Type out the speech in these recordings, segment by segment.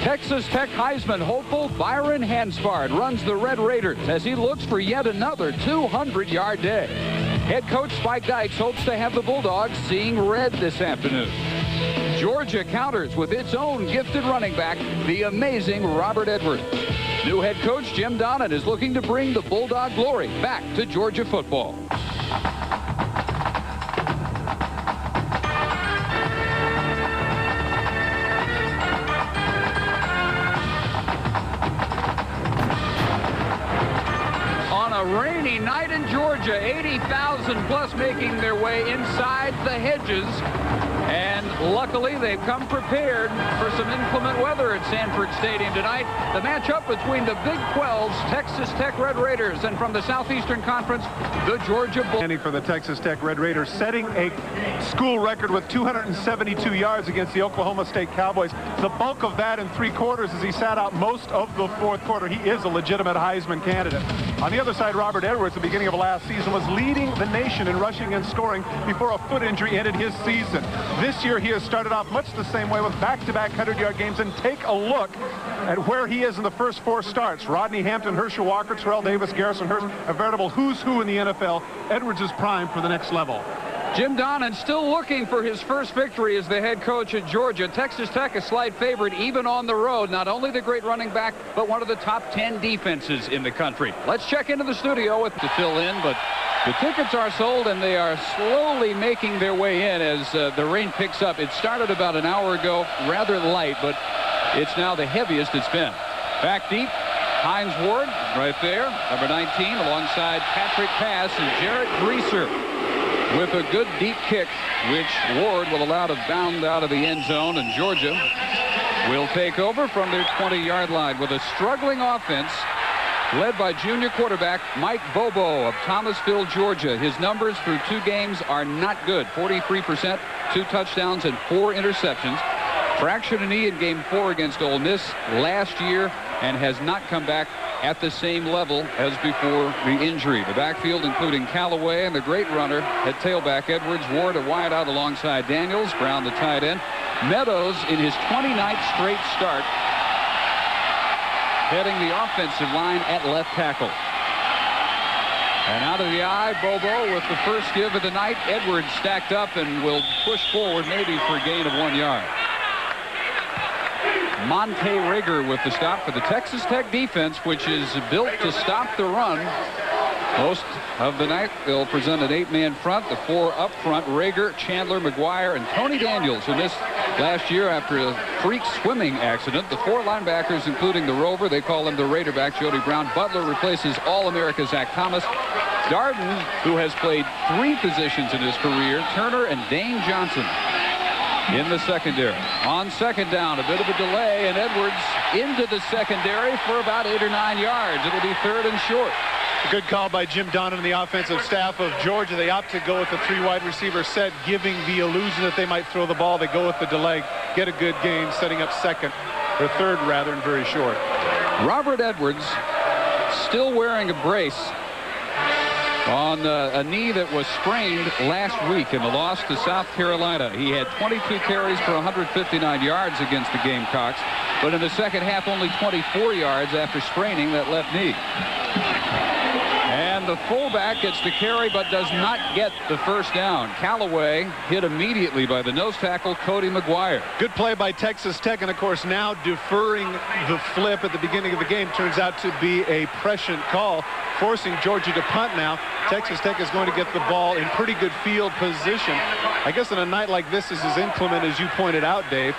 Texas Tech Heisman hopeful Byron Hanspard runs the Red Raiders as he looks for yet another 200-yard day. Head coach Spike Dykes hopes to have the Bulldogs seeing red this afternoon. Georgia counters with its own gifted running back, the amazing Robert Edwards. New head coach Jim Donnan is looking to bring the Bulldog glory back to Georgia football. On a rainy night in Georgia, 80,000 plus making their way inside the hedges. And luckily, they've come prepared for some inclement weather at Sanford Stadium tonight. The matchup between the Big 12's Texas Tech Red Raiders and from the Southeastern Conference, the Georgia Bulldogs. For the Texas Tech Red Raiders, setting a school record with 272 yards against the Oklahoma State Cowboys. The bulk of that in 3 quarters as he sat out most of the 4th quarter. He is a legitimate Heisman candidate. On the other side, Robert Edwards, at the beginning of last season, was leading the nation in rushing and scoring before a foot injury ended his season. This year, he has started off much the same way with back-to-back 100-yard games. And take a look at where he is in the first 4 starts. Rodney Hampton, Herschel Walker, Terrell Davis, Garrison Hurst, a veritable who's who in the NFL. Edwards is primed for the next level. Jim Donnan still looking for his first victory as the head coach at Georgia. Texas Tech a slight favorite even on the road. Not only the great running back, but one of the top 10 defenses in the country. Let's check into the studio to fill in, but the tickets are sold and they are slowly making their way in as the rain picks up. It started about an hour ago, rather light, but it's now the heaviest it's been. Back deep, Hines Ward right there, number 19, alongside Patrick Pass and Jarrett Greaser with a good deep kick, which Ward will allow to bound out of the end zone, and Georgia will take over from their 20-yard line with a struggling offense led by junior quarterback Mike Bobo of Thomasville, Georgia. His numbers through 2 games are not good. 43%, 2 touchdowns, and 4 interceptions. Fractured a knee in game 4 against Ole Miss last year and has not come back at the same level as before the injury. The backfield including Callaway and the great runner at tailback Edwards, Ward a wide out alongside Daniels, Brown the tight end. Meadows in his 29th straight start heading the offensive line at left tackle. And out of the eye, Bobo with the first give of the night. Edwards stacked up and will push forward maybe for a gain of 1 yard. Monte Rager with the stop for the Texas Tech defense, which is built to stop the run. Most of the night, they'll present an 8-man front, the 4 up front, Rager, Chandler, McGuire, and Tony Daniels, who missed last year after a freak swimming accident. The 4 linebackers, including the Rover, they call him the Raiderback, Jody Brown. Butler replaces All-America Zach Thomas. Darden, who has played 3 positions in his career, Turner and Dane Johnson in the secondary. On second down, a bit of a delay, and Edwards into the secondary for about 8 or 9 yards. It'll be 3rd and short. A good call by Jim Donnan and the offensive staff of Georgia. They opt to go with the 3 wide receiver set, giving the illusion that they might throw the ball. They go with the delay, get a good gain, setting up 2nd or 3rd rather, and very short. Robert Edwards still wearing a brace on a knee that was sprained last week in the loss to South Carolina. He had 22 carries for 159 yards against the Gamecocks, but in the second half only 24 yards after spraining that left knee. And the fullback gets the carry but does not get the first down. Callaway hit immediately by the nose tackle Cody McGuire. Good play by Texas Tech, and of course now deferring the flip at the beginning of the game turns out to be a prescient call, forcing Georgia to punt now. Texas Tech is going to get the ball in pretty good field position. I guess on a night like this is as inclement as you pointed out, Dave.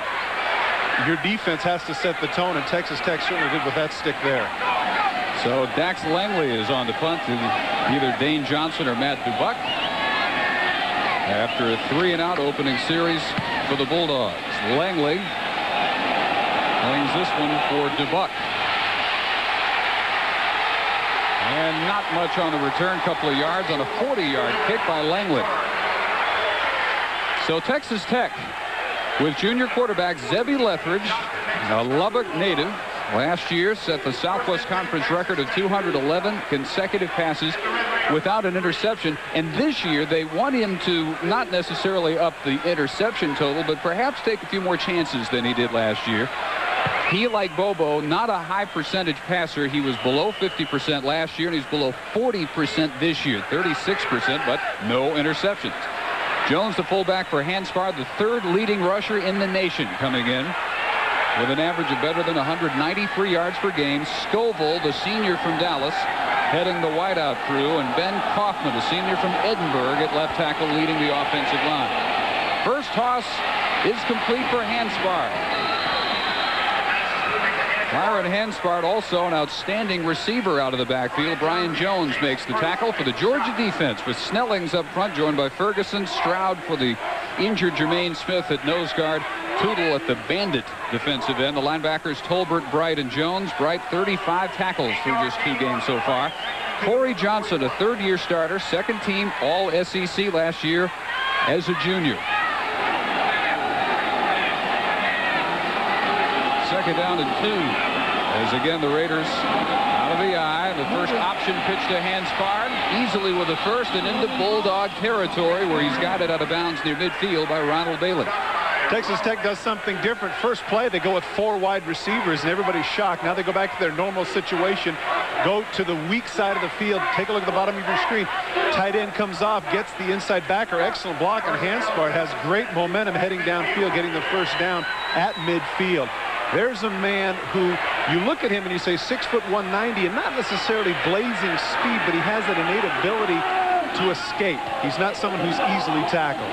Your defense has to set the tone, and Texas Tech certainly did with that stick there. So Dax Langley is on the punt to either Dane Johnson or Matt Dubuck after a 3-and-out opening series for the Bulldogs. Langley brings this one for Dubuck. And not much on the return, couple of yards on a 40-yard kick by Langley. So Texas Tech with junior quarterback Zebby Lethridge, a Lubbock native, last year set the Southwest Conference record of 211 consecutive passes without an interception. And this year they want him to not necessarily up the interception total, but perhaps take a few more chances than he did last year. He, like Bobo, not a high percentage passer. He was below 50% last year, and he's below 40% this year. 36%, but no interceptions. Jones, the fullback for Hanspard, the third leading rusher in the nation, coming in with an average of better than 193 yards per game. Scoville, the senior from Dallas, heading the wideout crew, and Ben Kaufman, a senior from Edinburgh, at left tackle, leading the offensive line. First toss is complete for Hanspard. Byron Hanspard, also an outstanding receiver out of the backfield. Brian Jones makes the tackle for the Georgia defense, with Snellings up front, joined by Ferguson, Stroud for the injured Jermaine Smith at nose guard, Tootle at the Bandit defensive end. The linebackers Tolbert, Bright, and Jones. Bright, 35 tackles through just 2 games so far. Corey Johnson, a third-year starter, second team All-SEC last year as a junior. Second down and 2, as again the Raiders out of the eye. The first option pitch to Hanspard, easily with the first, and into Bulldog territory, where he's got it out of bounds near midfield by Ronald Bailey. Texas Tech does something different. First play, they go with 4 wide receivers, and everybody's shocked. Now they go back to their normal situation, go to the weak side of the field. Take a look at the bottom of your screen. Tight end comes off, gets the inside backer. Excellent block, and Hanspard has great momentum heading downfield, getting the first down at midfield. There's a man who, you look at him and you say 6 foot 190, and not necessarily blazing speed, but he has that innate ability to escape. He's not someone who's easily tackled.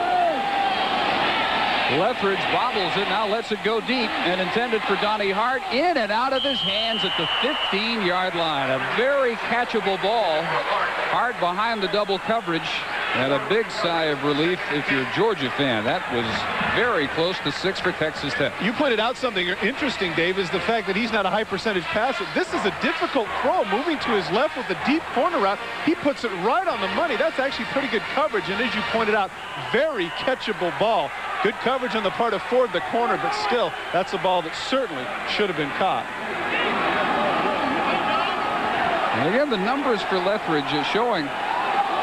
Lethbridge bobbles it, now lets it go deep, and intended for Donnie Hart, in and out of his hands at the 15-yard line. A very catchable ball. Hart behind the double coverage, and a big sigh of relief if you're a Georgia fan. That was very close to 6 for Texas Tech. You pointed out something interesting, Dave, is the fact that he's not a high percentage passer. This is a difficult throw, moving to his left with the deep corner route. He puts it right on the money. That's actually pretty good coverage, and as you pointed out, very catchable ball. Good coverage on the part of Ford, the corner, but still, that's a ball that certainly should have been caught. And again, the numbers for Lethbridge are showing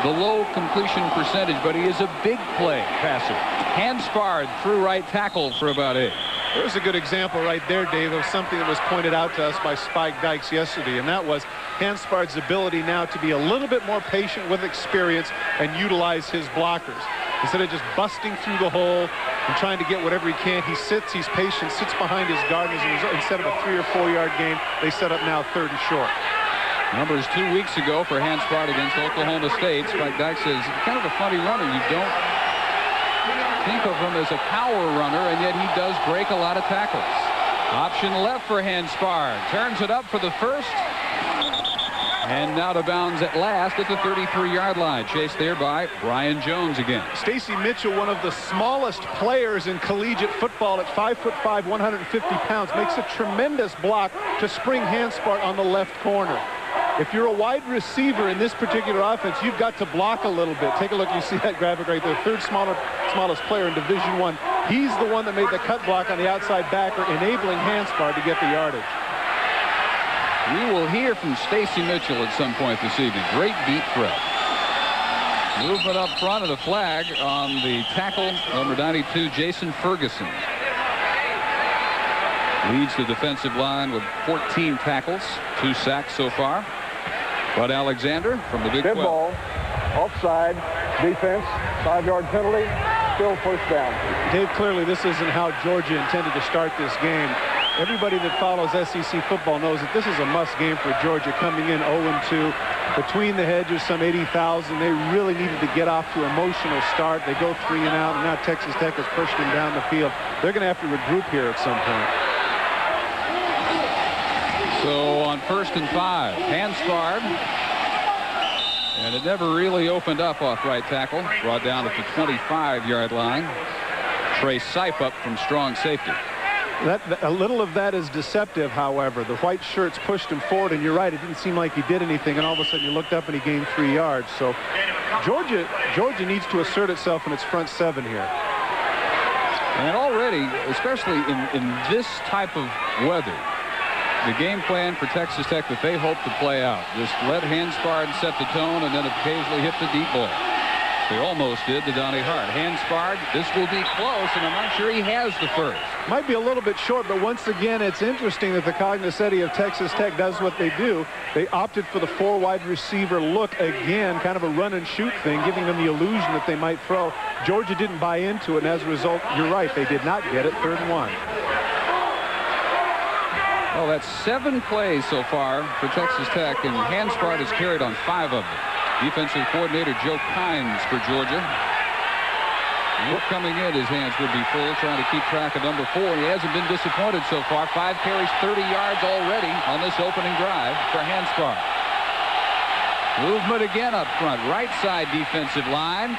the low completion percentage, but he is a big play passer. Hanspard through right tackle for about 8. There's a good example right there, Dave, of something that was pointed out to us by Spike Dykes yesterday, and that was Hanspard's ability now to be a little bit more patient with experience and utilize his blockers. Instead of just busting through the hole and trying to get whatever he can, he sits, he's patient, sits behind his guard. Instead of a 3 or 4 yard game, they set up now 3rd and short. Numbers 2 weeks ago for Hanspard against Oklahoma State. Spike Dykes says, kind of a funny runner. You don't think of him as a power runner, and yet he does break a lot of tackles. Option left for Hanspard. Turns it up for the first. And now to bounds at last at the 33-yard line. Chased there by Brian Jones again. Stacy Mitchell, one of the smallest players in collegiate football at 5'5", 150 pounds, makes a tremendous block to spring Hanspard on the left corner. If you're a wide receiver in this particular offense, you've got to block a little bit. Take a look. You see that graphic right there. Third smallest player in Division I. He's the one that made the cut block on the outside backer, enabling Hanspard to get the yardage. We will hear from Stacy Mitchell at some point this evening. Great beat threat. Movement up front of the flag on the tackle, number 92, Jason Ferguson. Leads the defensive line with 14 tackles, 2 sacks so far. Bud Alexander from the Big 12. Ball, offside, defense, 5-yard penalty, still first down. Dave, clearly this isn't how Georgia intended to start this game. Everybody that follows SEC football knows that this is a must game for Georgia, coming in 0-2. Between the hedges, some 80,000. They really needed to get off to an emotional start. They go 3 and out, and now Texas Tech has pushed them down the field. They're going to have to regroup here at some point. So on 1st and 5, Hanspard. And it never really opened up off right tackle. Brought down at the 25-yard line. Trey Sipe up from strong safety. A little of that is deceptive, however. The white shirts pushed him forward, and you're right, it didn't seem like he did anything, and all of a sudden you looked up and he gained 3 yards. So Georgia needs to assert itself in its front 7 here. And already, especially in this type of weather, the game plan for Texas Tech that they hope to play out. Just let Hanspard set the tone and then occasionally hit the deep ball. They almost did to Donnie Hart. Hanspard, this will be close, and I'm not sure he has the first. Might be a little bit short, but once again, it's interesting that the Cognoscenti of Texas Tech does what they do. They opted for the 4 wide receiver look again, kind of a run and shoot thing, giving them the illusion that they might throw. Georgia didn't buy into it, and as a result, you're right, they did not get it. 3rd and 1. Well, that's 7 plays so far for Texas Tech, and Hanspard has carried on 5 of them. Defensive coordinator Joe Kynes for Georgia. Coming in, his hands would be full, trying to keep track of number 4. He hasn't been disappointed so far. 5 carries, 30 yards already on this opening drive for Hanspard. Movement again up front. Right side defensive line.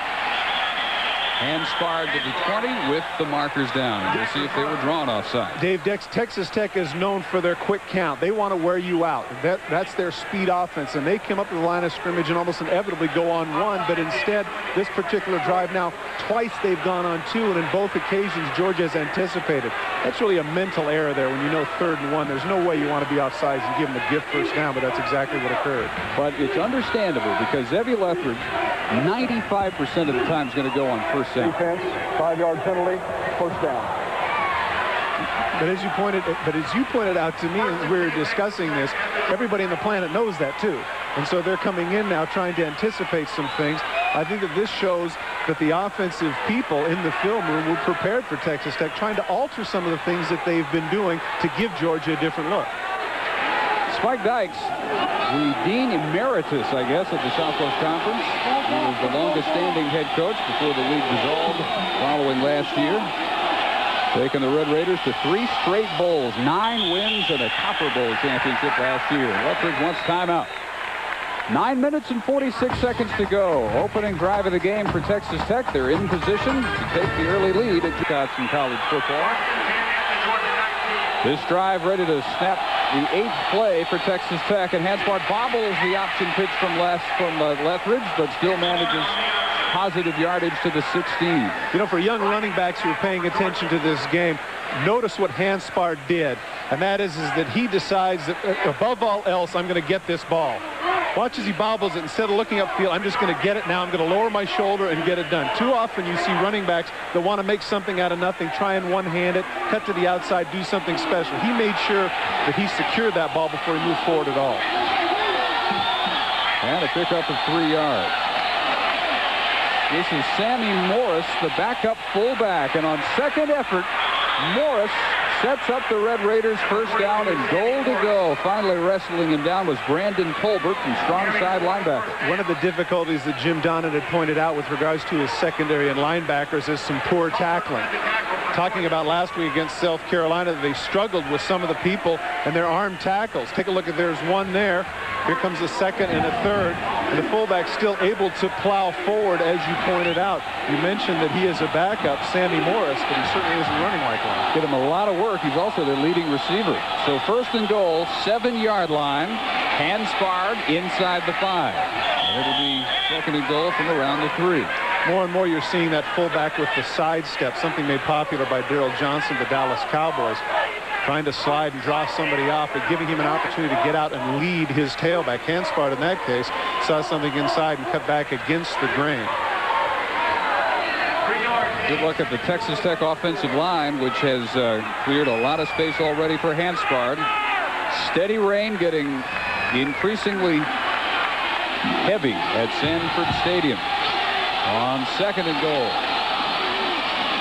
Hanspard to the 20 with the markers down. We'll see if they were drawn offside. Dave, Texas Tech is known for their quick count. They want to wear you out. That's their speed offense, and they come up to the line of scrimmage and almost inevitably go on 1, but instead, this particular drive now, twice they've gone on 2, and in both occasions, Georgia has anticipated. That's really a mental error there when you know 3rd and 1. There's no way you want to be offsides and give them a gift first down, but that's exactly what occurred. But it's understandable because Zevi Lethbridge, 95% of the time, is going to go on first down. Defense, 5-yard penalty, first down. But as you pointed out to me as we were discussing this, everybody on the planet knows that too. And so they're coming in now trying to anticipate some things. I think that this shows that the offensive people in the film room were prepared for Texas Tech, trying to alter some of the things that they've been doing to give Georgia a different look. Spike Dykes, the Dean Emeritus, I guess, of the Southwest Conference. He was the longest-standing head coach before the league dissolved following last year. Taking the Red Raiders to 3 straight bowls, 9 wins and a Copper Bowl championship last year. Lethbridge wants timeout. 9 minutes and 46 seconds to go. Opening drive of the game for Texas Tech. They're in position to take the early lead at Wisconsin College football. This drive ready to snap the 8th play for Texas Tech, and Hanspard bobbles the option pitch from Lethbridge, but still manages positive yardage to the 16. You know, for young running backs who are paying attention to this game, notice what Hanspard did, and that is that he decides that above all else, I'm going to get this ball. Watch as he bobbles it. Instead of looking upfield, I'm just going to get it now. I'm going to lower my shoulder and get it done. Too often you see running backs that want to make something out of nothing, try and one-hand it, cut to the outside, do something special. He made sure that he secured that ball before he moved forward at all. And a pickup of 3 yards. This is Sammy Morris, the backup fullback. And on second effort, Morris sets up the Red Raiders first down and goal to go. Finally wrestling him down was Brandon Colbert from strong side linebacker. One of the difficulties that Jim Donnan had pointed out with regards to his secondary and linebackers is some poor tackling. Talking about last week against South Carolina, they struggled with some of the people and their arm tackles. Take a look at, there's one there. Here comes a second and a third. And the fullback still able to plow forward, as you pointed out. You mentioned that he is a backup, Sammy Morris, but he certainly isn't running like one. Get him a lot of work. He's also their leading receiver. So first and goal, 7-yard line. Hanspard inside the 5. And it'll be second and goal from around the 3. More and more you're seeing that fullback with the sidestep, something made popular by Daryl Johnson, the Dallas Cowboys. Trying to slide and draw somebody off, but giving him an opportunity to get out and lead his tailback. Hanspard, in that case, saw something inside and cut back against the grain. Good look at the Texas Tech offensive line, which has cleared a lot of space already for Hanspard. Steady rain getting increasingly heavy at Sanford Stadium. On second and goal.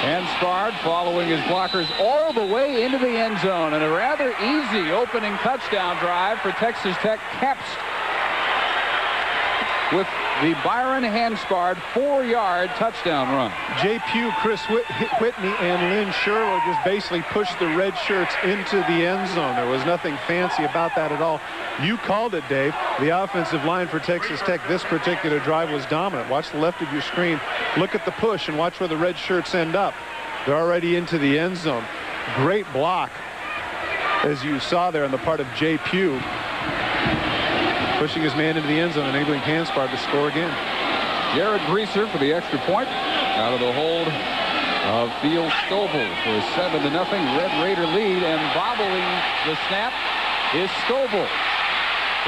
Hanspard following his blockers all the way into the end zone, and a rather easy opening touchdown drive for Texas Tech, caps with the Byron Hanspard 4-yard touchdown run. Jay Pugh, Chris Whitney, and Lynn Sherwood just basically pushed the red shirts into the end zone. There was nothing fancy about that at all. You called it, Dave. The offensive line for Texas Tech this particular drive was dominant. Watch the left of your screen. Look at the push and watch where the red shirts end up. They're already into the end zone. Great block, as you saw there on the part of Jay Pugh. Pushing his man into the end zone, enabling Hanspard to score again. Jared Greaser for the extra point out of the hold of Field Stovall for a 7-0 Red Raider lead, and bobbling the snap is Stovall.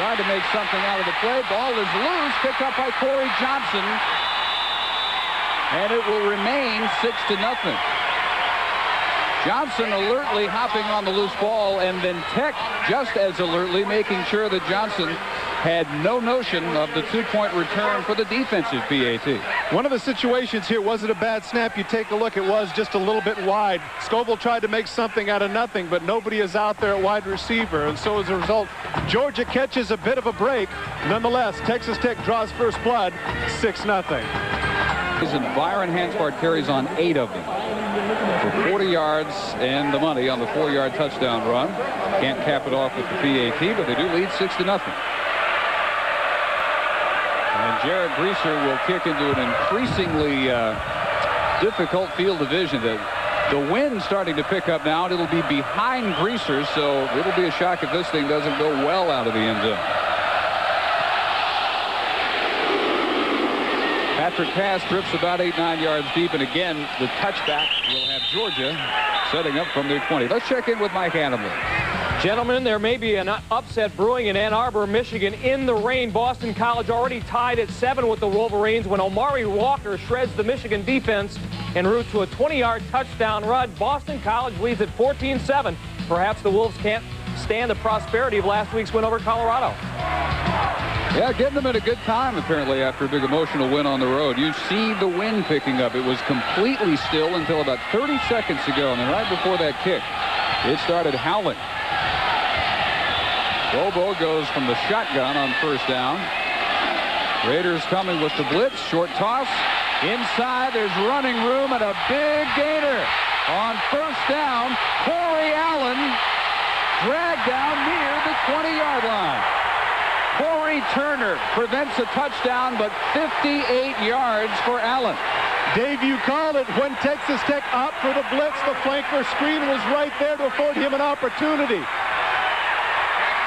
Trying to make something out of the play. Ball is loose, picked up by Corey Johnson. and it will remain 6-0. Johnson alertly hopping on the loose ball, and then Tech just as alertly making sure that Johnson had no notion of the two-point return for the defensive PAT. One of the situations here wasn't a bad snap. You take a look, it was just a little bit wide. Scoville tried to make something out of nothing, but nobody is out there at wide receiver, and so as a result, Georgia catches a bit of a break. Nonetheless, Texas Tech draws first blood, 6-0. And Byron Hanspard carries on 8 of them for 40 yards and the money on the 4-yard touchdown run. Can't cap it off with the PAT, but they do lead 6-0. And Jared Greaser will kick into an increasingly difficult field division. The wind's starting to pick up now, and it'll be behind Greaser, so it'll be a shock if this thing doesn't go well out of the end zone. Patrick Pass trips about 8-9 yards deep, and again, the touchback will have Georgia setting up from their 20. Let's check in with Mike Animal. Gentlemen, there may be an upset brewing in Ann Arbor, Michigan. In the rain, Boston College already tied at 7 with the Wolverines when Omari Walker shreds the Michigan defense en route to a 20-yard touchdown run. Boston College leads at 14-7. Perhaps the Wolves can't stand the prosperity of last week's win over Colorado. Yeah, getting them at a good time, apparently, after a big emotional win on the road. You see the wind picking up. It was completely still until about 30 seconds ago, and then right before that kick, it started howling. Bobo goes from the shotgun on first down. Raiders coming with the blitz. Short toss. Inside, there's running room and a big gainer. On first down, Corey Allen dragged down near the 20-yard line. Corey Turner prevents a touchdown, but 58 yards for Allen. Dave, you called it. When Texas Tech opted for the blitz, the flanker screen was right there to afford him an opportunity.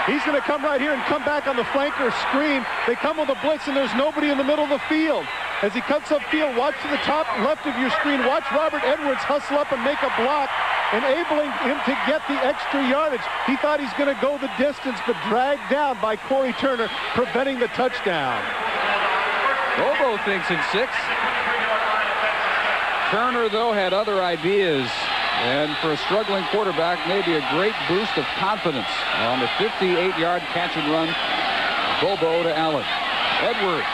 He's going to come right here and come back on the flanker screen. They come with a blitz, and there's nobody in the middle of the field. As he cuts upfield, watch to the top left of your screen. Watch Robert Edwards hustle up and make a block, enabling him to get the extra yardage. He thought he's going to go the distance, but dragged down by Corey Turner, preventing the touchdown. Bobo thinks it's 6. Turner, though, had other ideas. And for a struggling quarterback, maybe a great boost of confidence on the 58-yard catch and run. Bobo to Allen. Edwards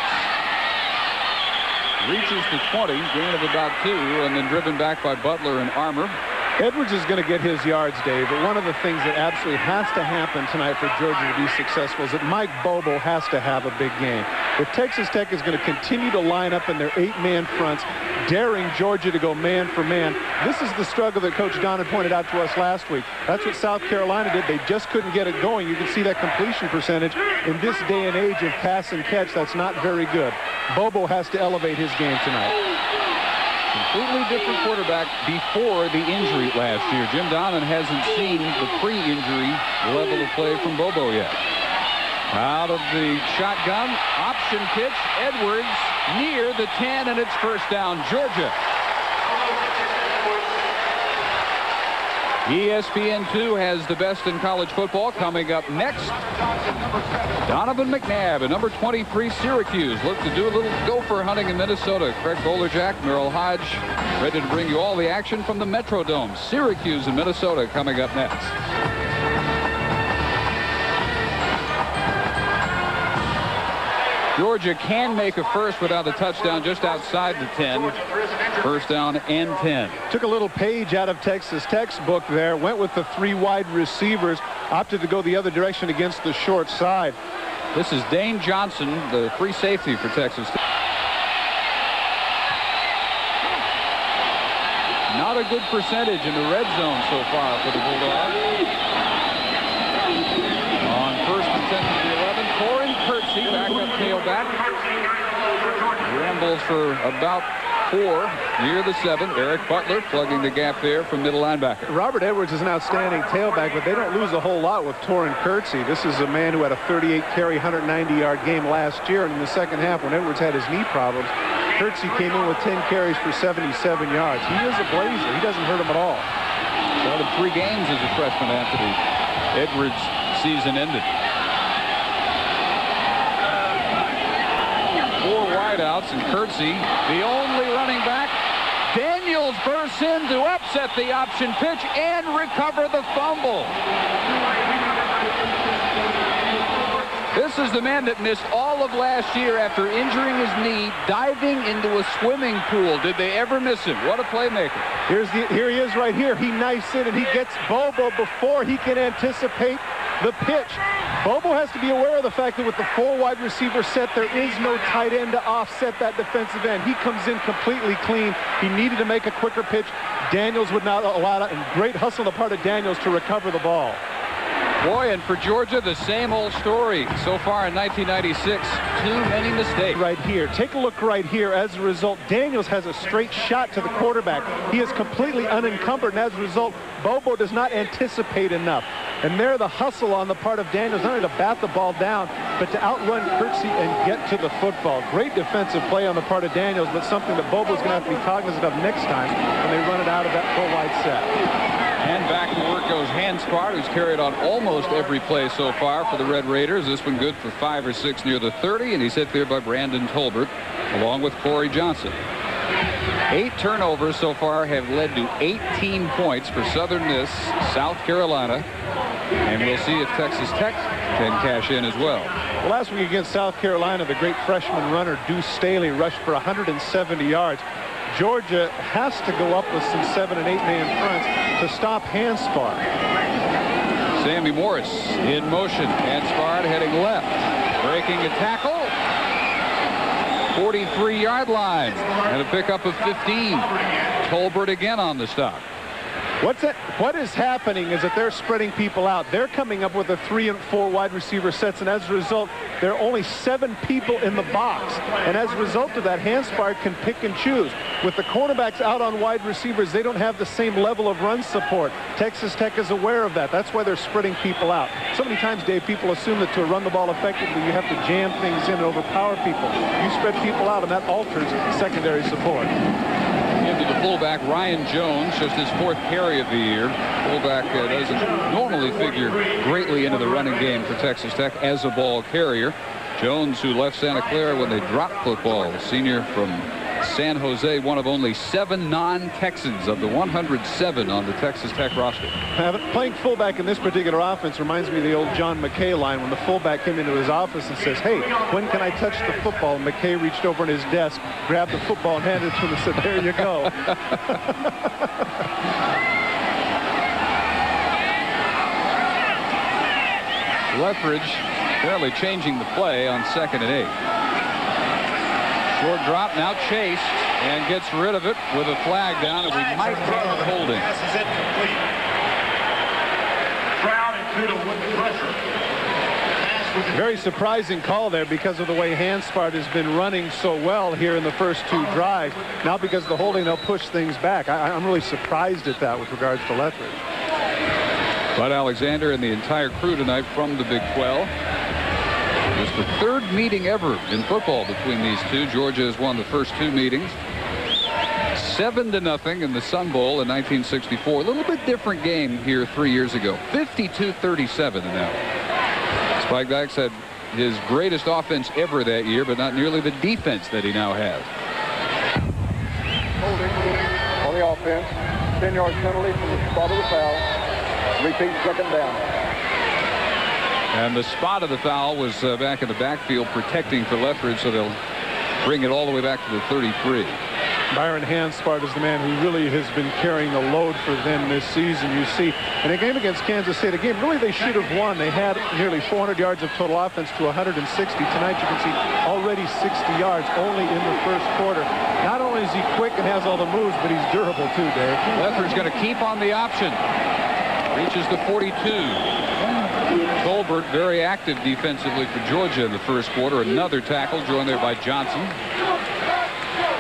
reaches the 20, gain of about 2, and then driven back by Butler and Armour. Edwards is going to get his yards, Dave, but one of the things that absolutely has to happen tonight for Georgia to be successful is that Mike Bobo has to have a big game. If Texas Tech is going to continue to line up in their 8-man fronts, daring Georgia to go man for man, this is the struggle that Coach Don had pointed out to us last week. That's what South Carolina did. They just couldn't get it going. You can see that completion percentage in this day and age of pass and catch. That's not very good. Bobo has to elevate his game tonight. Completely different quarterback before the injury last year. Jim Donnan hasn't seen the pre-injury level of play from Bobo yet. Out of the shotgun, option pitch, Edwards near the 10, and it's first down, Georgia. ESPN2 has the best in college football. Coming up next, Donovan McNabb at number 23, Syracuse. Look to do a little gopher hunting in Minnesota. Craig Bolerjack, Merrill Hodge, ready to bring you all the action from the Metrodome. Syracuse and Minnesota coming up next. Georgia can make a first without a touchdown just outside the 10. First down and 10. Took a little page out of Texas Tech's book there. Went with the 3 wide receivers. Opted to go the other direction against the short side. This is Dane Johnson, the free safety for Texas Tech. Not a good percentage in the red zone so far for the Bulldogs. On first and 10 to the 11, Torrin Kirksey, backup tailback. Rambles for about 4 near the 7. Eric Butler plugging the gap there from middle linebacker. Robert Edwards is an outstanding tailback, but they don't lose a whole lot with Torrin Kirksey. This is a man who had a 38-carry, 190-yard game last year, and in the second half, when Edwards had his knee problems, Kirksey came in with 10 carries for 77 yards. He is a blazer. He doesn't hurt him at all. Started 3 games as a freshman after the Edwards season ended. 4 wide wideouts, and Kirksey, the only running back. Daniels bursts in to upset the option pitch and recover the fumble. This is the man that missed all of last year after injuring his knee, diving into a swimming pool. Did they ever miss him? What a playmaker. Here he is right here. He knifes in, and he gets Bobo before he can anticipate the pitch. Bobo has to be aware of the fact that with the 4 wide receiver set, there is no tight end to offset that defensive end. He comes in completely clean. He needed to make a quicker pitch. Daniels would not allow it, and great hustle on the part of Daniels to recover the ball. Boy, and for Georgia, the same old story so far in 1996. Too many mistakes. Right here. Take a look right here. As a result, Daniels has a straight shot to the quarterback. He is completely unencumbered, and as a result, Bobo does not anticipate enough. And there, the hustle on the part of Daniels, not only to bat the ball down, but to outrun Kirksey and get to the football. Great defensive play on the part of Daniels, but something that Bobo's going to have to be cognizant of next time when they run it out of that 4 wide set. And back to work goes Hanspard, who's carried on almost every play so far for the Red Raiders. This one good for 5 or 6 near the 30, and he's hit there by Brandon Tolbert, along with Corey Johnson. 8 turnovers so far have led to 18 points for Southern Miss, South Carolina, and we'll see if Texas Tech can cash in as well. Well, last week against South Carolina, the great freshman runner Deuce Staley rushed for 170 yards. Georgia has to go up with some 7- and 8-man fronts to stop Hanspard. Sammy Morris in motion. Hanspard heading left. Breaking a tackle. 43-yard line. And a pickup of 15. Tolbert again on the stop. What is happening is that they're spreading people out. They're coming up with a 3 and 4 wide receiver sets, and as a result, there are only 7 people in the box. And as a result of that, Hanspard can pick and choose. With the cornerbacks out on wide receivers, they don't have the same level of run support. Texas Tech is aware of that. That's why they're spreading people out. So many times, Dave, people assume that to run the ball effectively, you have to jam things in and overpower people. You spread people out, and that alters secondary support. Into the fullback, Ryan Jones, just his 4th carry of the year. Fullback doesn't normally figure greatly into the running game for Texas Tech as a ball carrier. Jones, who left Santa Clara when they dropped football, the senior from San Jose, one of only 7 non-Texans of the 107 on the Texas Tech roster. Playing fullback in this particular offense reminds me of the old John McKay line when the fullback came into his office and says, "Hey, when can I touch the football?" And McKay reached over in his desk, grabbed the football and handed it to him and said, "There you go." Lethbridge barely changing the play on 2nd and 8. Short drop, now chased, and gets rid of it with a flag down, and we might have holding. Very surprising call there because of the way Hanspard has been running so well here in the first 2 drives. Now because of the holding, they'll push things back. I'm really surprised at that with regards to Lethbridge. Bud Alexander and the entire crew tonight from the Big 12. It's the 3rd meeting ever in football between these two. Georgia has won the first 2 meetings. 7-0 in the Sun Bowl in 1964. A little bit different game here 3 years ago. 52-37 in that one. Spike Dykes had his greatest offense ever that year, but not nearly the defense that he now has. Holding on the offense. 10-yard penalty from the spot of the foul. Repeat 2nd down. And the spot of the foul was back in the backfield protecting for Lethbridge, so they'll bring it all the way back to the 33. Byron Hanspard is the man who really has been carrying the load for them this season. You see, in a game against Kansas State, a game really they should have won. They had nearly 400 yards of total offense to 160. Tonight you can see already 60 yards only in the first quarter. Not only is he quick and has all the moves, but he's durable too, Dave. Lethbridge going to keep on the option. Reaches the 42. Tolbert very active defensively for Georgia in the first quarter. Another tackle joined there by Johnson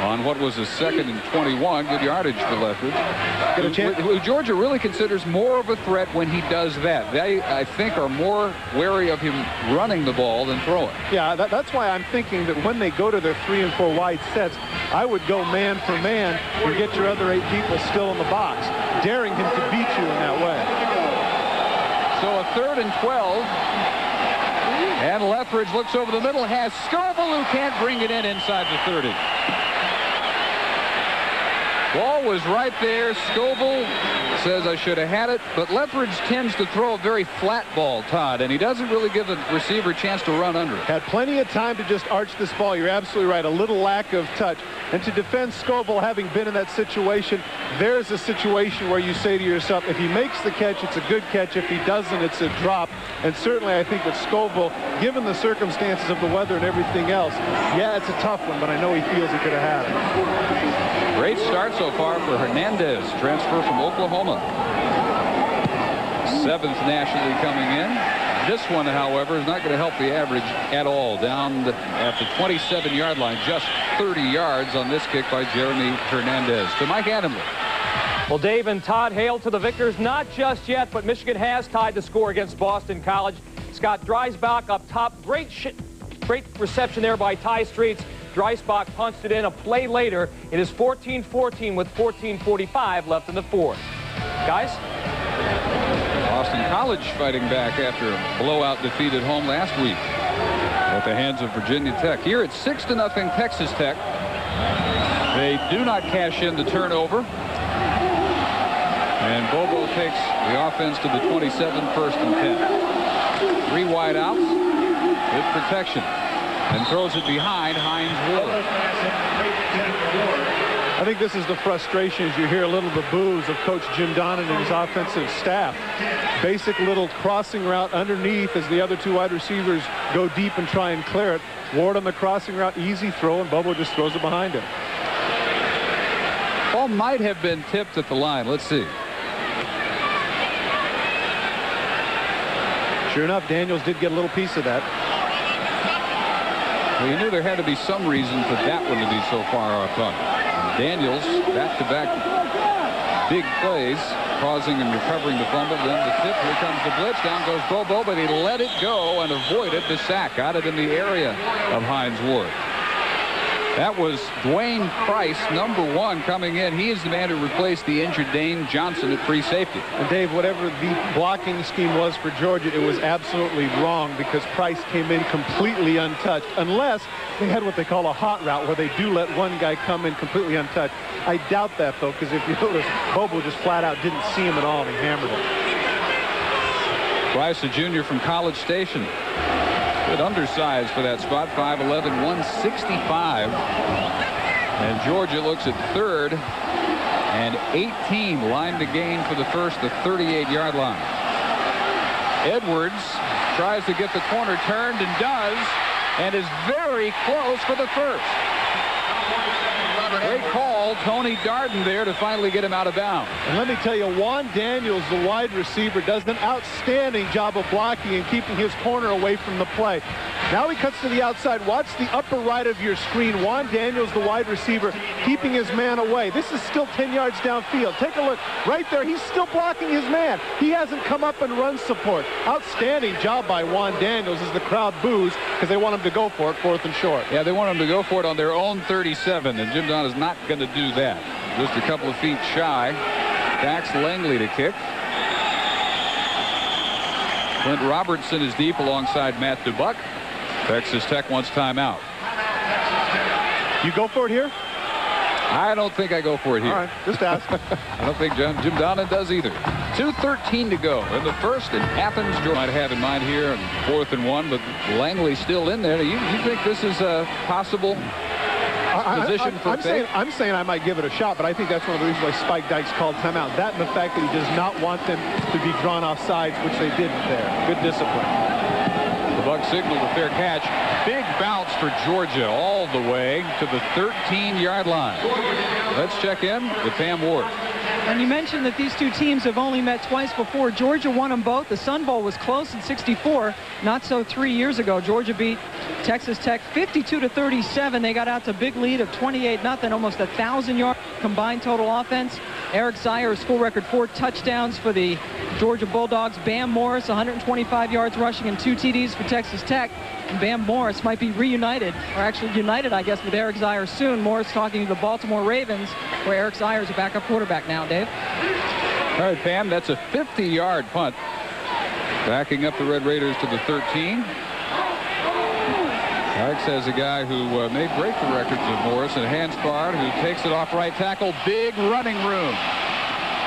on what was a 2nd and 21. Good yardage for Lethbridge. Georgia really considers more of a threat when he does that. They, I think, are more wary of him running the ball than throwing. Yeah, that's why I'm thinking that when they go to their 3 and 4 wide sets, I would go man for man and get your other 8 people still in the box, daring him to beat you in that way. So a 3rd and 12. And Lethbridge looks over the middle, has Scoville, who can't bring it in inside the 30. Ball was right there. Scoville says I should have had it, but Lethbridge tends to throw a very flat ball, Todd, and he doesn't really give the receiver a chance to run under it. Had plenty of time to just arch this ball. You're absolutely right. A little lack of touch. And to defend Scoville, having been in that situation, there's a situation where you say to yourself, if he makes the catch, it's a good catch. If he doesn't, it's a drop. And certainly I think that Scoville, given the circumstances of the weather and everything else, yeah, it's a tough one, but I know he feels he could have had it. Great start so far for Hernandez, transfer from Oklahoma. 7th nationally coming in. This one, however, is not going to help the average at all. Down at the 27-yard line, just 30 yards on this kick by Jeremy Hernandez. To Mike Adamle. Well, Dave and Todd, hail to the victors. Not just yet, but Michigan has tied the score against Boston College. Scott Dreisbach up top. Great reception there by Ty Streets. Dreisbach punched it in a play later. It is 14-14 with 14:45 left in the fourth. Guys? Boston College fighting back after a blowout defeat at home last week at the hands of Virginia Tech. Here it's 6-0 Texas Tech. They do not cash in the turnover. And Bobo takes the offense to the 27, 1st and 10. 3 wide outs with protection. And throws it behind Hines Ward. I think this is the frustration as you hear a little the boos of Coach Jim Donnan and his offensive staff. Basic little crossing route underneath as the other 2 wide receivers go deep and try and clear it. Ward on the crossing route, easy throw, and Bobo just throws it behind him. Ball might have been tipped at the line. Let's see. Sure enough, Daniels did get a little piece of that. Well, you knew there had to be some reason for that one to be so far off punt. Daniels, back-to-back big plays, causing and recovering the fumble. Then the tip. Here comes the blitz. Down goes Bobo, but he let it go and avoided the sack. Got it in the area of Hines Ward. That was Dwayne Price, number 1, coming in. He is the man who replaced the injured Dane Johnson at free safety. And Dave, whatever the blocking scheme was for Georgia, it was absolutely wrong because Price came in completely untouched, unless they had what they call a hot route where they do let one guy come in completely untouched. I doubt that, though, because if you notice, Bobo just flat out didn't see him at all, and he hammered it. Price, a junior from College Station. Good undersized for that spot, 5'11", 165. And Georgia looks at 3rd and 18, line to gain for the first, the 38-yard line. Edwards tries to get the corner turned and does, and is very close for the first. Great call, Tony Darden there to finally get him out of bounds. And let me tell you, Juan Daniels, the wide receiver, does an outstanding job of blocking and keeping his corner away from the play. Now he cuts to the outside. Watch the upper right of your screen. Juan Daniels, the wide receiver, keeping his man away. This is still 10 yards downfield. Take a look. Right there, he's still blocking his man. He hasn't come up and run support. Outstanding job by Juan Daniels as the crowd boos because they want him to go for it, 4th and short. Yeah, they want him to go for it on their own 37, and Jim Don is not going to do that. Just a couple of feet shy. Dax Langley to kick. Clint Robertson is deep alongside Matt Dubuck. Texas Tech wants timeout. You go for it here? I don't think I go for it here. All right, just ask. I don't think Jim Donnan does either. 2:13 to go in the first, and Athens might have in mind here on 4th and 1, but Langley's still in there. You think this is a possible position for Tech? I'm saying I might give it a shot, but I think that's one of the reasons why Spike Dykes called timeout. That and the fact that he does not want them to be drawn off sides, which they didn't there. Good discipline. The Buck signaled a fair catch. Big bounce for Georgia all the way to the 13-yard line. Let's check in with Pam Ward. And you mentioned that these 2 teams have only met twice before. Georgia won them both. The Sun Bowl was close in '64. Not so 3 years ago. Georgia beat Texas Tech 52-37. They got out to a big lead of 28-0, almost 1,000-yard combined total offense. Eric Zeier, school record 4 touchdowns for the Georgia Bulldogs. Bam Morris, 125 yards rushing and 2 TDs for Texas Tech. And Bam Morris might be reunited, or actually united, I guess, with Eric Zeier soon. Morris talking to the Baltimore Ravens, where Eric Zeier is a backup quarterback now, Dave. All right, Pam, that's a 50-yard punt. Backing up the Red Raiders to the 13. Alex has a guy who may break the records of Morris, and Hanspard, who takes it off right tackle. Big running room.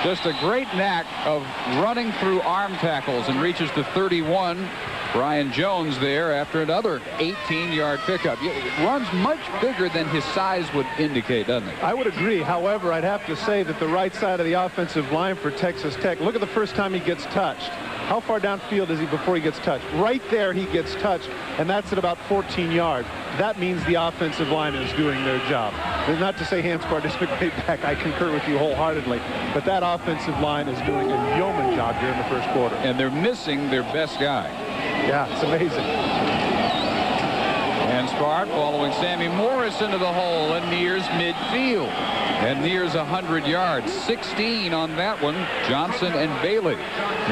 Just a great knack of running through arm tackles and reaches to 31. Brian Jones there after another 18-yard pickup. It runs much bigger than his size would indicate, doesn't it? I would agree. However, I'd have to say that the right side of the offensive line for Texas Tech, look at the first time he gets touched. How far downfield is he before he gets touched? Right there he gets touched, and that's at about 14 yards. That means the offensive line is doing their job. And not to say Hanspard is a great back. I concur with you wholeheartedly. But that offensive line is doing a yeoman job here in the first quarter. And they're missing their best guy. Yeah, it's amazing. Hanspard following Sammy Morris into the hole and nears midfield. And nears 100 yards. 16 on that one. Johnson and Bailey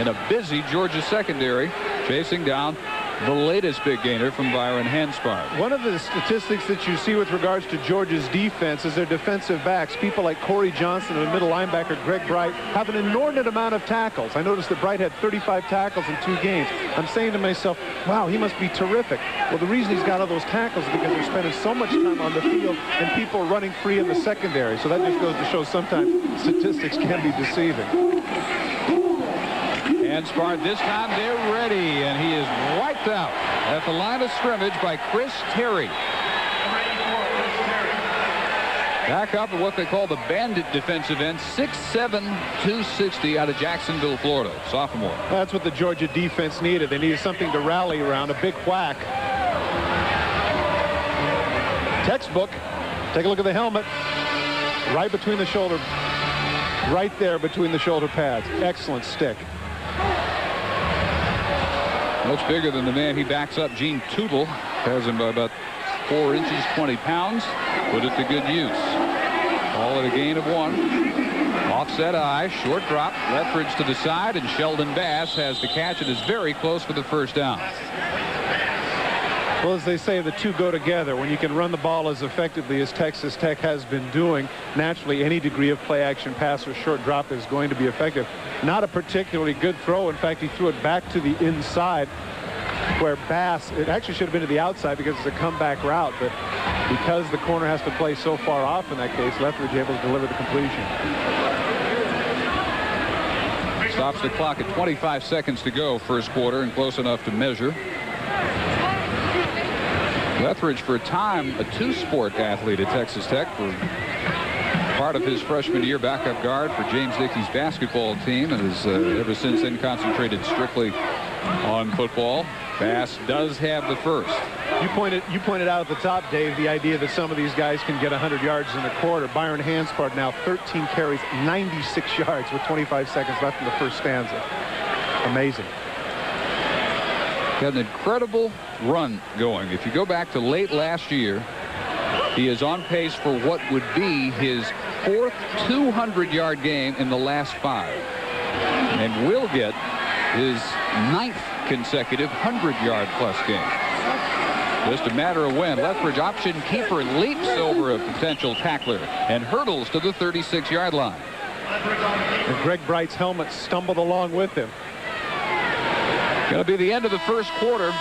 in a busy Georgia secondary chasing down the latest big gainer from Byron Hanspard. One of the statistics that you see with regards to Georgia's defense is their defensive backs. People like Corey Johnson and the middle linebacker Greg Bright have an inordinate amount of tackles. I noticed that Bright had 35 tackles in 2 games. I'm saying to myself, wow, he must be terrific. Well, the reason he's got all those tackles is because they're spending so much time on the field and people are running free in the secondary. So that just goes to show sometimes statistics can be deceiving. Hanspard, this time they're ready, and he is wiped out at the line of scrimmage by Chris Terry. Back up at what they call the bandit defensive end, 6'7", 260 out of Jacksonville, Florida, sophomore. That's what the Georgia defense needed. They needed something to rally around, a big whack. Textbook. Take a look at the helmet. Right between the shoulder. Right there between the shoulder pads. Excellent stick. Much bigger than the man he backs up, Gene Tootle. Has him by about 4 inches, 20 pounds. Put it to good use. All at a gain of 1. Offset eye, short drop, Lethbridge to the side, and Sheldon Bass has the catch and is very close for the first down. Well, as they say, the two go together. When you can run the ball as effectively as Texas Tech has been doing, naturally any degree of play action pass or short drop is going to be effective. Not a particularly good throw. In fact, he threw it back to the inside where Bass, it actually should have been to the outside because it's a comeback route, but because the corner has to play so far off in that case, Lethbridge able to deliver the completion. Stops the clock at 25 seconds to go, first quarter, and close enough to measure. Lethbridge, for a time, a 2-sport athlete at Texas Tech, for part of his freshman year, backup guard for James Dickey's basketball team, and has ever since then concentrated strictly on football. Bass does have the first. You pointed out at the top, Dave, the idea that some of these guys can get 100 yards in a quarter. Byron Hanspard now 13 carries, 96 yards with 25 seconds left in the first stanza. Amazing. Got an incredible run going. If you go back to late last year, he is on pace for what would be his 4th 200-yard game in the last 5, and will get his 9th consecutive 100-yard plus game. Just a matter of when. Lethbridge option keeper leaps over a potential tackler and hurdles to the 36-yard line. And Greg Bright's helmet stumbled along with him. Going to be the end of the first quarter.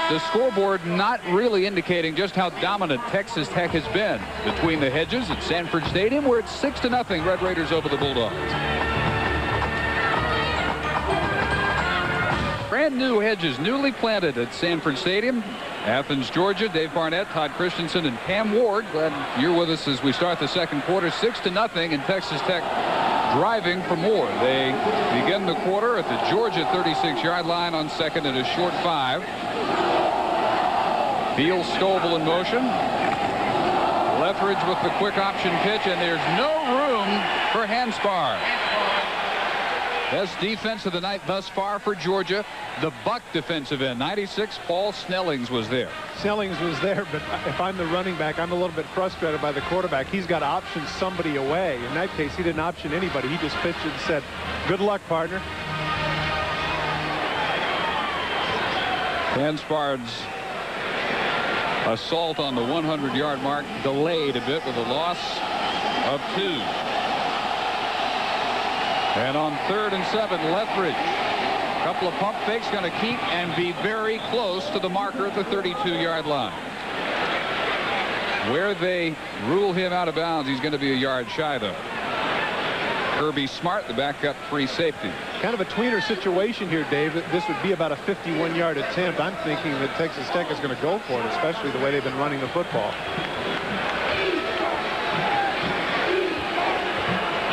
The scoreboard not really indicating just how dominant Texas Tech has been between the hedges at Sanford Stadium, where it's 6-0 Red Raiders over the Bulldogs. Brand new hedges, newly planted at Sanford Stadium. Athens, Georgia. Dave Barnett, Todd Christensen, and Pam Ward. Glad you're with us as we start the second quarter. 6-0, and Texas Tech driving for more. They begin the quarter at the Georgia 36-yard line on second and a short 5. Beal Stovall in motion. Lethbridge with the quick option pitch, and there's no room for Hanspard. Best defense of the night thus far for Georgia. The Buck defensive end, 96. Paul Snellings was there. Snellings was there, but if I'm the running back, I'm a little bit frustrated by the quarterback. He's got to option somebody away. In that case, he didn't option anybody. He just pitched it and said, good luck, partner. Hanspard's assault on the 100-yard mark delayed a bit with a loss of 2. And on 3rd and 7, Lethbridge. A couple of pump fakes, going to keep and be very close to the marker at the 32-yard line. Where they rule him out of bounds, he's going to be a yard shy, though. Kirby Smart, the backup free safety. Kind of a tweener situation here, Dave. This would be about a 51-yard attempt. I'm thinking that Texas Tech is going to go for it, especially the way they've been running the football.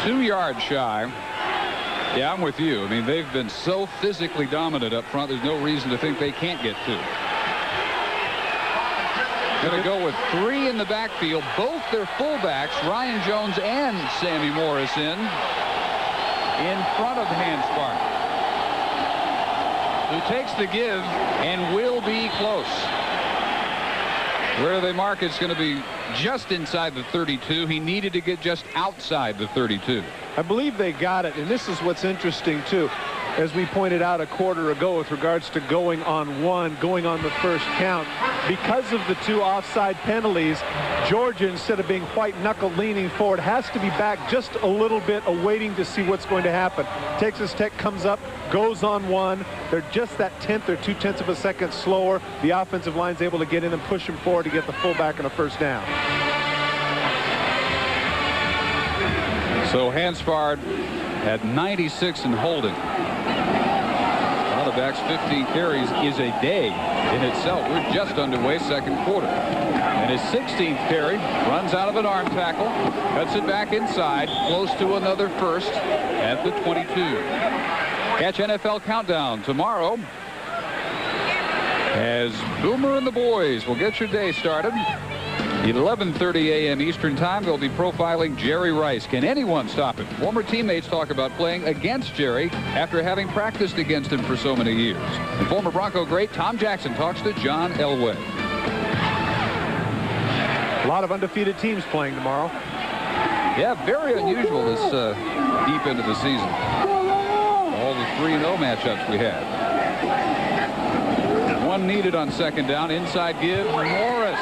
2 yards shy. Yeah, I'm with you. I mean, they've been so physically dominant up front, there's no reason to think they can't get 2. Going to go with 3 in the backfield. Both their fullbacks, Ryan Jones and Sammy Morris, in front of Hanspart, who takes the give and will be close. Where they mark it's going to be just inside the 32. He needed to get just outside the 32. I believe they got it, and this is what's interesting too. As we pointed out a quarter ago with regards to going on one, going on the first count, because of the 2 offside penalties, Georgia, instead of being white-knuckle leaning forward, has to be back just a little bit, awaiting to see what's going to happen. Texas Tech comes up, goes on one. They're just that 1/10 or 2/10 of a second slower. The offensive line's able to get in and push him forward to get the fullback and a first down. So Hanspart at 96 in holding. Backs 15 carries is a day in itself. We're just underway, second quarter. And his 16th carry runs out of an arm tackle, cuts it back inside, close to another first at the 22. Catch NFL Countdown tomorrow as Boomer and the boys will get your day started. 11:30 a.m. Eastern Time. They'll be profiling Jerry Rice. Can anyone stop him? Former teammates talk about playing against Jerry after having practiced against him for so many years. And former Bronco great Tom Jackson talks to John Elway. A lot of undefeated teams playing tomorrow. Yeah, very unusual this deep into the season. All the 3-0 matchups we had. One needed on second down. Inside give. Morris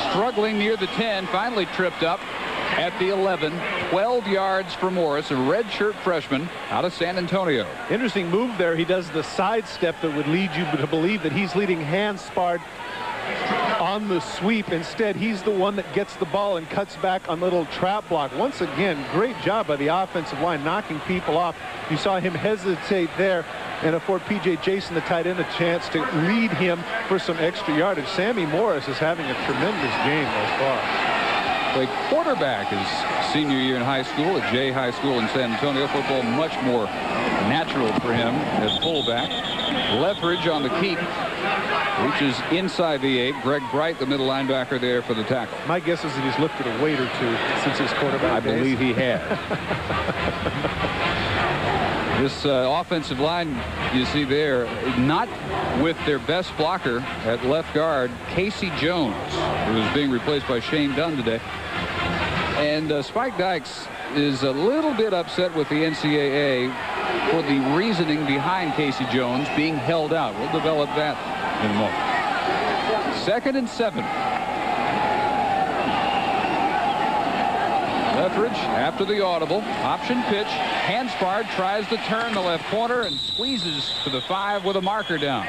struggling near the 10, finally tripped up at the 11. 12 yards for Morris, a redshirt freshman out of San Antonio. Interesting move there. He does the sidestep that would lead you to believe that he's leading Hanspart on the sweep. Instead, he's the one that gets the ball and cuts back on little trap block. Once again, great job by the offensive line knocking people off. You saw him hesitate there and afford P.J. Jason, the tight end, a chance to lead him for some extra yardage. Sammy Morris is having a tremendous game thus far. Played quarterback his senior year in high school at Jay High School in San Antonio. Football much more natural for him at fullback. Lethbridge on the keep. Reaches inside the 8. Greg Bright, the middle linebacker, there for the tackle. My guess is that he's lifted a weight or 2 since his quarterback I days. believe he has. This offensive line you see there, not with their best blocker at left guard, Casey Jones, who is being replaced by Shane Dunn today. And Spike Dykes is a little bit upset with the NCAA for the reasoning behind Casey Jones being held out. We'll develop that in a moment. 2nd and 7. Lethbridge after the audible. Option pitch. Hanspart tries to turn the left corner and squeezes to the 5 with a marker down.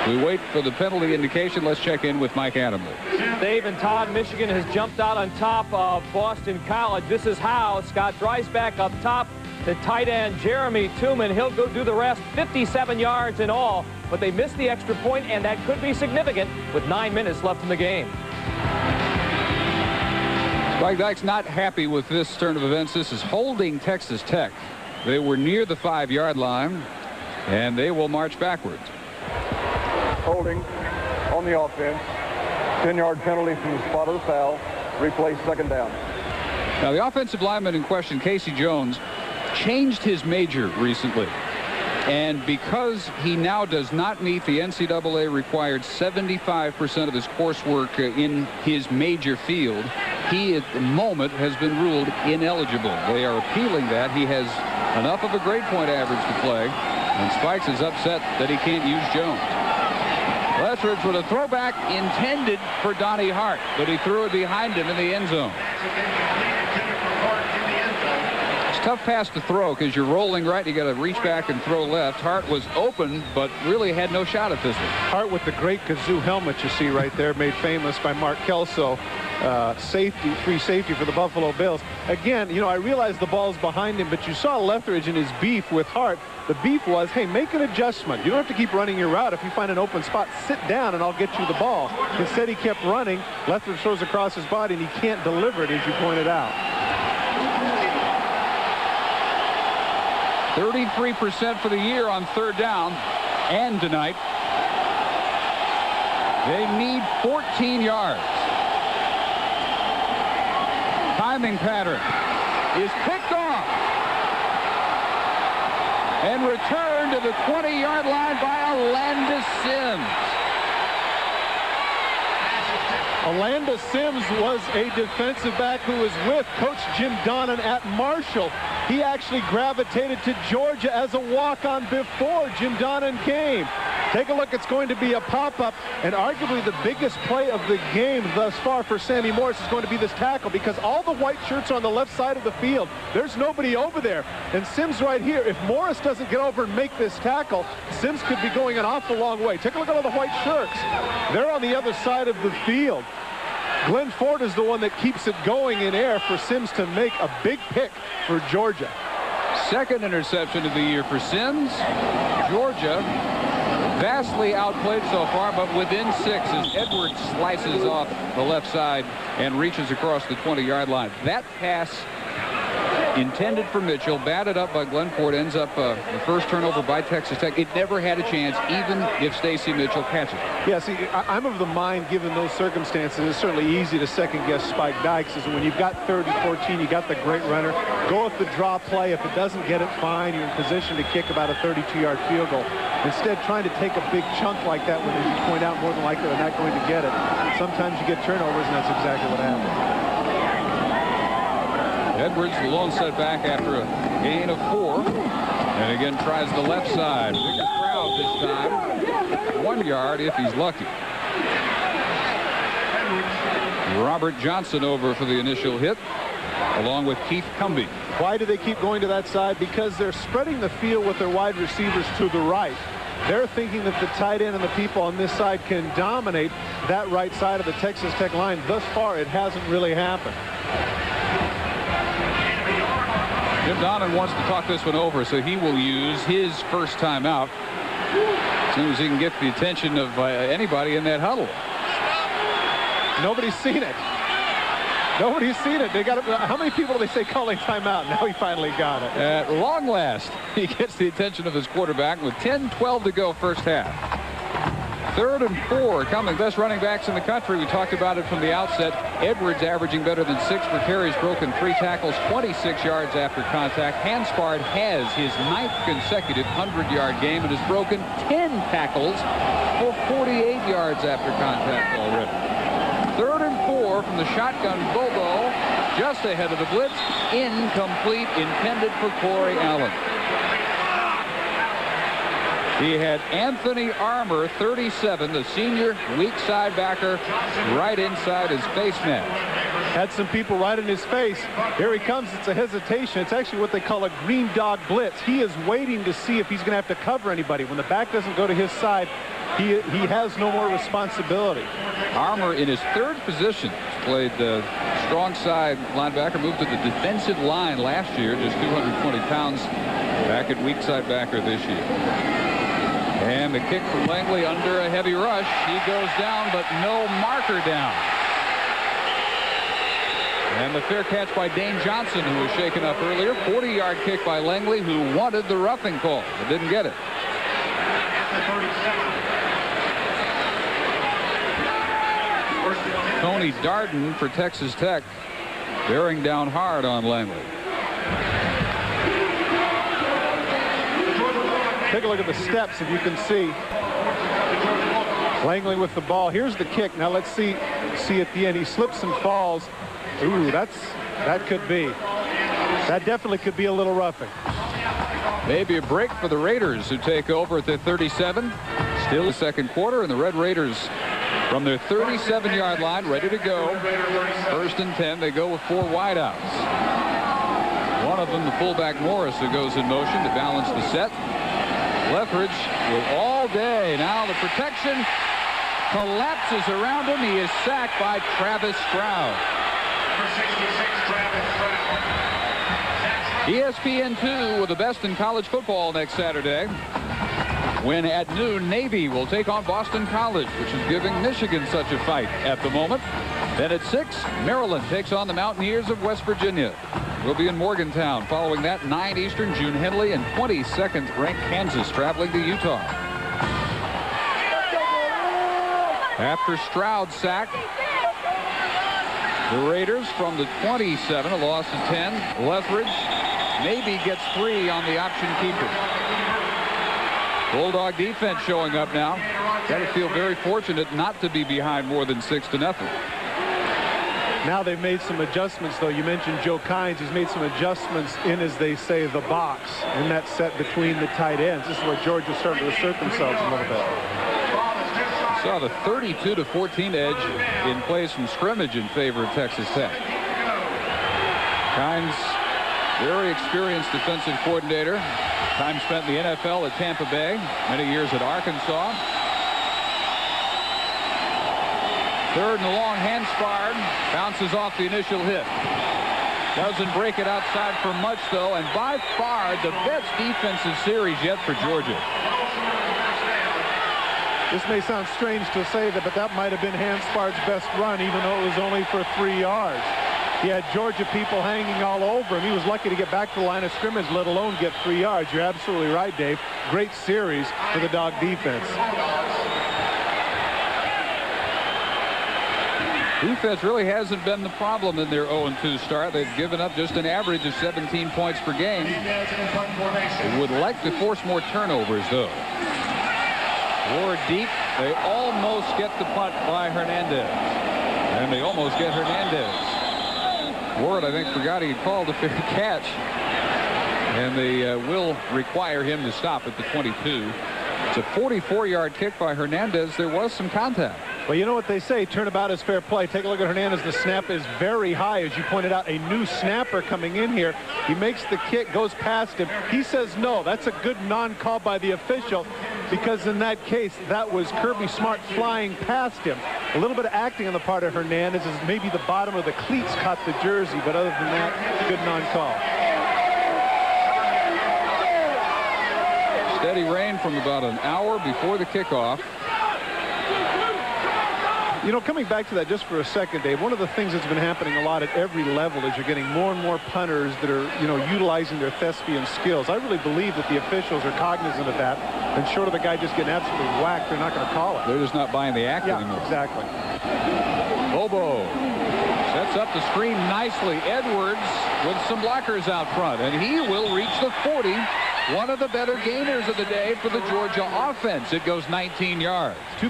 We wait for the penalty indication. Let's check in with Mike Adamle. Dave and Todd, Michigan has jumped out on top of Boston College. This is how. Scott Dreisbach up top. The tight end, Jeremy Tooman. He'll go do the rest. 57 yards in all. But they missed the extra point, and that could be significant with 9 minutes left in the game. Spike Dykes not happy with this turn of events. This is holding Texas Tech. They were near the 5-yard line, and they will march backwards. Holding on the offense. 10-yard penalty from the spot of the foul. Replay second down. Now, the offensive lineman in question, Casey Jones, changed his major recently. And because he now does not meet the NCAA required 75% of his coursework in his major field, he at the moment has been ruled ineligible. They are appealing that. He has enough of a grade point average to play, and Spikes is upset that he can't use Jones. Lethbridge with a throwback intended for Donnie Hart, but he threw it behind him in the end zone. tough pass to throw because you're rolling right. You got to reach back and throw left. Hart was open, but really had no shot at this one. Hart with the great kazoo helmet you see right there, made famous by Mark Kelso. Safety, free safety for the Buffalo Bills. Again, you know, I realize the ball's behind him, but you saw Letheridge in his beef with Hart. The beef was, hey, make an adjustment. You don't have to keep running your route. If you find an open spot, sit down and I'll get you the ball. Instead, he kept running. Letheridge throws across his body, and he can't deliver it, as you pointed out. 33% for the year on third down, and tonight they need 14 yards. Timing pattern is picked off and returned to the 20-yard line by Alandis Sims. Alandis Sims was a defensive back who was with Coach Jim Donnan at Marshall. He actually gravitated to Georgia as a walk-on before Jim Donnan came. Take a look. It's going to be a pop-up, and arguably the biggest play of the game thus far for Sammy Morris is going to be this tackle, because all the white shirts are on the left side of the field. There's nobody over there, and Sims right here. If Morris doesn't get over and make this tackle, Sims could be going an awful long way. Take a look at all the white shirts. They're on the other side of the field. Glenn Ford is the one that keeps it going in air for Sims to make a big pick for Georgia. Second interception of the year for Sims. Georgia vastly outplayed so far, but within 6 as Edwards slices off the left side and reaches across the 20-yard line. That pass intended for Mitchell, batted up by Glenn Ford, ends up the first turnover by Texas Tech. It never had a chance, even if Stacy Mitchell catches it. Yeah, see, I'm of the mind, given those circumstances, it's certainly easy to second-guess Spike Dykes. Is when you've got 30-14, you got the great runner. Go with the draw play. If it doesn't get it, fine. You're in position to kick about a 32-yard field goal. Instead, trying to take a big chunk like that, when, as you point out, more than likely they're not going to get it. Sometimes you get turnovers, and that's exactly what happened. Edwards, the lone setback after a gain of 4. And again tries the left side. Bigger crowd this time. 1 yard if he's lucky. Robert Johnson over for the initial hit, along with Keith Cumbie. Why do they keep going to that side? Because they're spreading the field with their wide receivers to the right. They're thinking that the tight end and the people on this side can dominate that right side of the Texas Tech line. Thus far, it hasn't really happened. Jim Donnan wants to talk this one over, so he will use his first time out as soon as he can get the attention of anybody in that huddle. Nobody's seen it. Nobody's seen it. They got how many people do they say calling timeout? Now he finally got it. At long last, he gets the attention of his quarterback with 10-12 to go first half. 3rd and 4 coming. Best running backs in the country. We talked about it from the outset. Edwards averaging better than 6 for carries, broken 3 tackles, 26 yards after contact. Hanspard has his 9th consecutive 100-yard game and has broken 10 tackles for 48 yards after contact already. 3rd and 4 from the shotgun. Bobo just ahead of the blitz. Incomplete, intended for Corey Allen. He had Anthony Armour, 37, the senior weak side backer, right inside his face mask. Had some people right in his face. Here he comes. It's a hesitation. It's actually what they call a green dog blitz. He is waiting to see if he's going to have to cover anybody. When the back doesn't go to his side, he has no more responsibility. Armour in his 3rd position played the strong side linebacker, moved to the defensive line last year, just 220 pounds, back at weak side backer this year. And the kick from Langley under a heavy rush. He goes down, but no marker down. And the fair catch by Dane Johnson, who was shaken up earlier. 40-yard kick by Langley, who wanted the roughing call, but didn't get it. Tony Darden for Texas Tech, bearing down hard on Langley. Take a look at the steps, if you can see. Langley with the ball. Here's the kick. Now let's see at the end. He slips and falls. Ooh, that could be. That definitely could be a little roughing. Maybe a break for the Raiders, who take over at the 37. Still the second quarter, and the Red Raiders from their 37-yard line, ready to go. 1st and 10. They go with 4 wideouts. One of them, the fullback Morris, who goes in motion to balance the set. Lethbridge will all day. Now the protection collapses around him. He is sacked by Travis Stroud. ESPN2 with the best in college football next Saturday, when at noon Navy will take on Boston College, which is giving Michigan such a fight at the moment. Then at 6, Maryland takes on the Mountaineers of West Virginia. We'll be in Morgantown. Following that, 9 Eastern, June Henley and 22nd ranked Kansas traveling to Utah. After Stroud sack, the Raiders from the 27, a loss of 10. Lethbridge, Navy gets 3 on the option keeper. Bulldog defense showing up now. Got to feel very fortunate not to be behind more than 6-0. Now they've made some adjustments, though. You mentioned Joe Kynes. He's made some adjustments in, as they say, the box, in that set between the tight ends. This is where Georgia's starting to assert themselves a little bit. Saw the 32-14 edge in plays from scrimmage in favor of Texas Tech. Kynes, very experienced defensive coordinator. Time spent in the NFL at Tampa Bay, many years at Arkansas. Third and long, hands fired, bounces off the initial hit. Doesn't break it outside for much, though, and by far the best defensive series yet for Georgia. This may sound strange to say that, but that might have been Hansfard's best run, even though it was only for 3 yards. He had Georgia people hanging all over him. He was lucky to get back to the line of scrimmage, let alone get 3 yards. You're absolutely right, Dave. Great series for the Dog defense. Defense really hasn't been the problem in their 0-2 start. They've given up just an average of 17 points per game. They would like to force more turnovers, though. Ward deep. They almost get the punt by Hernandez. And they almost get Hernandez. Ward, I think, forgot he called a fair catch. And they will require him to stop at the 22. It's a 44-yard kick by Hernandez. There was some contact. Well, you know what they say, turnabout is fair play. Take a look at Hernandez. The snap is very high, as you pointed out. A new snapper coming in here. He makes the kick, goes past him. He says no. That's a good non-call by the official, because in that case, that was Kirby Smart flying past him. A little bit of acting on the part of Hernandez, as maybe the bottom of the cleats caught the jersey, but other than that, good non-call. Steady rain from about an hour before the kickoff. You know, coming back to that just for a second, Dave, one of the things that's been happening a lot at every level is you're getting more and more punters that are, you know, utilizing their thespian skills. I really believe that the officials are cognizant of that, and short of the guy just getting absolutely whacked, they're not going to call it. They're just not buying the act anymore. Exactly. Bobo sets up the screen nicely. Edwards with some blockers out front, and he will reach the 40. One of the better gainers of the day for the Georgia offense. It goes 19 yards. Two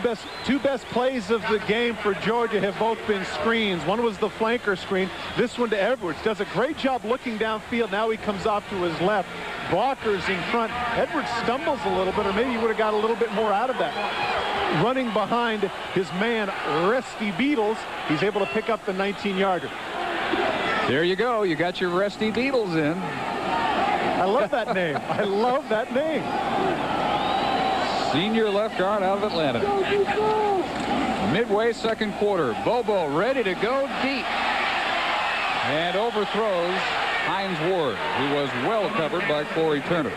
best plays of the game for Georgia have both been screens. One was the flanker screen. This one to Edwards. Does a great job looking downfield. Now he comes off to his left. Blockers in front. Edwards stumbles a little bit, or maybe he would have got a little bit more out of that. Running behind his man, Rusty Beatles, he's able to pick up the 19-yarder. There you go. You got your Rusty Beatles in. I love that name. I love that name. Senior left guard out of Atlanta. Midway second quarter. Bobo ready to go deep. And overthrows Hines Ward, who was well covered by Corey Turner.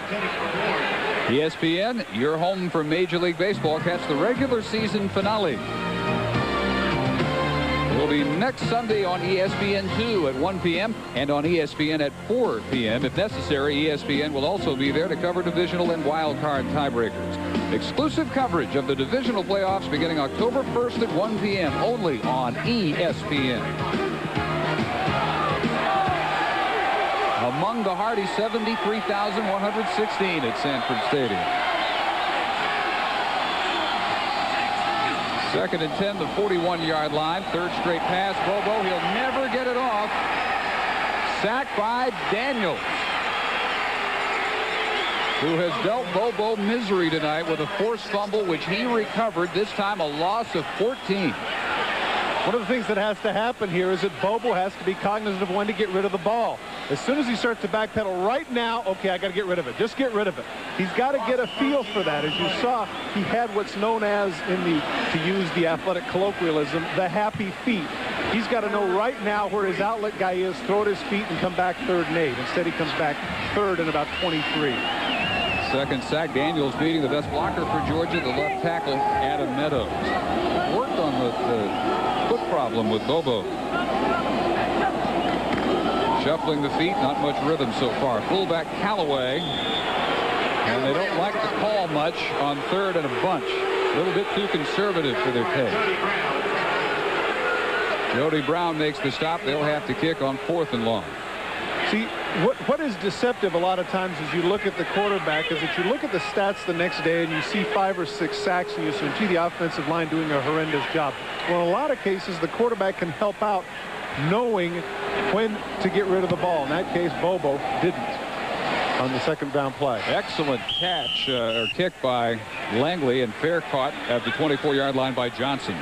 ESPN, your home for Major League Baseball. Catch the regular season finale. Will be next Sunday on ESPN2 at 1 p.m. and on ESPN at 4 p.m. If necessary, ESPN will also be there to cover divisional and wild card tiebreakers. Exclusive coverage of the divisional playoffs beginning October 1st at 1 p.m. only on ESPN. Among the hardy 73,116 at Sanford Stadium. Second and 10, the 41-yard line. Third straight pass. Bobo, he'll never get it off. Sacked by Daniels, who has dealt Bobo misery tonight with a forced fumble, which he recovered, this time a loss of 14. One of the things that has to happen here is that Bobo has to be cognizant of when to get rid of the ball. As soon as he starts to backpedal right now, okay, I got to get rid of it. Just get rid of it. He's got to get a feel for that. As you saw, he had what's known as, to use the athletic colloquialism, the happy feet. He's got to know right now where his outlet guy is, throw at his feet, and come back 3rd and 8. Instead, he comes back 3rd and about 23. Second sack. Daniels beating the best blocker for Georgia, the left tackle, Adam Meadows. Worked on the foot problem with Bobo. Shuffling the feet, not much rhythm so far. Fullback Callaway. And they don't like to call much on 3rd and a bunch. A little bit too conservative for their taste. Jody Brown makes the stop. They'll have to kick on 4th and long. See, what is deceptive a lot of times as you look at the quarterback is that you look at the stats the next day and you see 5 or 6 sacks and you see the offensive line doing a horrendous job. Well, in a lot of cases, the quarterback can help out knowing when to get rid of the ball. In that case, Bobo didn't on the 2nd down play. Excellent catch or kick by Langley, and fair caught at the 24-yard line by Johnson.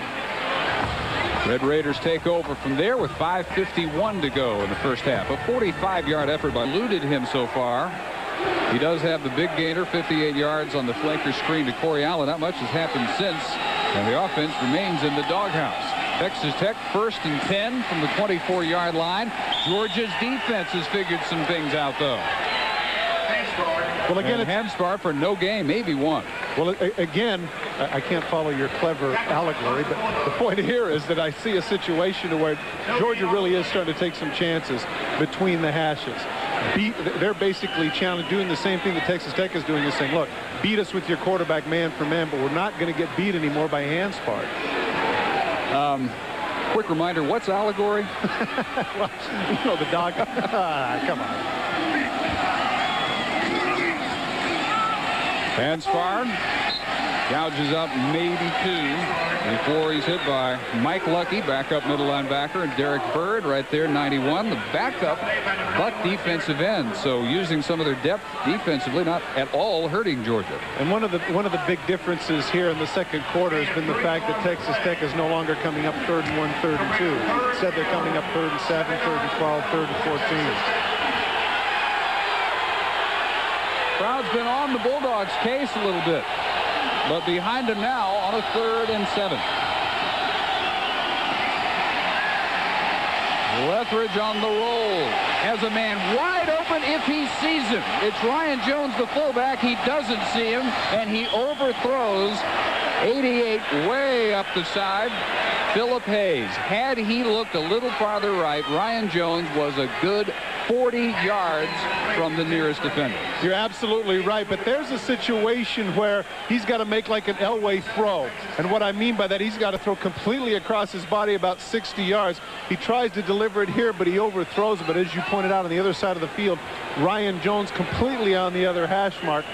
Red Raiders take over from there with 5:51 to go in the first half. A 45-yard effort by eluded him so far. He does have the big gainer, 58 yards on the flanker screen to Corey Allen. Not much has happened since, and the offense remains in the doghouse. Texas Tech 1st and 10 from the 24-yard line. Georgia's defense has figured some things out, though. Well, again, it's Handspar for no game, maybe one. Well, again, I can't follow your clever allegory, but the point here is that I see a situation where Georgia really is starting to take some chances between the hashes. They're basically doing the same thing that Texas Tech is doing, is saying, look, beat us with your quarterback man for man, but we're not going to get beat anymore by Handspar. Quick reminder, what's allegory? Well, you know, the dog. Come on. Handspar gouges up maybe 2 before he's hit by Mike Lucky, backup middle linebacker, and Derek Bird right there, 91, the backup Buck defensive end. So using some of their depth defensively, not at all hurting Georgia. And one of the big differences here in the second quarter has been the fact that Texas Tech is no longer coming up 3rd and 1, 3rd and 2. Instead, they're coming up 3rd and 7, 3rd and 12, 3rd and 14. Crowd's been on the Bulldogs' case a little bit, but behind them now on a 3rd and 7. Lethbridge on the roll, has a man wide open if he sees him. It's Ryan Jones, the fullback. He doesn't see him, and he overthrows 88 way up the side. Philip Hayes. Had he looked a little farther right, Ryan Jones was a good 40 yards from the nearest defender. You're absolutely right, but there's a situation where he's got to make like an Elway throw. And what I mean by that, he's got to throw completely across his body about 60 yards. He tries to deliver it here, but he overthrows it. But as you pointed out on the other side of the field, Ryan Jones completely on the other hash mark.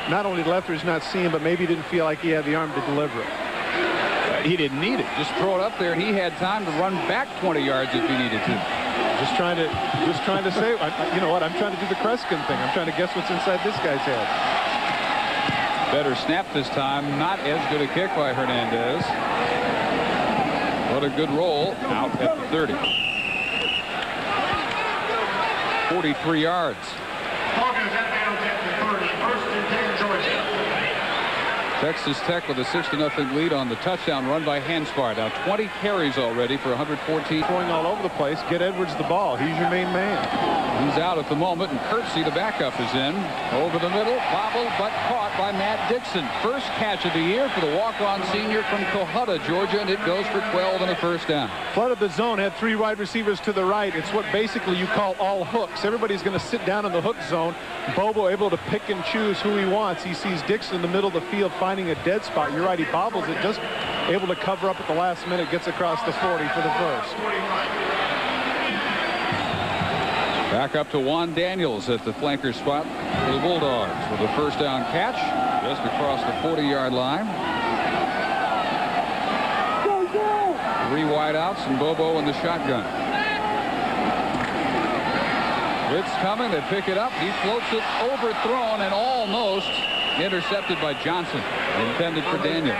Not only did Lethbridge not see him, but maybe he didn't feel like he had the arm to deliver it. He didn't need it. Just throw it up there, and he had time to run back 20 yards if he needed to. Just trying to say, you know what? I'm trying to do the Kreskin thing. I'm trying to guess what's inside this guy's head. Better snap this time. Not as good a kick by Hernandez. What a good roll out at the 30. 43 yards. Texas Tech with a 6-0 lead on the touchdown run by Handspar. Now 20 carries already for 114. Going all over the place. Get Edwards the ball. He's your main man. He's out at the moment, and Kirksey, the backup, is in. Over the middle, bobbled, but caught by Matt Dixon. First catch of the year for the walk-on senior from Cohutta, Georgia, and it goes for 12 and a first down. Flooded the zone, had 3 wide receivers to the right. It's what basically you call all hooks. Everybody's going to sit down in the hook zone. Bobo able to pick and choose who he wants. He sees Dixon in the middle of the field finding a dead spot. You're right, he bobbles it, just able to cover up at the last minute, gets across the 40 for the first. Back up to Juan Daniels at the flanker spot for the Bulldogs with a first down catch just across the 40-yard line. 3 wideouts and Bobo in the shotgun. Blitz coming, they pick it up, he floats it, overthrown and almost intercepted by Johnson, intended for Daniels.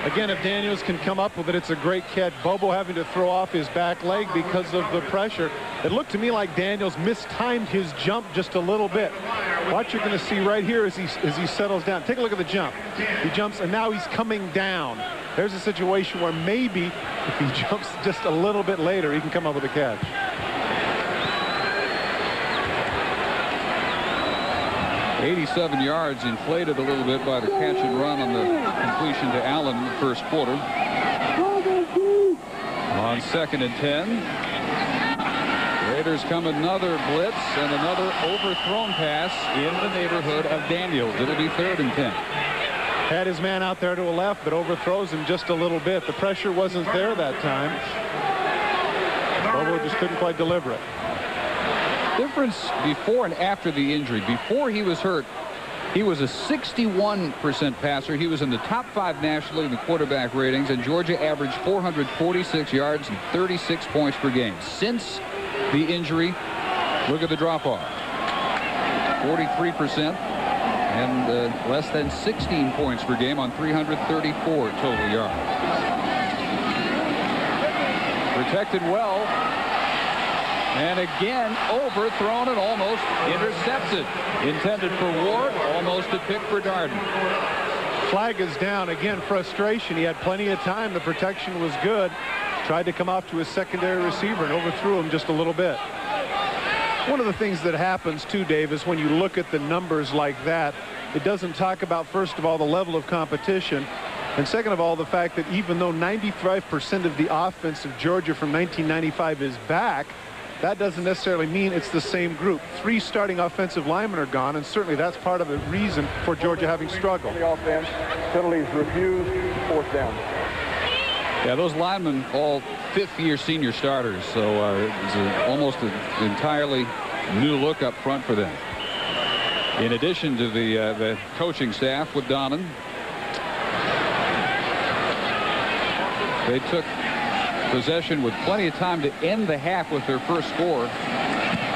Again, if Daniels can come up with it, it's a great catch. Bobo having to throw off his back leg because of the pressure. It looked to me like Daniels mistimed his jump just a little bit. What you're going to see right here as he settles down. Take a look at the jump. He jumps, and now he's coming down. There's a situation where maybe if he jumps just a little bit later, he can come up with a catch. "87 yards, inflated a little bit by the catch and run on the completion to Allen in the first quarter. On 2nd and 10. Raiders come another blitz and another overthrown pass in the neighborhood of Daniels. It'll be 3rd and 10. Had his man out there to the left, but overthrows him just a little bit. The pressure wasn't there that time. Bobo just couldn't quite deliver it. Difference before and after the injury. Before he was hurt, he was a 61% passer. He was in the top 5 nationally in the quarterback ratings, and Georgia averaged 446 yards and 36 points per game. Since the injury, look at the drop-off. 43% and less than 16 points per game on 334 total yards. Protected well. And again, overthrown and almost intercepted. Intended for Ward, almost a pick for Darden. Flag is down. Again, frustration. He had plenty of time. The protection was good. Tried to come off to his secondary receiver and overthrew him just a little bit. One of the things that happens too, Dave, is when you look at the numbers like that, it doesn't talk about, first of all, the level of competition. And second of all, the fact that even though 95% of the offense of Georgia from 1995 is back, that doesn't necessarily mean it's the same group. 3 starting offensive linemen are gone, and certainly that's part of the reason for Georgia having struggled. The offense, penalties refused, 4th down. Yeah, those linemen all 5th-year senior starters, so it's almost an entirely new look up front for them. In addition to the coaching staff with Donnan, they took possession with plenty of time to end the half with their first score.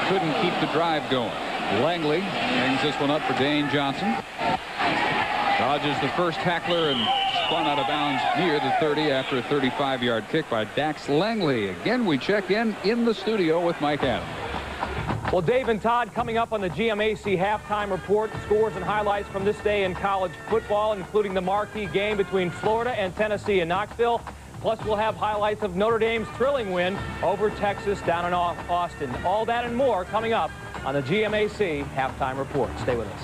Couldn't keep the drive going. Langley hangs this one up for Dane Johnson. Dodges the first tackler and spun out of bounds near the 30 after a 35-yard kick by Dax Langley. Again, we check in the studio with Mike Adams. Well, Dave and Todd, coming up on the GMAC halftime report, scores and highlights from this day in college football, including the marquee game between Florida and Tennessee in Knoxville. Plus, we'll have highlights of Notre Dame's thrilling win over Texas down in Austin. All that and more coming up on the GMAC halftime report. Stay with us.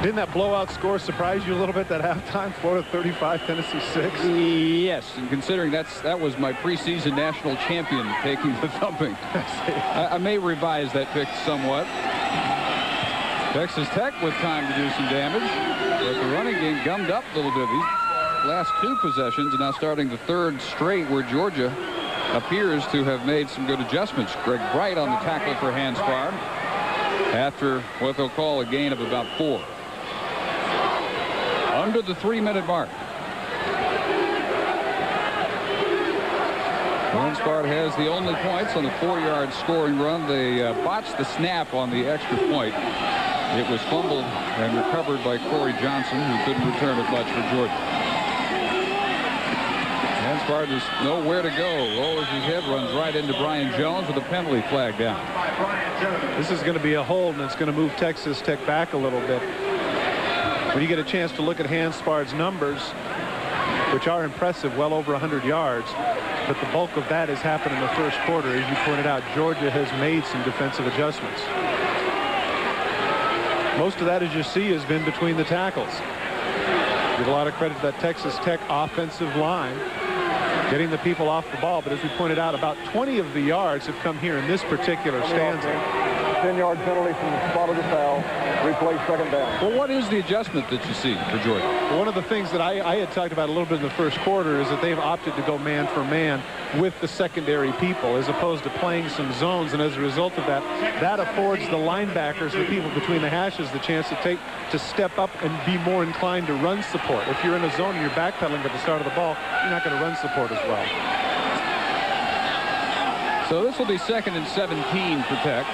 Didn't that blowout score surprise you a little bit, that halftime? Florida 35, Tennessee 6? Yes, and considering that was my preseason national champion taking the thumping. I may revise that pick somewhat. Texas Tech with time to do some damage, but the running game gummed up a little bit. These last 2 possessions, and now starting the 3rd straight where Georgia appears to have made some good adjustments. Greg Bright on the tackle for Hanspard after what they'll call a gain of about 4. Under the 3-minute mark. Hanspard has the only points on the 4-yard scoring run. They botched the snap on the extra point. It was fumbled and recovered by Corey Johnson, who couldn't return it much for Georgia. Hanspard is nowhere to go. Lowers his head, runs right into Brian Jones with a penalty flag down. This is going to be a hold, and it's going to move Texas Tech back a little bit. When you get a chance to look at Hanspard's numbers, which are impressive, well over 100 yards, but the bulk of that has happened in the first quarter. As you pointed out, Georgia has made some defensive adjustments. Most of that, as you see, has been between the tackles. Give a lot of credit to that Texas Tech offensive line, getting the people off the ball. But as we pointed out, about 20 of the yards have come here in this particular stanza. 10-yard penalty from the spot of the foul. Replay 2nd down. Well, what is the adjustment that you see for Georgia? Well, one of the things that I had talked about a little bit in the first quarter is that they've opted to go man for man with the secondary people as opposed to playing some zones. And as a result of that, that affords the linebackers, the people between the hashes, the chance to step up and be more inclined to run support. If you're in a zone and you're backpedaling at the start of the ball, you're not going to run support as well. So this will be 2nd and 17 for Tech.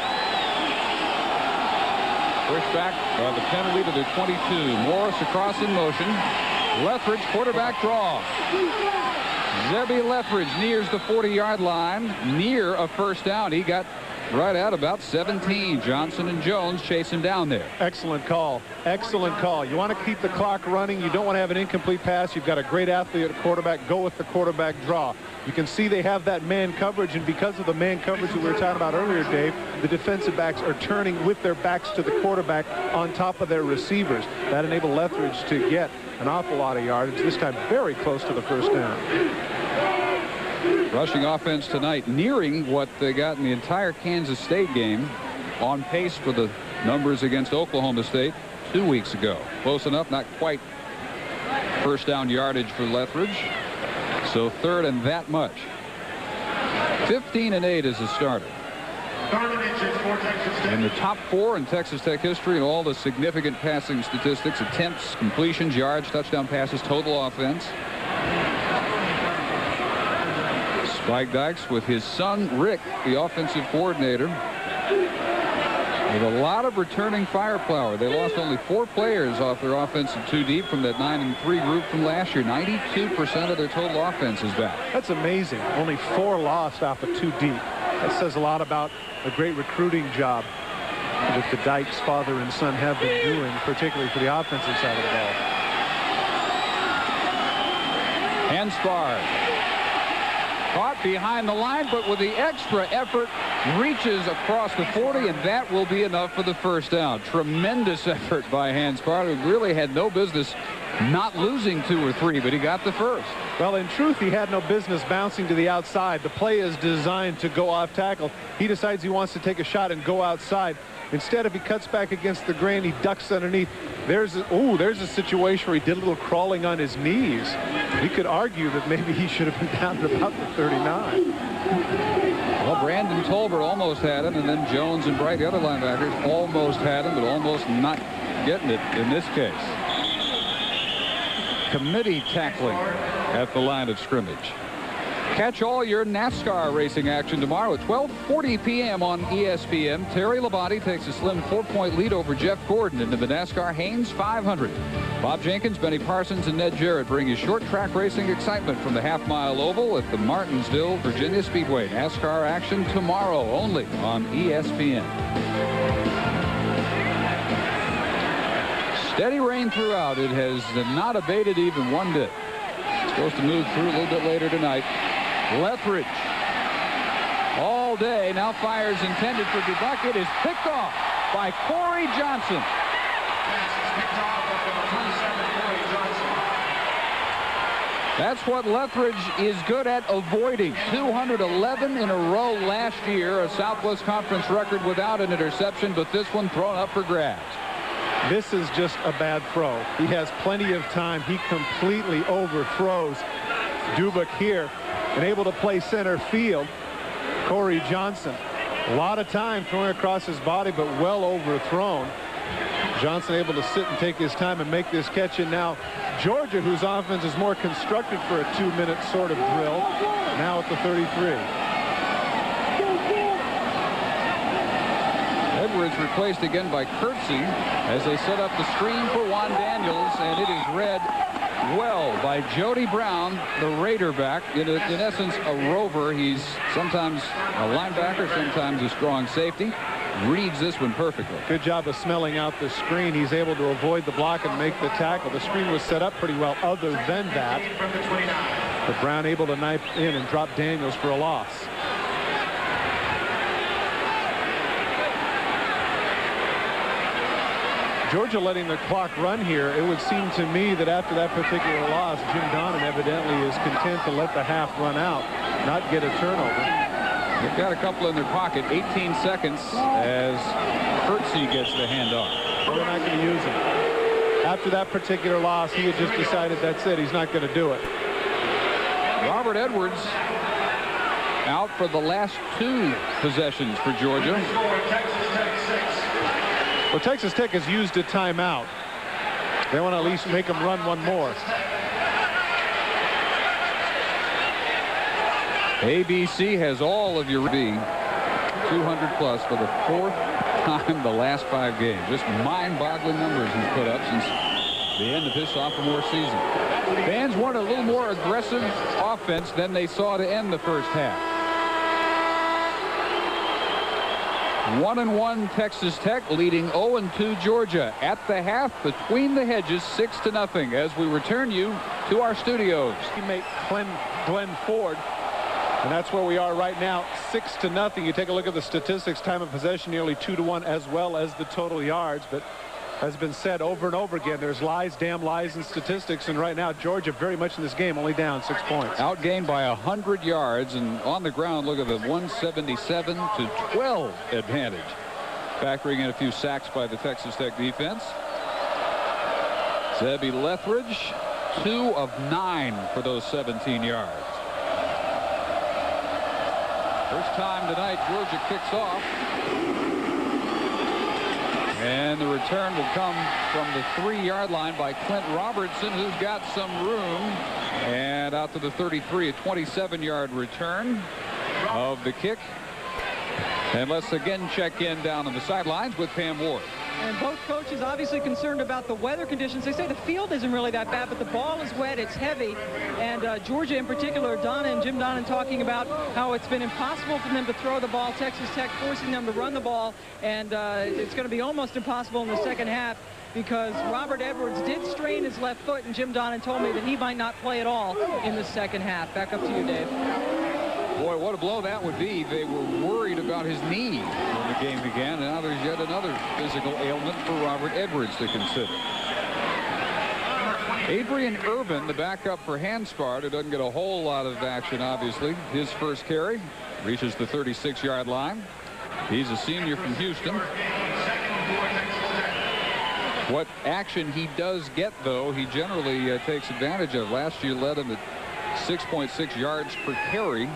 Pushed back by the penalty to the 22. Morris across in motion. Lethbridge, quarterback draw. Zebby Lethbridge nears the 40-yard line, near a first down. He got right at about 17. Johnson and Jones chase him down there. Excellent call. Excellent call. You want to keep the clock running. You don't want to have an incomplete pass. You've got a great athlete at quarterback. Go with the quarterback draw. You can see they have that man coverage, and because of the man coverage that we were talking about earlier, Dave, the defensive backs are turning with their backs to the quarterback on top of their receivers. That enabled Lethbridge to get an awful lot of yardage, this time very close to the first down. Rushing offense tonight nearing what they got in the entire Kansas State game, on pace for the numbers against Oklahoma State 2 weeks ago. Close enough, not quite first down yardage for Lethbridge. So third and that much. 15-8 as a starter. In the top 4 in Texas Tech history in all the significant passing statistics: attempts, completions, yards, touchdown passes, total offense. Spike Dykes with his son Rick, the offensive coordinator, with a lot of returning firepower. They lost only 4 players off their offensive 2 deep from that 9-3 group from last year. 92% of their total offense is back. That's amazing. Only 4 lost off of 2 deep. That says a lot about a great recruiting job that the Dykes father and son have been doing, particularly for the offensive side of the ball. Hanspard caught behind the line, but with the extra effort reaches across the 40, and that will be enough for the first down. Tremendous effort by Hanspard, who really had no business not losing 2 or 3, but he got the first. Well, in truth, he had no business bouncing to the outside. The play is designed to go off tackle. He decides he wants to take a shot and go outside. Instead, if he cuts back against the grain, he ducks underneath. There's a situation where he did a little crawling on his knees. We could argue that maybe he should have been down at about the 39. Well, Brandon Tolbert almost had him, and then Jones and Bright, the other linebackers, almost had him, but almost not getting it in this case. Committee tackling at the line of scrimmage. Catch all your NASCAR racing action tomorrow at 12:40 p.m. on ESPN. Terry Labonte takes a slim 4-point lead over Jeff Gordon into the NASCAR Haynes 500. Bob Jenkins, Benny Parsons, and Ned Jarrett bring you short track racing excitement from the half-mile oval at the Martinsville, Virginia Speedway. NASCAR action tomorrow only on ESPN. Steady rain throughout. It has not abated even one bit. It's supposed to move through a little bit later tonight. Lethbridge all day now fires intended for Dubuque. It is picked off by Corey Johnson. That's what Lethbridge is good at avoiding. 211 in a row last year, a Southwest Conference record without an interception, but this one thrown up for grabs. This is just a bad throw. He has plenty of time. He completely overthrows Dubuque here and able to play center field. Corey Johnson, a lot of time throwing across his body, but well overthrown. Johnson able to sit and take his time and make this catch. And now Georgia, whose offense is more constructed for a 2-minute sort of drill, now at the 33. Edwards replaced again by Kirksey as they set up the screen for Juan Daniels, and it is read well by Jody Brown, the Raider back. In essence, a rover. He's sometimes a linebacker, sometimes a strong safety. Reads this one perfectly. Good job of smelling out the screen. He's able to avoid the block and make the tackle. The screen was set up pretty well other than that. But Brown able to knife in and drop Daniels for a loss. Georgia letting the clock run here. It would seem to me that after that particular loss, Jim Donnan evidently is content to let the half run out, not get a turnover. They've got a couple in their pocket. 18 seconds as Kirksey gets the handoff. They're not going to use him. After that particular loss, he had just decided that's it. He's not going to do it. Robert Edwards out for the last 2 possessions for Georgia. Well, Texas Tech has used a timeout. They want to at least make them run one more. ABC has all of your 200 plus for the 4th time the last 5 games. Just mind-boggling numbers he's put up since the end of his sophomore season. Fans want a little more aggressive offense than they saw to end the first half. 1-1 Texas Tech leading 0-2 Georgia at the half. Between the hedges, 6-0 as we return you to our studios. Teammate Glenn Ford. And that's where we are right now, 6-0. You take a look at the statistics, time of possession nearly 2-1, as well as the total yards. But has been said over and over again, there's lies, damn lies in statistics. And right now, Georgia very much in this game, only down 6 points. Outgained by 100 yards, and on the ground, look at the 177-12 advantage. Factoring in a few sacks by the Texas Tech defense. Zebby Lethbridge, 2 of 9 for those 17 yards. First time tonight, Georgia kicks off. And the return will come from the 3-yard line by Clint Robertson, who's got some room. And out to the 33, a 27-yard return of the kick. And let's again check in down on the sidelines with Pam Ward. And both coaches obviously concerned about the weather conditions. They say the field isn't really that bad, but the ball is wet, it's heavy. And Georgia in particular, Donna and Jim Donnan talking about how it's been impossible for them to throw the ball. Texas Tech forcing them to run the ball. And it's going to be almost impossible in the second half because Robert Edwards did strain his left foot, and Jim Donnan told me that he might not play at all in the second half. Back up to you, Dave. Boy, what a blow that would be. They were worried about his knee when the game began, and now there's yet another physical ailment for Robert Edwards to consider. Adrian Irvin, the backup for Hanspard, who doesn't get a whole lot of action, obviously. His first carry reaches the 36-yard line. He's a senior from Houston. What action he does get, though, he generally takes advantage of. Last year led him at 6.6 yards per carry.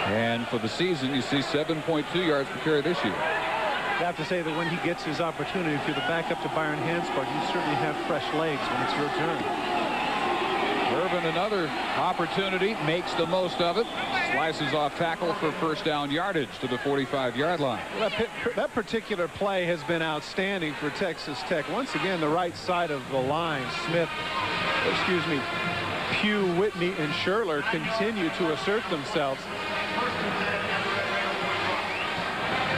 And for the season, you see 7.2 yards per carry this year. I have to say that when he gets his opportunity, if you're the backup to Byron Hanspard, you certainly have fresh legs when it's your turn. Irvin, another opportunity, makes the most of it. Slices off tackle for first down yardage to the 45-yard line. Well, that particular play has been outstanding for Texas Tech. Once again, the right side of the line, Pugh, Whitney, and Scherler continue to assert themselves.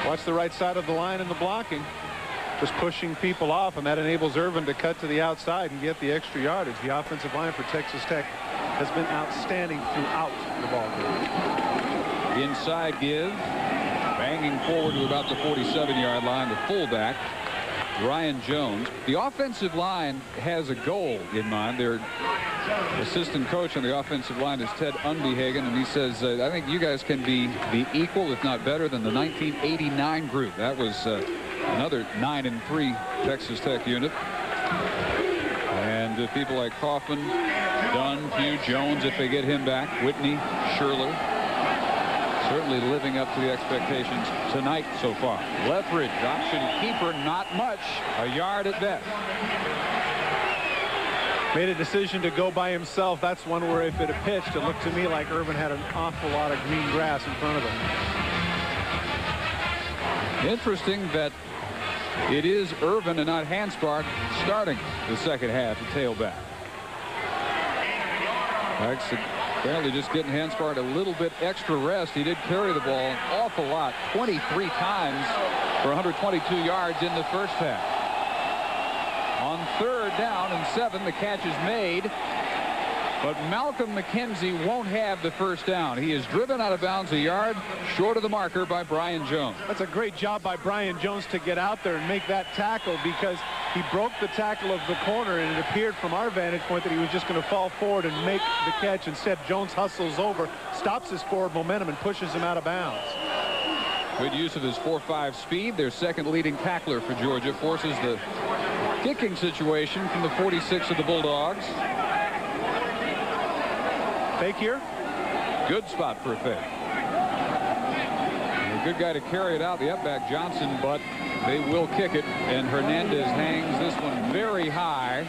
Watch the right side of the line in the blocking. Just pushing people off, and that enables Irvin to cut to the outside and get the extra yardage. The offensive line for Texas Tech has been outstanding throughout the ball game. Inside give. Banging forward to about the 47-yard line, the fullback, Ryan Jones. The offensive line has a goal in mind. Their assistant coach on the offensive line is Ted Unbehagen, and he says, I think you guys can be equal, if not better, than the 1989 group. That was another 9-3 Texas Tech unit. And people like Kaufman, Dunn, Pugh, Jones, if they get him back, Whitney, Scherler, certainly living up to the expectations tonight so far. Lethbridge, option keeper, not much, a yard at best. Made a decision to go by himself. That's one where if it had pitched, it looked to me like Irvin had an awful lot of green grass in front of him. Interesting that it is Irvin and not Hanspard starting the second half to tailback. Apparently just getting Hanspard a little bit extra rest. He did carry the ball an awful lot, 23 times for 122 yards in the first half. On third down and 7, the catch is made, but Malcolm McKenzie won't have the first down. He is driven out of bounds a yard short of the marker by Brian Jones. That's a great job by Brian Jones to get out there and make that tackle, because he broke the tackle of the corner, and it appeared from our vantage point that he was just going to fall forward and make the catch. Instead, Jones hustles over, stops his forward momentum, and pushes him out of bounds. Good use of his 4.5 speed. Their second leading tackler for Georgia forces the kicking situation from the 46 of the Bulldogs. Fake here. Good spot for a fake. A good guy to carry it out, the up-back Johnson, but they will kick it, and Hernandez hangs this one very high,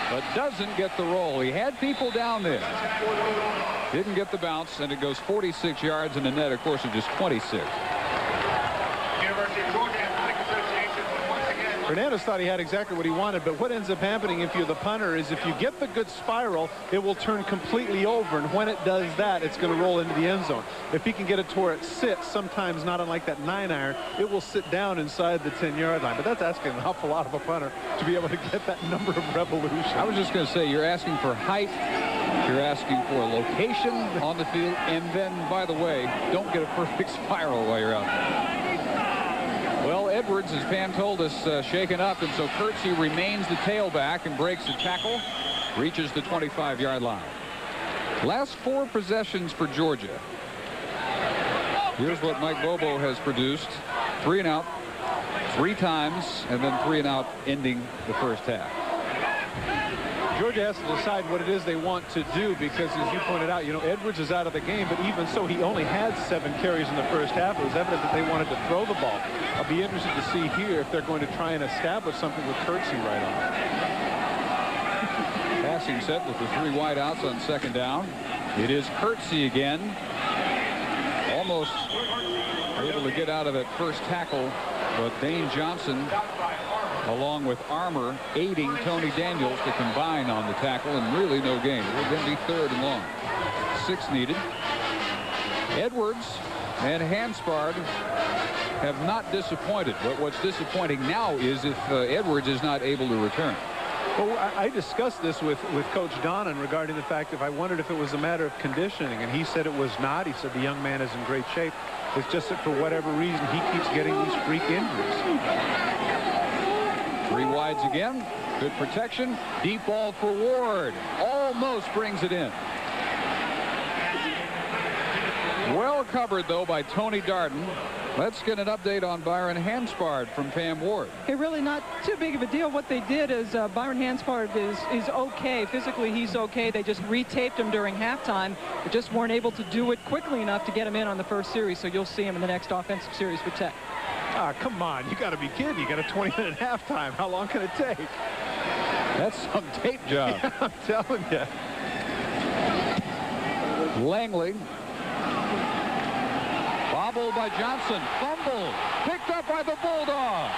but doesn't get the roll. He had people down there. Didn't get the bounce, and it goes 46 yards in the net, of course, of just 26. University of Georgia Athletic Association once again Hernandez thought he had exactly what he wanted, but what ends up happening if you're the punter is if you get the good spiral, it will turn completely over, and when it does that, it's going to roll into the end zone. If he can get it to where it sits, sometimes not unlike that 9-iron, it will sit down inside the 10-yard line. But that's asking an awful lot of a punter to be able to get that number of revolutions. I was just going to say, you're asking for height, you're asking for a location on the field, and then, by the way, don't get a perfect spiral while you're out there. Well, Edwards, as Pam told us, shaken up, and so Kirksey remains the tailback and breaks the tackle, reaches the 25-yard line. Last 4 possessions for Georgia. Here's what Mike Bobo has produced. 3 and out 3 times, and then 3 and out ending the first half. Georgia has to decide what it is they want to do because, as you pointed out, you know, Edwards is out of the game, but even so, he only had 7 carries in the first half. It was evident that they wanted to throw the ball. I'll be interested to see here if they're going to try and establish something with Kirksey right on. Passing set with the 3 wideouts on 2nd down. It is Kirksey again. Almost able to get out of that first tackle, but Dane Johnson, along with Armour, aiding Tony Daniels to combine on the tackle, and really no gain. It will then be 3rd and long. 6 needed. Edwards and Hanspard have not disappointed, but what's disappointing now is if Edwards is not able to return. Well, I discussed this with Coach Donnan regarding the fact if I wondered if it was a matter of conditioning, and he said it was not. He said the young man is in great shape. It's just that for whatever reason he keeps getting these freak injuries. 3 wides again. Good protection. Deep ball for Ward. Almost brings it in. Well covered, though, by Tony Darden. Let's get an update on Byron Hanspard from Pam Ward. Hey, really not too big of a deal. What they did is Byron Hanspard is okay. Physically, he's okay. They just retaped him during halftime, but just weren't able to do it quickly enough to get him in on the first series. So you'll see him in the next offensive series for Tech. Ah, come on. You got to be kidding. You got a 20-minute halftime. How long can it take? That's some tape job. Yeah, I'm telling you. Langley. Bobbled by Johnson. Fumble. Picked up by the Bulldogs.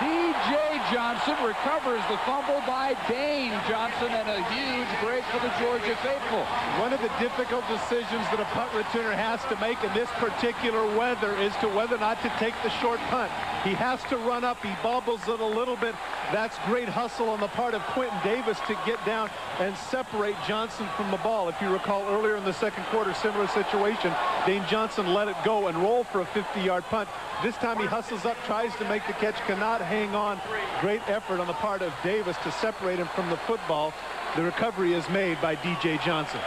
D.J. Johnson recovers the fumble by Dane Johnson, and a huge break for the Georgia faithful. One of the difficult decisions that a punt returner has to make in this particular weather is to whether or not to take the short punt. He has to run up. He bobbles it a little bit. That's great hustle on the part of Quentin Davis to get down and separate Johnson from the ball. If you recall earlier in the second quarter, similar situation, Dane Johnson let it go and roll for a 50-yard punt. This time he hustles up, tries to make the catch, cannot hang on. Great effort on the part of Davis to separate him from the football. The recovery is made by D.J. Johnson.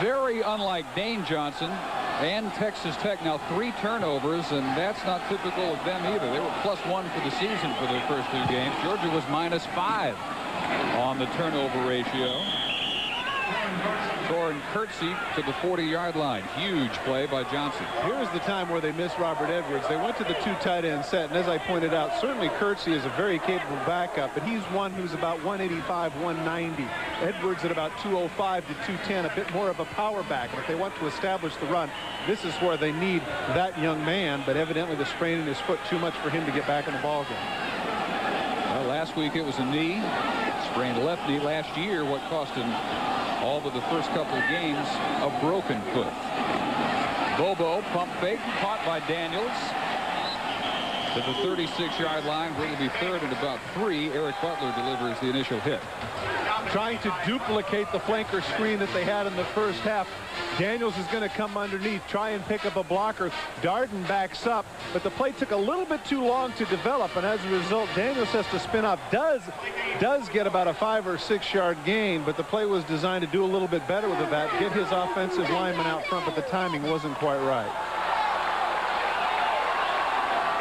Very unlike Dane Johnson and Texas Tech. Now 3 turnovers, and that's not typical of them either. They were +1 for the season for their first 2 games. Georgia was -5 on the turnover ratio. Torrin Kirksey to the 40-yard line. Huge play by Johnson. Here's the time where they missed Robert Edwards. They went to the 2 tight end set, and as I pointed out, certainly Kirksey is a very capable backup, but he's one who's about 185, 190. Edwards at about 205 to 210, a bit more of a power back. And if they want to establish the run, this is where they need that young man, but evidently the strain in his foot too much for him to get back in the ball game. Well, last week it was a knee. Sprained left knee. Last year, what cost him all but the first couple of games, a broken foot. Bobo, pump fake, caught by Daniels to the 36-yard line. Where it'll be 3rd and about 3. Eric Butler delivers the initial hit. Trying to duplicate the flanker screen that they had in the first half. Daniels is going to come underneath, try and pick up a blocker. Darden backs up, but the play took a little bit too long to develop, and as a result, Daniels has to spin off. Does get about a 5 or 6 yard gain, but the play was designed to do a little bit better with that, get his offensive lineman out front, but the timing wasn't quite right.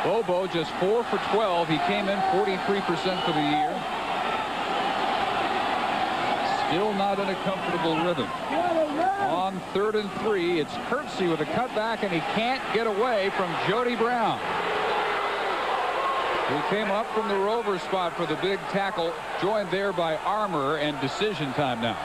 Bobo just 4 for 12. He came in 43% for the year. Still not in a comfortable rhythm. On 3rd and 3, it's Kirksey with a cutback, and he can't get away from Jody Brown. He came up from the rover spot for the big tackle, joined there by Armour, and decision time now.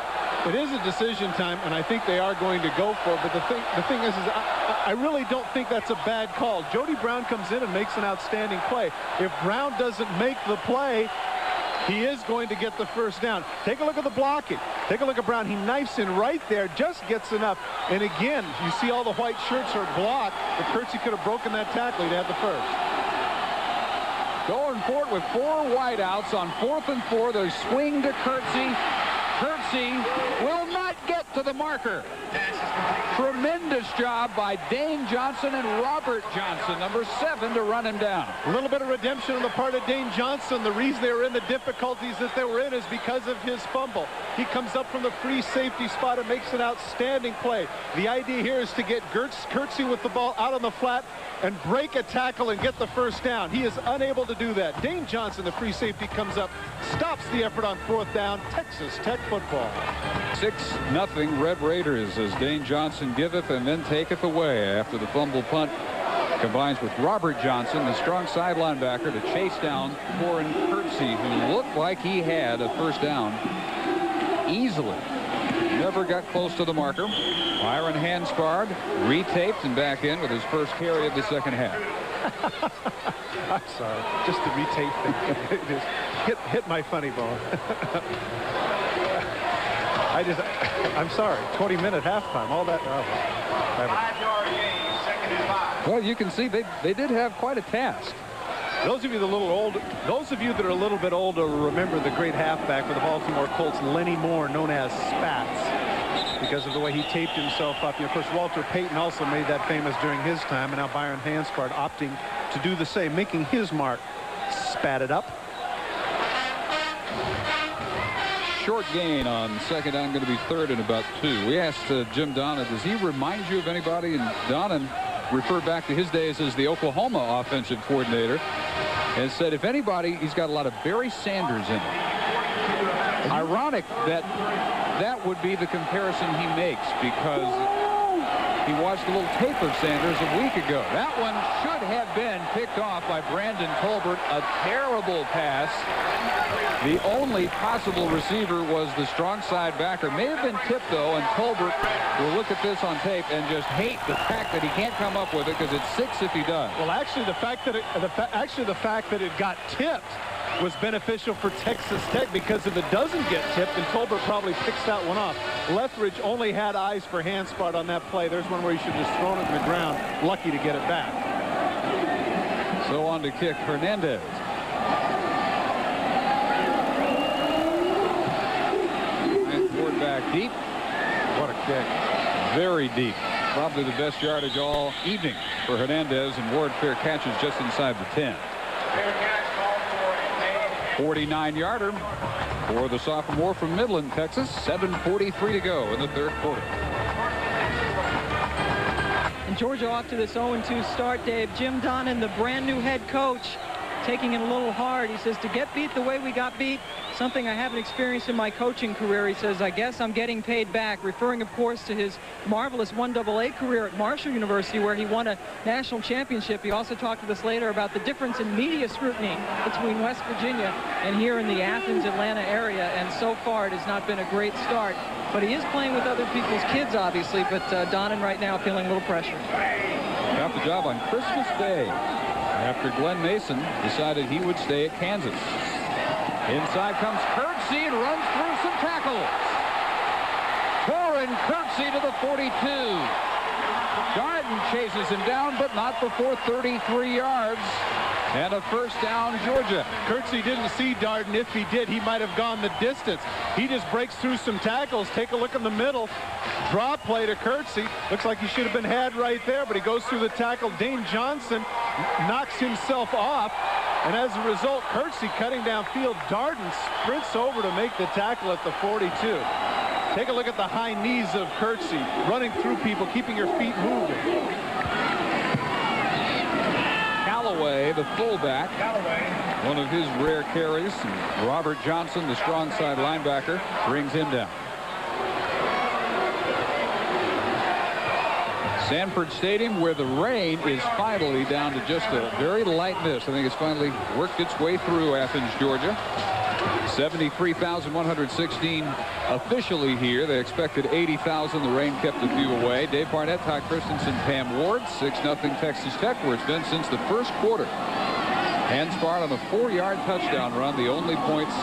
It is a decision time, and I think they are going to go for it. But the thing is I really don't think that's a bad call. Jody Brown comes in and makes an outstanding play. If Brown doesn't make the play, he is going to get the first down. Take a look at the blocking. Take a look at Brown. He knifes in right there, just gets enough. And again, you see all the white shirts are blocked. If Kirksey could have broken that tackle, he'd have the first. Going for it with 4 wideouts on 4th and 4. They swing to Kirksey. Kirksey will not get to the marker. Tremendous job by Dane Johnson and Robert Johnson, number 7, to run him down. A little bit of redemption on the part of Dane Johnson. The reason they were in the difficulties that they were in is because of his fumble. He comes up from the free safety spot and makes an outstanding play. The idea here is to get Kirksey with the ball out on the flat and break a tackle and get the first down. He is unable to do that. Dane Johnson, the free safety, comes up, stops the effort on 4th down. Texas Tech football. 6-0 Red Raiders as Dane Johnson giveth and then taketh away after the fumble punt combines with Robert Johnson, the strong side linebacker, to chase down Corin Kirksey, who looked like he had a first down easily. Never got close to the marker. Byron Hanspard retaped and back in with his first carry of the second half. I'm sorry, just the retape thing. Just hit my funny bone. I'm sorry, 20-minute halftime, all that. Well, you can see they did have quite a task. Those of you that are a little bit older remember the great halfback for the Baltimore Colts, Lenny Moore, known as Spats, because of the way he taped himself up. Of course, Walter Payton also made that famous during his time, and now Byron Hanspard opting to do the same, making his mark. Spat it up. Short gain on second down, going to be 3rd and about 2. We asked Jim Donnan, does he remind you of anybody? And Donnan referred back to his days as the Oklahoma offensive coordinator and said, if anybody, he's got a lot of Barry Sanders in him. Ironic that would be the comparison he makes, because he watched a little tape of Sanders a week ago. That one should have been picked off by Brandon Tolbert. A terrible pass. The only possible receiver was the strong side backer. May have been tipped, though, and Tolbert will look at this on tape and just hate the fact that he can't come up with it, because it's 6 if he does. Well, actually, the fact that it got tipped was beneficial for Texas Tech, because if it doesn't get tipped, then Tolbert probably picks that one off. Lethbridge only had eyes for Hanspard on that play. There's one where he should have just thrown it in the ground. Lucky to get it back. So on to kick Hernandez. Back deep. What a kick. Very deep. Probably the best yardage all evening for Hernandez, and Ward fair catches just inside the 10. 49-yarder for the sophomore from Midland, Texas. 7:43 to go in the 3rd quarter. And Georgia off to this 0-2 start, Dave. Jim Donnan, the brand new head coach, taking it a little hard. He says, to get beat the way we got beat, something I haven't experienced in my coaching career. He says, I guess I'm getting paid back, referring, of course, to his marvelous 1AA career at Marshall University, where he won a national championship. He also talked with us later about the difference in media scrutiny between West Virginia and here in the Athens, Atlanta area, and so far it has not been a great start. But he is playing with other people's kids, obviously, but Donnan right now feeling a little pressure. Got the job on Christmas Day after Glenn Mason decided he would stay at Kansas. Inside comes Kirksey and runs through some tackles. Corin Kirksey to the 42. Darden chases him down, but not before 33 yards. And a first down, Georgia. Kirksey didn't see Darden. If he did, he might have gone the distance. He just breaks through some tackles. Take a look in the middle. Draw play to Kirksey. Looks like he should have been had right there, but he goes through the tackle. Dane Johnson knocks himself off. And as a result, Kirksey cutting downfield. Darden sprints over to make the tackle at the 42. Take a look at the high knees of Kirksey, running through people, keeping your feet moving. Callaway, the fullback, one of his rare carries. And Robert Johnson, the strong side linebacker, brings him down. Sanford Stadium, where the rain is finally down to just a very light mist. I think it's finally worked its way through Athens, Georgia. 73,116 officially here. They expected 80,000. The rain kept a few away. Dave Barnett, Todd Christensen, Pam Ward. 6-0 Texas Tech, where it's been since the first quarter. Hanspard on a 4-yard touchdown run. The only points,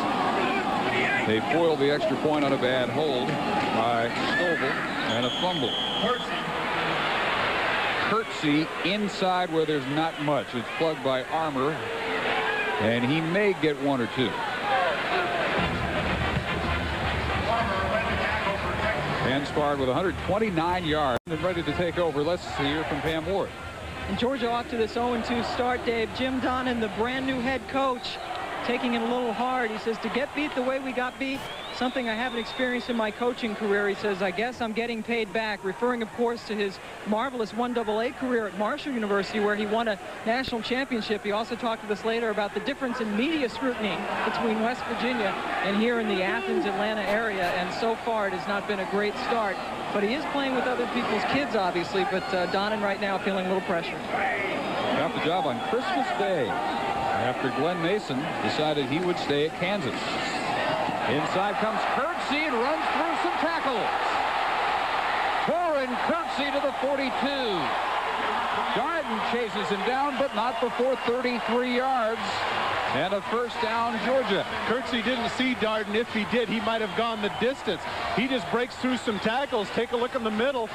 they foiled the extra point on a bad hold by Stovall and a fumble. Kirksey inside where there's not much. It's plugged by Armour, and he may get one or two. Hanspard with 129 yards and ready to take over. Let's hear from Pam Ward. And Georgia off to this 0-2 start, Dave. Jim Donnan, the brand new head coach, taking it a little hard. He says, to get beat the way we got beat, something I haven't experienced in my coaching career. He says, I guess I'm getting paid back, referring, of course, to his marvelous 1AA career at Marshall University, where he won a national championship. He also talked to us later about the difference in media scrutiny between West Virginia and here in the Athens, Atlanta area. And so far, it has not been a great start. But he is playing with other people's kids, obviously. But Donnan right now feeling a little pressure. Got the job on Christmas Day after Glenn Mason decided he would stay at Kansas. Inside comes Kirksey and runs through some tackles. Torrin Kirksey to the 42. Darden chases him down, but not before 33 yards. And a first down, Georgia. Kirksey didn't see Darden. If he did, he might have gone the distance. He just breaks through some tackles. Take a look in the middle.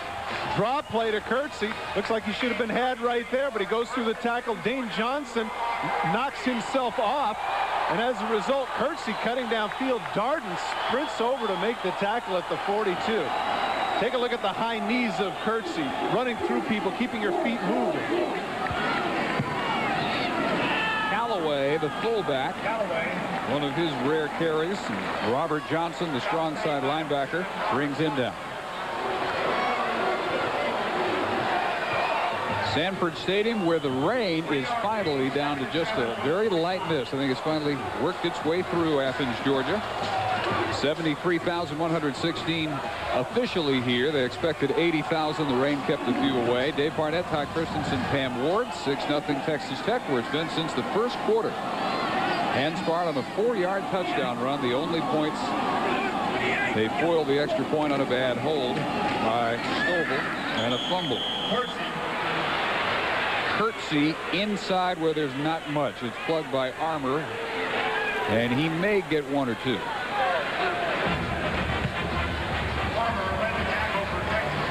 Draw play to Kirksey. Looks like he should have been had right there, but he goes through the tackle. Dane Johnson knocks himself off. And as a result, Kirksey cutting downfield. Darden sprints over to make the tackle at the 42. Take a look at the high knees of Kirksey, running through people, keeping your feet moving. Callaway, the fullback, one of his rare carries. And Robert Johnson, the strong side linebacker, brings him down. Sanford Stadium, where the rain is finally down to just a very light mist. I think it's finally worked its way through Athens, Georgia. 73,116 officially here. They expected 80,000. The rain kept a few away. Dave Barnett, Todd Christensen, Pam Ward. 6-0 Texas Tech, where it's been since the first quarter. Hanspard on a 4-yard touchdown run. The only points, they foiled the extra point on a bad hold by Stovall and a fumble. Kirksey inside where there's not much. It's plugged by Armour, and he may get one or two.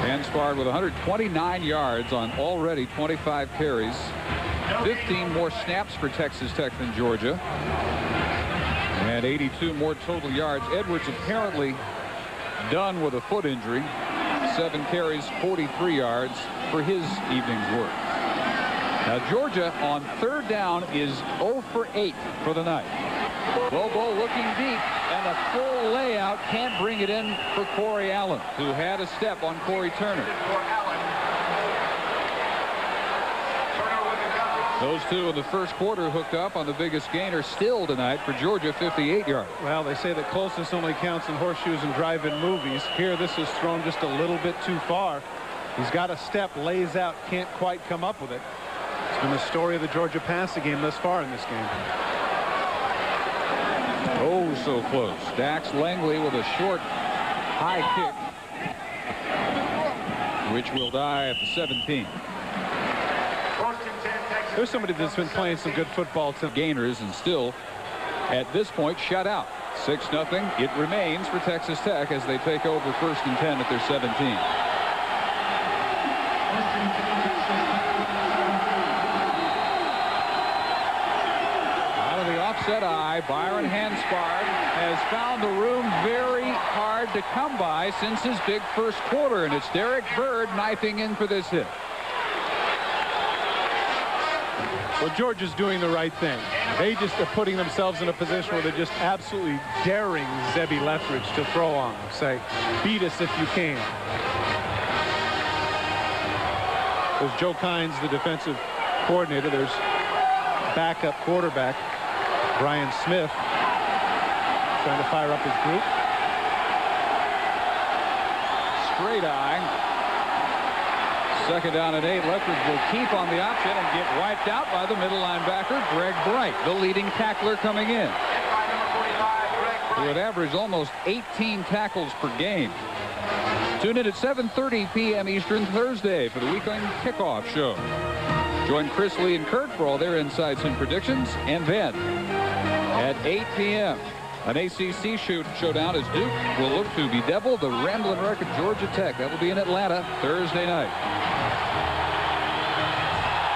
Hanspard with 129 yards on already 25 carries. 15 more snaps for Texas Tech than Georgia. And 82 more total yards. Edwards apparently done with a foot injury. 7 carries, 43 yards for his evening's work. Now Georgia on third down is 0 for 8 for the night. Bobo looking deep, and a full layout can't bring it in for Corey Allen, who had a step on Corey Turner. Those two in the first quarter hooked up on the biggest gainer still tonight for Georgia, 58 yards. Well, they say that closeness only counts in horseshoes and drive-in movies. Here, this is thrown just a little bit too far. He's got a step, lays out, can't quite come up with it. It's been the story of the Georgia passing game thus far in this game. Oh, so close. Dax Langley with a short, high kick, which will die at the 17. There's somebody that's been playing some good football to gainers and still, at this point, shut out. 6-0. It remains for Texas Tech as they take over 1st and 10 at their 17. Offset eye, Byron Hanspard has found the room very hard to come by since his big first quarter, and it's Derek Bird knifing in for this hit. Well, Georgia's doing the right thing. They just are putting themselves in a position where they're just absolutely daring Zebby Lethbridge to throw on them. Say, beat us if you can. There's Joe Kynes, the defensive coordinator. There's backup quarterback Brian Smith trying to fire up his group. Straight eye. 2nd down and 8. Lethbridge will keep on the option and get wiped out by the middle linebacker, Greg Bright, the leading tackler coming in. who would average almost 18 tackles per game. Tune in at 7:30 p.m. Eastern Thursday for the weekend kickoff show. Join Chris Lee and Kurt for all their insights and predictions. And then at 8 p.m. an ACC showdown as Duke will look to bedevil the Ramblin' Wreck of Georgia Tech. That will be in Atlanta Thursday night.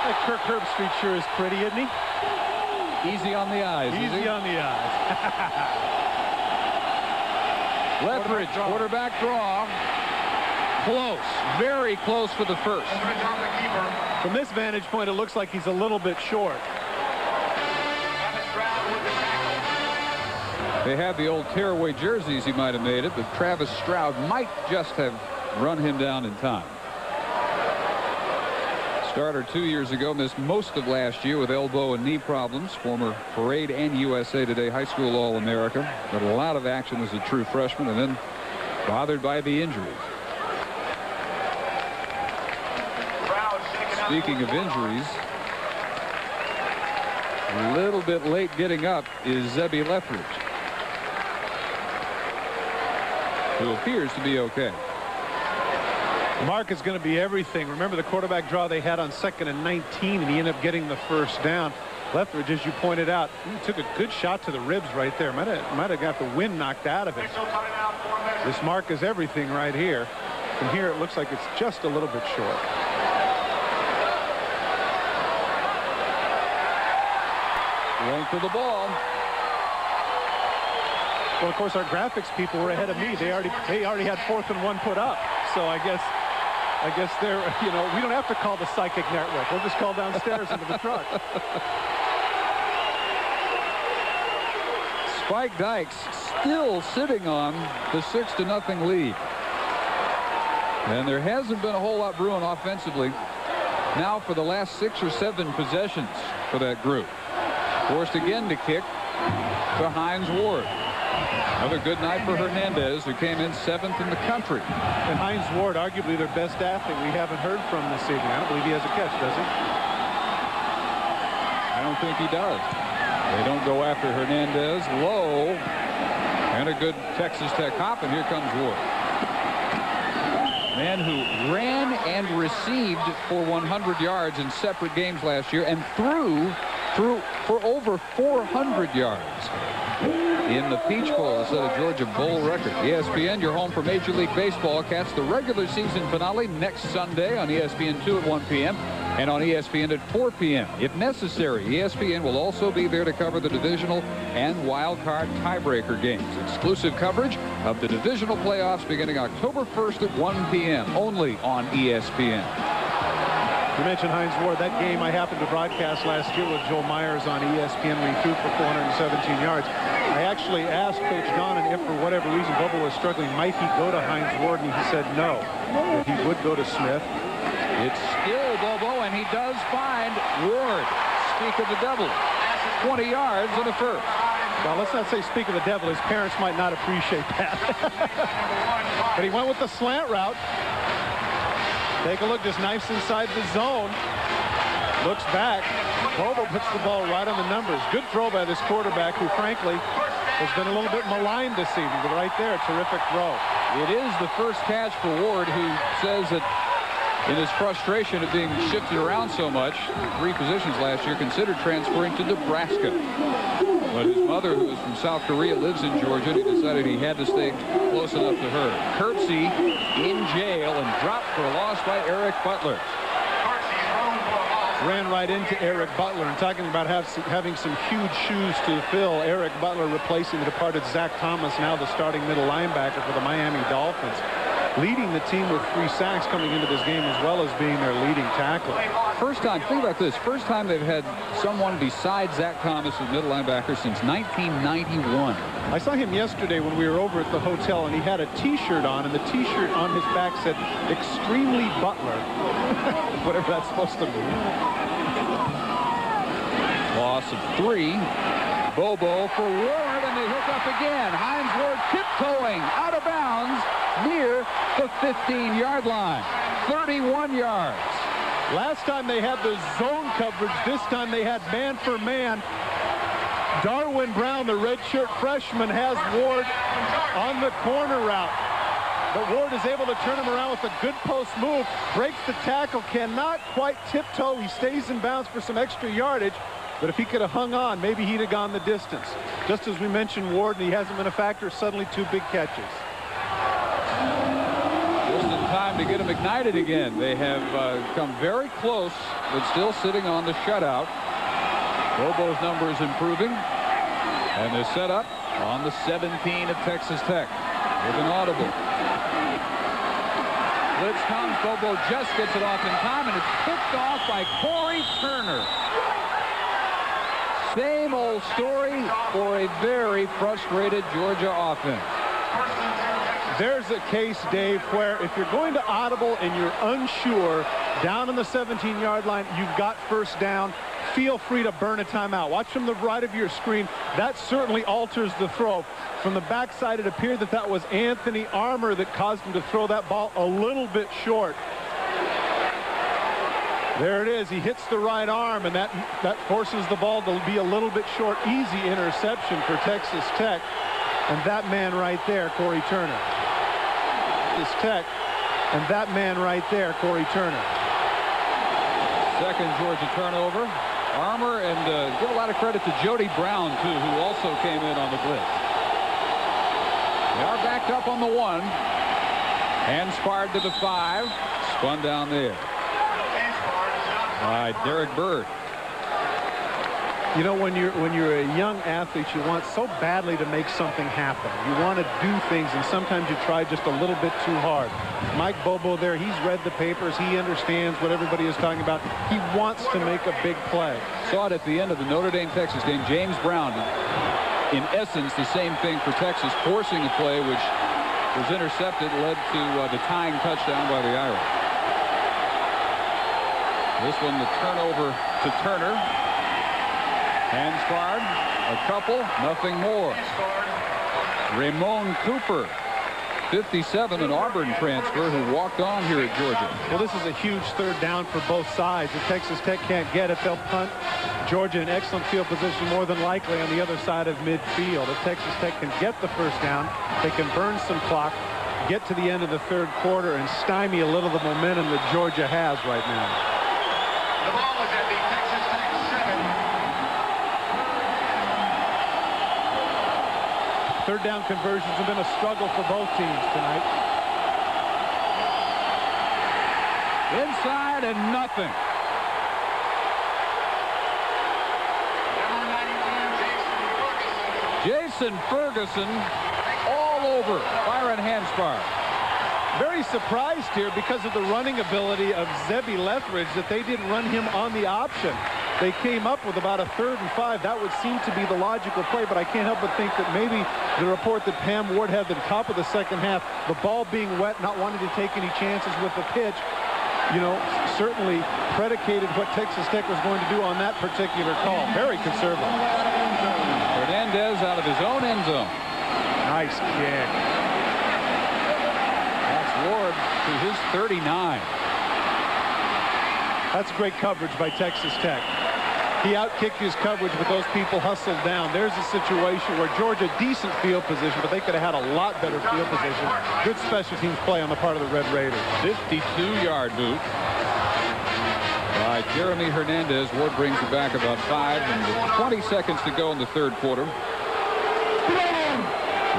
That Kirk Herbstreit sure is pretty, isn't he? Easy on the eyes. Easy on the eyes. Lethbridge, quarterback draw. Close, very close for the first. From this vantage point, it looks like he's a little bit short. They have the old tearaway jerseys. He might have made it, but Travis Stroud might just have run him down in time. Starter 2 years ago, missed most of last year with elbow and knee problems. Former Parade and USA Today high school All-America. But a lot of action as a true freshman, and then bothered by the injuries. Speaking of injuries, a little bit late getting up is Zebby Lethbridge, who appears to be okay. Mark is going to be everything. Remember the quarterback draw they had on 2nd and 19, and he ended up getting the first down. Lethbridge, as you pointed out, he took a good shot to the ribs right there. Might have got the wind knocked out of it. This Mark is everything right here. From here, it looks like it's just a little bit short. Length of the ball. Well, of course, our graphics people were ahead of me. They already had 4th and 1 put up. So I guess they're, you know, we don't have to call the psychic network. We'll just call downstairs into the truck. Spike Dykes still sitting on the 6-0 lead. And there hasn't been a whole lot brewing offensively now for the last 6 or 7 possessions for that group. Forced again to kick to Hines Ward. Another good night for Hernandez, who came in 7th in the country. And Hines Ward, arguably their best athlete, we haven't heard from this evening. I don't believe he has a catch, does he? I don't think he does. They don't go after Hernandez. Low. And a good Texas Tech hop, and here comes Ward. Man who ran and received for 100 yards in separate games last year and threw for over 400 yards in the Peach Bowl instead of Georgia Bowl record. ESPN, your home for Major League Baseball. Catch the regular season finale next Sunday on ESPN2 at 1 p.m. and on ESPN at 4 p.m. If necessary, ESPN will also be there to cover the divisional and wild card tiebreaker games. Exclusive coverage of the divisional playoffs beginning October 1st at 1 p.m. only on ESPN. You mentioned Hines Ward. That game I happened to broadcast last year with Joe Myers on ESPN when he threw for 417 yards. I actually asked Coach Donnan if for whatever reason Bobo was struggling, might he go to Hines Ward, and he said no, that he would go to Smith. It's still Bobo, and he does find Ward. Speak of the devil. 20 yards on the first. Well, let's not say speak of the devil. His parents might not appreciate that. But he went with the slant route. Take a look, just knifes inside the zone. Looks back. Bobo puts the ball right on the numbers. Good throw by this quarterback, who frankly has been a little bit maligned this evening. But right there, terrific throw. It is the first catch for Ward, who says that in his frustration of being shifted around so much, 3 positions last year, considered transferring to Nebraska. But his mother, who is from South Korea, lives in Georgia, and he decided he had to stay close enough to her. Kirksey in jail and dropped for a loss by Eric Butler. Ran right into Eric Butler, and talking about having some huge shoes to fill. Eric Butler replacing the departed Zach Thomas, now the starting middle linebacker for the Miami Dolphins. Leading the team with 3 sacks coming into this game, as well as being their leading tackler. First time, think about this, first time they've had someone besides Zach Thomas as middle linebacker since 1991. I saw him yesterday when we were over at the hotel, and he had a T-shirt on, and the T-shirt on his back said, "Extremely Butler." Whatever that's supposed to mean. Loss of 3. Bobo for Ward, and they hook up again. Hines Ward tiptoeing out of bounds near the 15-yard line. 31 yards. Last time they had the zone coverage. This time they had man for man. Darwin Brown, the redshirt freshman, has Ward on the corner route. But Ward is able to turn him around with a good post move, breaks the tackle, cannot quite tiptoe. He stays in bounds for some extra yardage, but if he could have hung on, maybe he'd have gone the distance. Just as we mentioned Ward, and he hasn't been a factor, suddenly 2 big catches. Just in time to get him ignited again. They have come very close, but still sitting on the shutout. Bobo's number is improving, and they're set up on the 17 of Texas Tech with an audible. Blitz comes. Bobo just gets it off in time, and it's picked off by Corey Turner. Same old story for a very frustrated Georgia offense. There's a case, Dave, where if you're going to audible and you're unsure, down on the 17-yard line, you've got first down, feel free to burn a timeout. Watch from the right of your screen. That certainly alters the throw. From the backside, it appeared that that was Anthony Armour that caused him to throw that ball a little bit short. There it is. He hits the right arm, and that forces the ball to be a little bit short. Easy interception for Texas Tech. And that man right there, Corey Turner. Texas Tech. And that man right there, Corey Turner. Second Georgia turnover. Armour, and give a lot of credit to Jody Brown, too, who also came in on the blitz. They are backed up on the 1. Hansford to the 5. Spun down there by Derek Bird. You know, when you're a young athlete, you want so badly to make something happen. You want to do things, and sometimes you try just a little bit too hard. Mike Bobo there, he's read the papers. He understands what everybody is talking about. He wants to make a big play. Saw it at the end of the Notre Dame-Texas game. James Brown, in essence, the same thing for Texas, forcing a play which was intercepted, led to the tying touchdown by the Irish. This one, the turnover to Turner. Hansford, a couple, nothing more. Ramon Cooper, 57, an Auburn transfer who walked on here at Georgia. Well, this is a huge third down for both sides. If Texas Tech can't get it, they'll punt. Georgia in excellent field position, more than likely on the other side of midfield. If Texas Tech can get the first down, they can burn some clock, get to the end of the third quarter, and stymie a little of the momentum that Georgia has right now. The ball is at the Texas Tech 7. Third down conversions have been a struggle for both teams tonight. Inside and nothing. Jason Ferguson all over Byron Hansford. Very surprised here because of the running ability of Zebby Lethbridge that they didn't run him on the option. They came up with about a 3rd and 5. That would seem to be the logical play, but I can't help but think that maybe the report that Pam Ward had at the top of the second half, the ball being wet, not wanting to take any chances with the pitch, you know, certainly predicated what Texas Tech was going to do on that particular call. Very conservative. Hernandez out of his own end zone. Nice kick. That's Ward to his 39. That's great coverage by Texas Tech. He outkicked his coverage, but those people hustled down. There's a situation where Georgia, decent field position, but they could have had a lot better field position. Good special teams play on the part of the Red Raiders. 52-yard boot by Jeremy Hernandez. Ward brings it back about 5, and 20 seconds to go in the third quarter.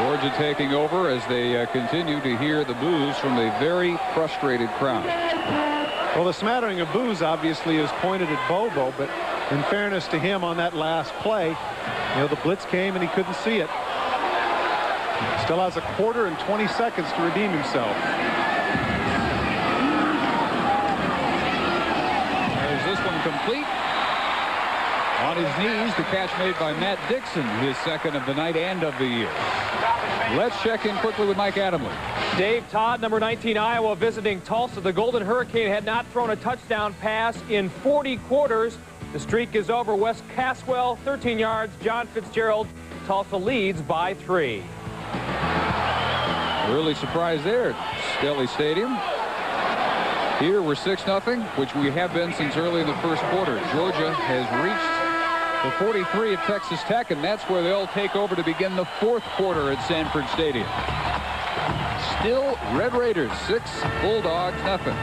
Georgia taking over as they continue to hear the boos from a very frustrated crowd. Well, the smattering of boos obviously is pointed at Bobo, but in fairness to him on that last play, you know, the blitz came and he couldn't see it. Still has a quarter and 20 seconds to redeem himself. There's this one complete. On his knees, the catch made by Matt Dixon, his second of the night and of the year. Let's check in quickly with Mike Adamle. Dave Todd, number 19, Iowa, visiting Tulsa. The Golden Hurricane had not thrown a touchdown pass in 40 quarters. The streak is over. Wes Caswell, 13 yards. John Fitzgerald. Tulsa leads by 3. Early surprise there at Skelly Stadium. Here we're 6-0, which we have been since early in the first quarter. Georgia has reached The 43 at Texas Tech, and that's where they'll take over to begin the fourth quarter at Sanford Stadium. Still Red Raiders 6, Bulldogs nothing.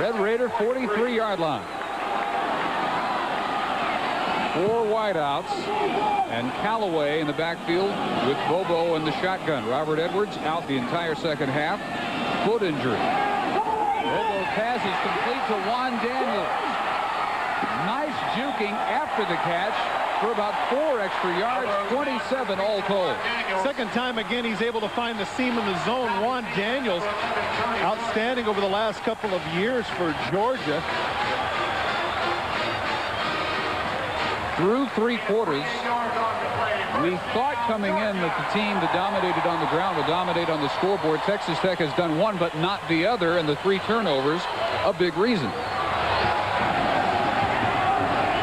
Red Raider 43-yard line. 4 wideouts, and Callaway in the backfield with Bobo in the shotgun. Robert Edwards out the entire second half. Foot injury. Bobo pass is complete to Juan Daniels. Nice juking after the catch for about 4 extra yards, 27 all told. Second time again he's able to find the seam in the zone. Juan Daniels outstanding over the last couple of years for Georgia. Through 3 quarters, we thought coming in that the team that dominated on the ground would dominate on the scoreboard. Texas Tech has done one but not the other, and the 3 turnovers a big reason.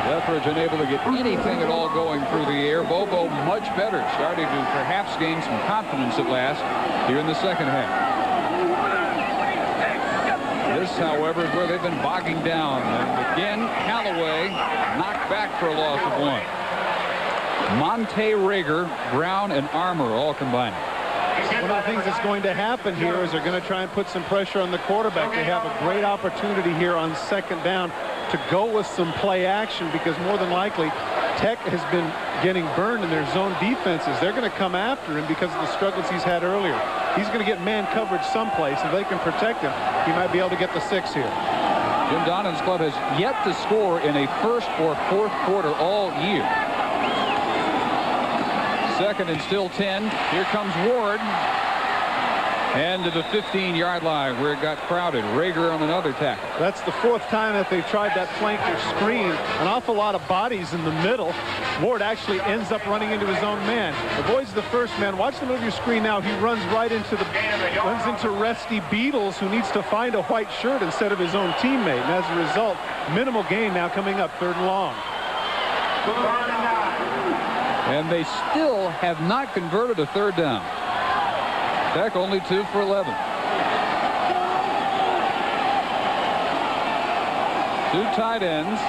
Lethbridge unable to get anything at all going through the air. Bobo much better, starting to perhaps gain some confidence at last here in the second half. This, however, is where they've been bogging down. And again, Callaway knocked back for a loss of 1. Monte Rager, Brown, and Armour all combining. One of the things that's going to happen here is they're going to try and put some pressure on the quarterback. They have a great opportunity here on second down to go with some play action, because more than likely Tech has been getting burned in their zone defenses. They're going to come after him because of the struggles he's had earlier. He's going to get man coverage someplace. If they can protect him, he might be able to get the 6 here. Jim Donovan's club has yet to score in a first or fourth quarter all year. Second and still 10. Here comes Ward. And to the 15-yard line where it got crowded. Rager on another tackle. That's the 4th time that they've tried that flanker screen. An awful lot of bodies in the middle. Ward actually ends up running into his own man. Avoids the first man. Watch the move your screen now. He runs right into Rusty Beatles, who needs to find a white shirt instead of his own teammate. And as a result, minimal gain now coming up 3rd and long. And they still have not converted a 3rd down. Tech only 2 for 11. 2 tight ends.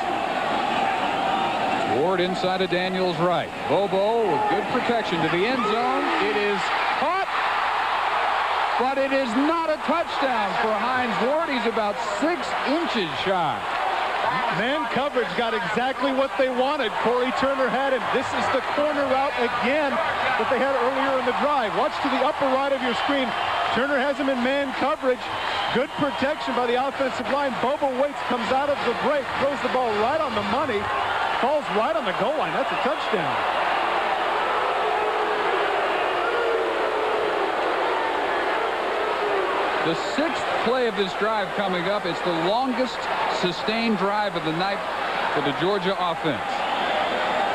Ward inside of Daniels right. Bobo with good protection to the end zone. It is caught, but it is not a touchdown for Hines Ward. He's about 6 inches shy. Man coverage got exactly what they wanted. Corey Turner had him. This is the corner route again that they had earlier in the drive. Watch to the upper right of your screen. Turner has him in man coverage. Good protection by the offensive line. Bobo waits, comes out of the break, throws the ball right on the money, falls right on the goal line. That's a touchdown. The 6th play of this drive coming up. It's the longest sustained drive of the night for the Georgia offense.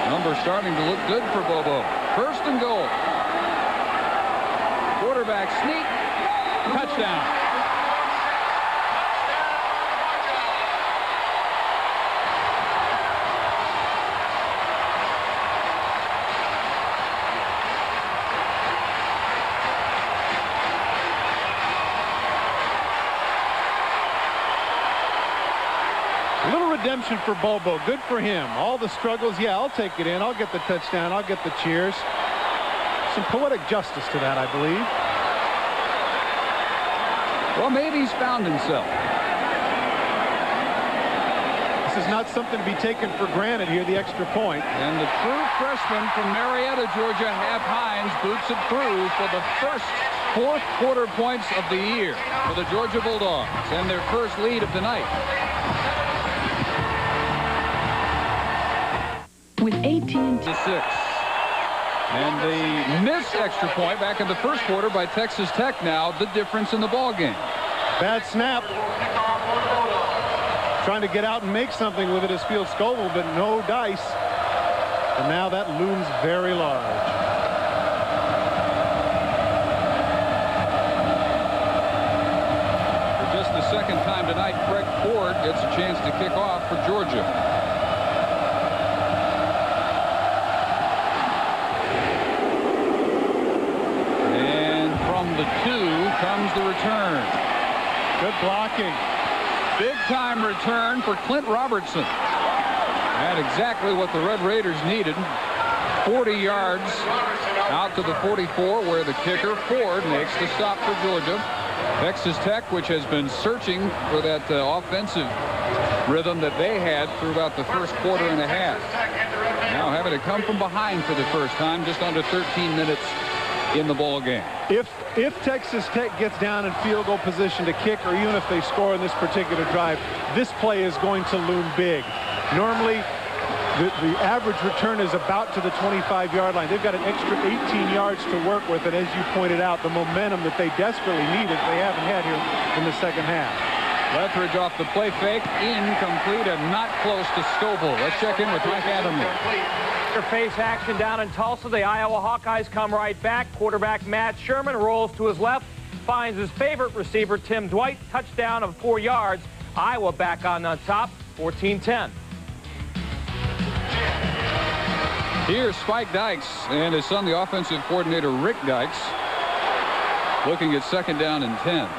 Number starting to look good for Bobo. 1st and goal. Quarterback sneak. Touchdown. Redemption for Bobo. Good for him. All the struggles. Yeah, I'll take it in. I'll get the touchdown. I'll get the cheers. Some poetic justice to that, I believe. Well, maybe he's found himself. This is not something to be taken for granted here, the extra point. And the true freshman from Marietta, Georgia, Hap Hines, boots it through for the first 4th quarter points of the year for the Georgia Bulldogs and their first lead of the night. With 18 to 6. And the missed extra point back in the first quarter by Texas Tech, now the difference in the ball game. Bad snap. Trying to get out and make something with it is Field Scoville, but no dice. And now that looms very large. For just the 2nd time tonight, Craig Ford gets a chance to kick off for Georgia. The 2 comes the return. Good blocking. Big time return for Clint Robertson. And exactly what the Red Raiders needed. 40 yards out to the 44, where the kicker, Ford, makes the stop for Georgia. Texas Tech, which has been searching for that offensive rhythm that they had throughout the first quarter and a half. Now having to come from behind for the first time, just under 13 minutes in the ball game. If Texas Tech gets down in field goal position to kick, or even if they score in this particular drive, this play is going to loom big. Normally, the average return is about to the 25-yard line. They've got an extra 18 yards to work with, and as you pointed out, the momentum that they desperately needed, they haven't had here in the second half. Lethbridge off the play fake, incomplete and not close to Scoble. Let's check in with Mike Adamle. Face action down in Tulsa. The Iowa Hawkeyes come right back. Quarterback Matt Sherman rolls to his left, finds his favorite receiver, Tim Dwight. Touchdown of 4 yards. Iowa back on top, 14-10. Here's Spike Dykes and his son, the offensive coordinator, Rick Dykes, looking at second down and 10.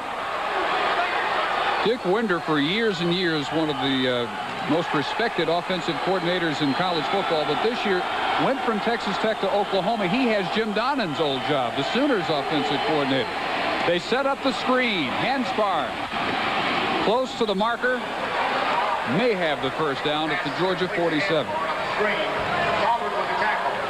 Dick Winder, for years and years, one of the most respected offensive coordinators in college football, but this year went from Texas Tech to Oklahoma. He has Jim Donnan's old job, the Sooners offensive coordinator. They set up the screen. Hanspar close to the marker. May have the first down at the Georgia 47.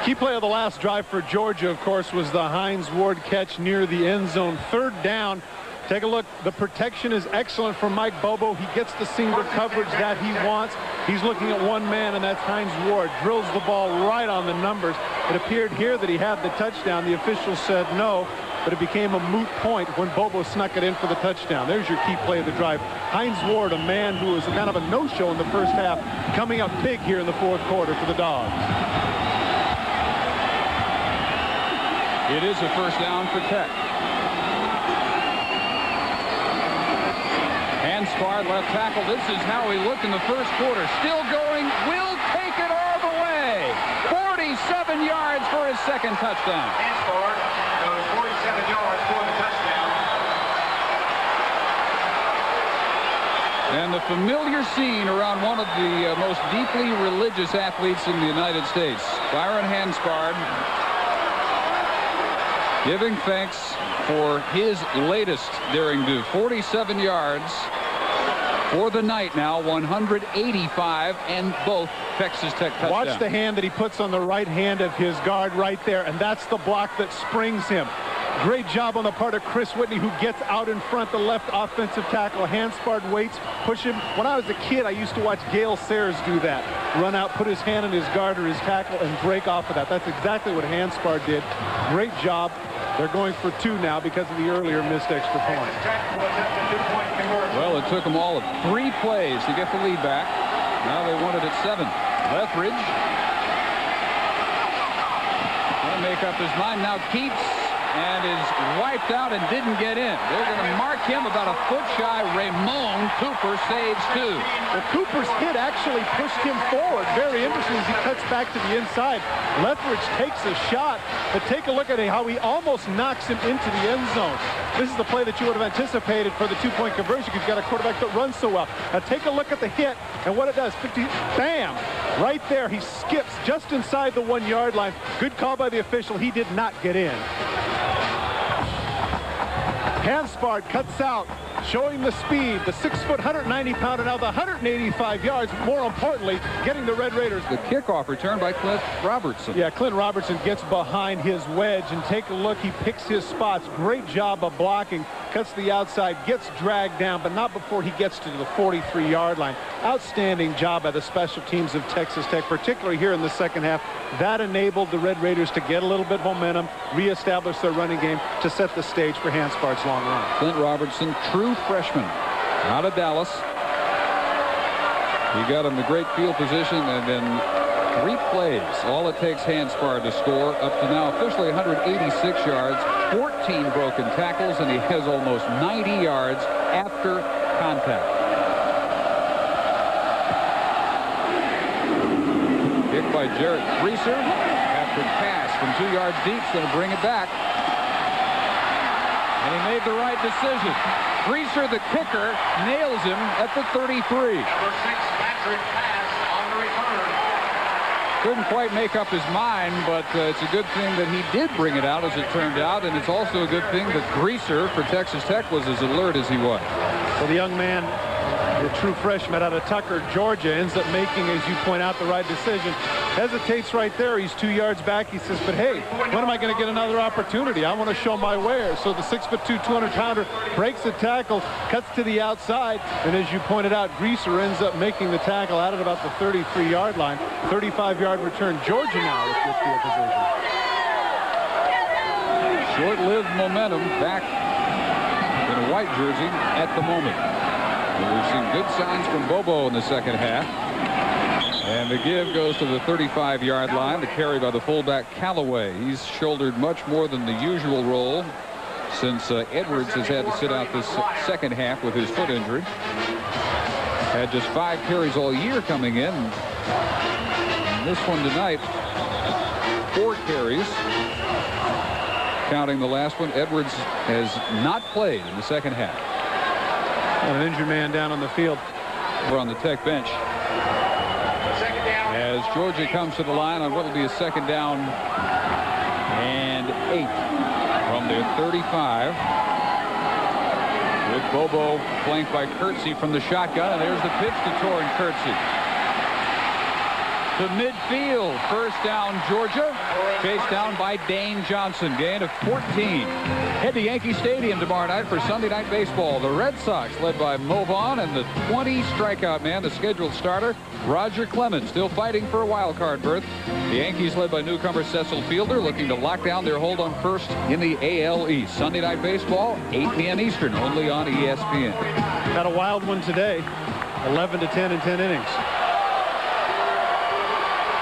Key play of the last drive for Georgia, of course, was the Hines Ward catch near the end zone. Third down. Take a look. The protection is excellent for Mike Bobo. He gets the single coverage that he wants. He's looking at one man, and that's Hines Ward. Drills the ball right on the numbers. It appeared here that he had the touchdown. The officials said no, but it became a moot point when Bobo snuck it in for the touchdown. There's your key play of the drive. Hines Ward, a man who was kind of a no-show in the first half, coming up big here in the fourth quarter for the Dogs. It is a first down for Tech. Hanspar, left tackle. This is how he looked in the first quarter. Still going. Will take it all the way. 47 yards for his second touchdown. Hanspar goes 47 yards for the touchdown. And the familiar scene around one of the most deeply religious athletes in the United States, Byron Hanspar, giving thanks for his latest daring do. 47 yards for the night now, 185, and both Texas Tech touchdowns. Watch the hand that he puts on the right hand of his guard right there, and that's the block that springs him. Great job on the part of Chris Whitney, who gets out in front, the left offensive tackle. Hanspard waits, push him. When I was a kid, I used to watch Gale Sayers do that. Run out, put his hand on his guard or his tackle, and break off of that. That's exactly what Hanspard did. Great job. They're going for two now because of the earlier missed extra point. Well, it took them all of 3 plays to get the lead back. Now they want it at 7. Lethbridge will make up his mind. Now Keats, and is wiped out and didn't get in. They're going to mark him about a foot shy. Ramon Cooper saves 2. Well, Cooper's hit actually pushed him forward. Very interesting as he cuts back to the inside. Lethbridge takes a shot, but take a look at how he almost knocks him into the end zone. This is the play that you would have anticipated for the 2-point conversion because you've got a quarterback that runs so well. Now take a look at the hit and what it does. Bam! Right there, he skips just inside the 1-yard line. Good call by the official. He did not get in. Hanspard cuts out, showing the speed, the 6-foot, 190-pounder, now the 185 yards. More importantly, getting the Red Raiders. The kickoff return by Clint Robertson. Yeah, Clint Robertson gets behind his wedge, and take a look. He picks his spots. Great job of blocking. Cuts the outside, gets dragged down, but not before he gets to the 43-yard line. Outstanding job by the special teams of Texas Tech, particularly here in the second half. That enabled the Red Raiders to get a little bit of momentum, reestablish their running game to set the stage for Hanspard's long run. Clint Robertson, true freshman out of Dallas. He got him the great field position, and then 3 plays. All it takes Hanspard to score. Up to now officially 186 yards, 14 broken tackles, and he has almost 90 yards after contact. Kick by Jarrett Reeser after pass from 2 yards deep. Is going to bring it back. And he made the right decision. Reeser, the kicker, nails him at the 33. Number 6, Patrick Pass on the return. Couldn't quite make up his mind, but it's a good thing that he did bring it out, as it turned out, and it's also a good thing that Greaser for Texas Tech was as alert as he was. Well, the young man, the true freshman out of Tucker, Georgia, ends up making, as you point out, the right decision. Hesitates right there. He's 2 yards back. He says, but hey, when am I going to get another opportunity? I want to show my wares. So the 6'2", 200-pounder breaks the tackle, cuts to the outside, and as you pointed out, Greaser ends up making the tackle out at about the 33-yard line. 35-yard return. Georgia now with good field position. Short-lived momentum back in a white jersey at the moment. And we've seen good signs from Bobo in the second half. And the give goes to the 35-yard line. The carry by the fullback Callaway. He's shouldered much more than the usual role since Edwards has had to sit out this second half with his foot injury. Had just 5 carries all year coming in. And this one tonight, 4 carries. Counting the last one, Edwards has not played in the second half. An injured man down on the field. We're on the Tech bench. As Georgia comes to the line on what will be a 2nd down and 8 from their 35. With Bobo flanked by Kirksey from the shotgun. And there's the pitch to Torrin Kirksey. To midfield. 1st down, Georgia. Chased down by Dane Johnson. Gain of 14. Head to Yankee Stadium tomorrow night for Sunday Night Baseball. The Red Sox, led by Mo Vaughn, and the 20 strikeout man, the scheduled starter, Roger Clemens, still fighting for a wild card berth. The Yankees, led by newcomer Cecil Fielder, looking to lock down their hold on first in the AL East. Sunday Night Baseball, 8 p.m. Eastern, only on ESPN. Had a wild one today. 11-10 in 10 innings.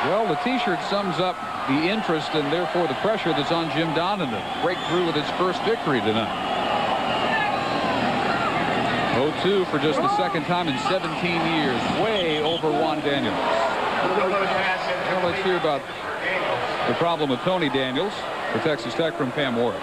Well, the T-shirt sums up the interest and therefore the pressure that's on Jim Donnan to break through with his first victory tonight. 0-2 for just the 2nd time in 17 years, way over Juan Daniels. Well, let's hear about the problem with Tony Daniels for Texas Tech from Pam Ward.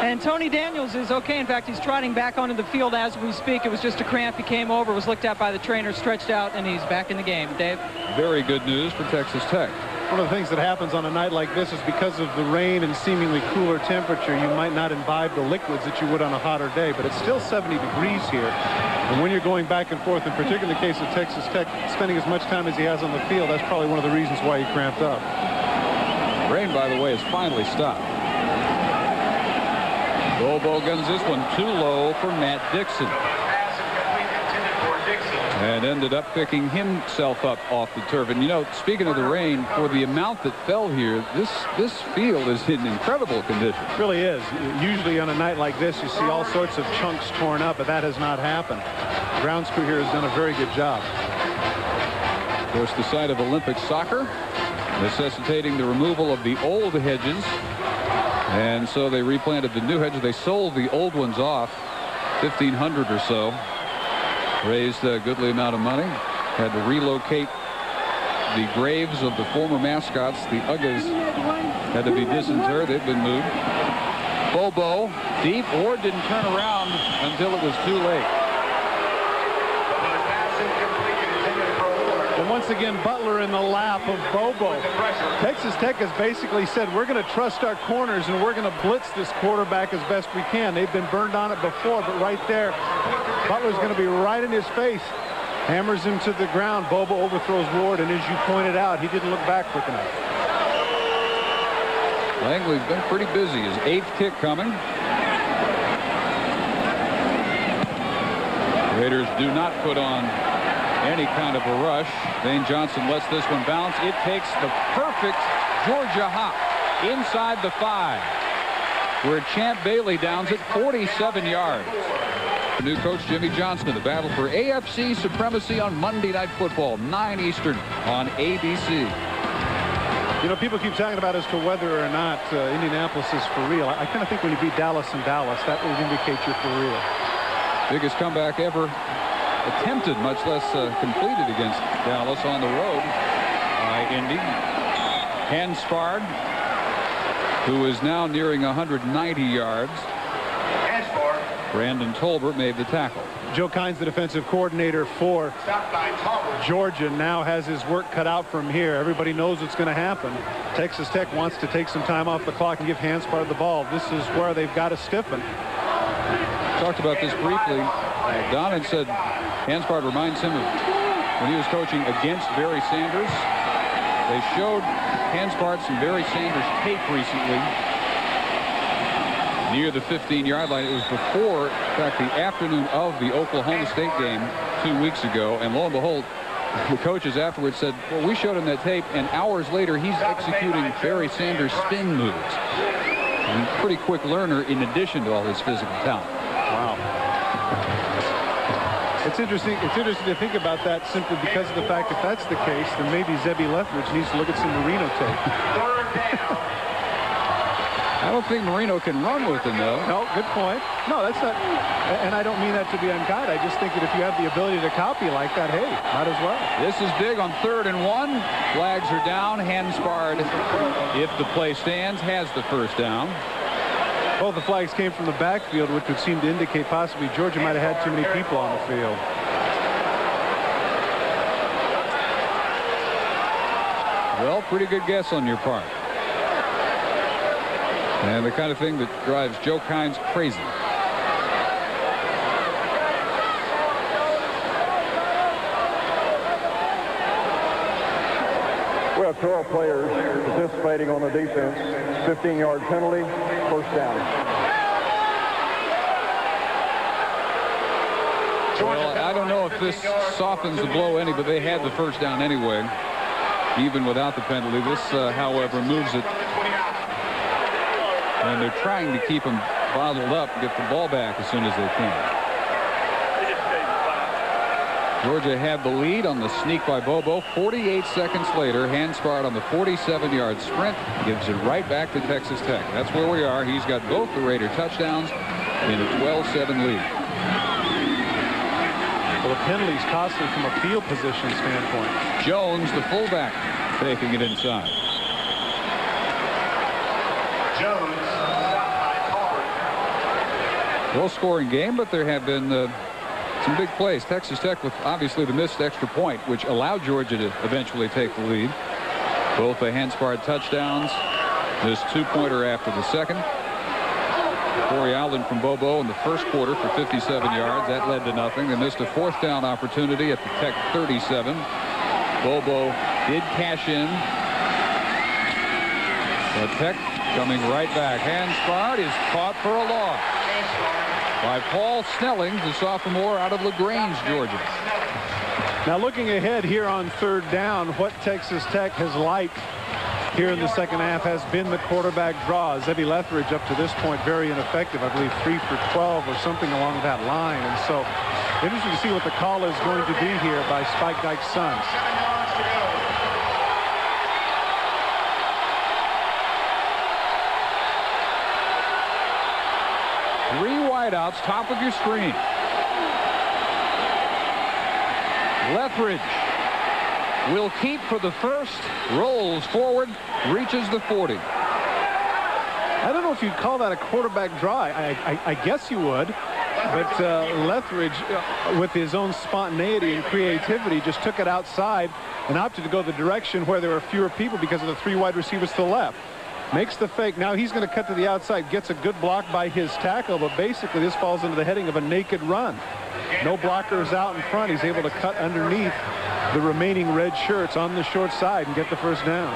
And Tony Daniels is okay. In fact, he's trotting back onto the field as we speak. It was just a cramp. He came over, was looked at by the trainer, stretched out, and he's back in the game. Dave? Very good news for Texas Tech. One of the things that happens on a night like this is because of the rain and seemingly cooler temperature, you might not imbibe the liquids that you would on a hotter day, but it's still 70 degrees here. And when you're going back and forth, in particular in the case of Texas Tech, spending as much time as he has on the field, that's probably one of the reasons why he cramped up. Rain, by the way, has finally stopped. Bobo guns this one too low for Matt Dixon. And ended up picking himself up off the turf. And, you know, speaking of the rain, for the amount that fell here, this field is in incredible condition. It really is. Usually on a night like this, you see all sorts of chunks torn up, but that has not happened. The grounds crew here has done a very good job. Of course, the site of Olympic soccer, necessitating the removal of the old hedges. And so they replanted the new hedges. They sold the old ones off, 1,500 or so. Raised a goodly amount of money. Had to relocate the graves of the former mascots. The Uggas had to be disinterred. They've been moved. Bobo deep. Ward didn't turn around until it was too late. And once again, Butler in the lap of Bobo. Texas Tech has basically said, we're going to trust our corners and we're going to blitz this quarterback as best we can. They've been burned on it before, but right there, Butler's going to be right in his face. Hammers him to the ground. Bobo overthrows Ward, and as you pointed out, he didn't look back quick enough. Langley's been pretty busy. His 8th kick coming. Raiders do not put on any kind of a rush. Dane Johnson lets this one bounce. It takes the perfect Georgia hop inside the 5, where Champ Bailey downs it 47 yards. New coach Jimmy Johnson in the battle for AFC supremacy on Monday Night Football, 9 Eastern on ABC. You know, people keep talking about as to whether or not Indianapolis is for real. I kind of think when you beat Dallas in Dallas, that would indicate you're for real. Biggest comeback ever attempted, much less completed against Dallas on the road by Indy. Hanspard, who is now nearing 190 yards. Brandon Tolbert made the tackle. Joe Kynes, the defensive coordinator for Georgia, now has his work cut out from here. Everybody knows what's going to happen. Texas Tech wants to take some time off the clock and give Hanspard the ball. This is where they've got to stiffen. Talked about this briefly. Donnan said Hanspard reminds him of when he was coaching against Barry Sanders. They showed Hanspard some Barry Sanders tape recently near the 15-yard line. It was before, in fact, the afternoon of the Oklahoma State game 2 weeks ago. And lo and behold, the coaches afterwards said, well, we showed him that tape, and hours later, he's executing Barry Sanders spin moves. And a pretty quick learner in addition to all his physical talent. Wow. It's interesting to think about that simply because of the fact if that's the case, then maybe Zebby Lethbridge needs to look at some Marino tape. I don't think Marino can run with him, though. No, good point. No, that's not, and I don't mean that to be unkind. I just think that if you have the ability to copy like that, hey, might as well. This is big on 3rd and 1. Flags are down. Hanspard, if the play stands, has the first down. Both the flags came from the backfield, which would seem to indicate possibly Georgia might have had too many people on the field. Well, pretty good guess on your part. And the kind of thing that drives Joe Kynes crazy. We have 12 players participating on the defense. 15-yard penalty, first down. Well, I don't know if this softens the blow any, but they had the first down anyway, even without the penalty. This, however, moves it. And they're trying to keep him bottled up and get the ball back as soon as they can. Georgia had the lead on the sneak by Bobo. 48 seconds later, Hanspard on the 47-yard sprint gives it right back to Texas Tech. That's where we are. He's got both the Raider touchdowns in a 12-7 lead. Well, the penalty's costly from a field position standpoint. Jones, the fullback, taking it inside. Jones, Low-scoring game, but there have been some big plays. Texas Tech with obviously the missed extra point, which allowed Georgia to eventually take the lead. Both the Hanspard touchdowns. This two-pointer after the second. Corey Allen from Bobo in the first quarter for 57 yards. That led to nothing. They missed a fourth down opportunity at the Tech 37. Bobo did cash in. But Tech coming right back. Hanspard is caught for a loss by Paul Snelling, the sophomore out of LaGrange, Georgia. Now looking ahead here on 3rd down, what Texas Tech has liked here in the second half has been the quarterback draw. Zebby Lethbridge up to this point very ineffective. I believe 3 for 12 or something along that line. And so interesting to see what the call is going to be here by Spike Dykes' sons. 7 yards to go. Wideouts, top of your screen. Lethbridge will keep for the first, rolls forward, reaches the 40. I don't know if you'd call that a quarterback draw. I guess you would. But Lethbridge, with his own spontaneity and creativity, just took it outside and opted to go the direction where there were fewer people because of the 3 wide receivers to the left. Makes the fake. Now he's going to cut to the outside, gets a good block by his tackle, but basically this falls into the heading of a naked run. No blockers out in front. He's able to cut underneath the remaining red shirts on the short side and get the first down.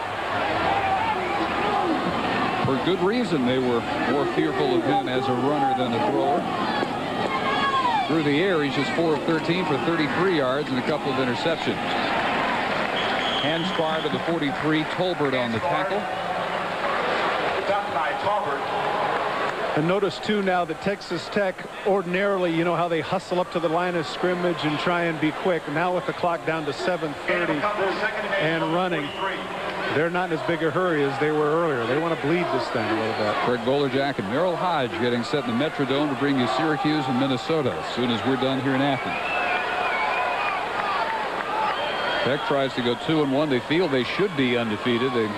For good reason, they were more fearful of him as a runner than a thrower. Through the air, he's just 4 of 13 for 33 yards and a couple of interceptions. Hanspard to the 43, Tolbert on the tackle. And notice, too, now that Texas Tech ordinarily, you know how they hustle up to the line of scrimmage and try and be quick. Now with the clock down to 7:30 and running, they're not in as big a hurry as they were earlier. They want to bleed this thing a little bit. Greg Golerjack and Merrill Hodge getting set in the Metrodome to bring you Syracuse and Minnesota as soon as we're done here in Athens. Tech tries to go 2-1. They feel they should be undefeated. They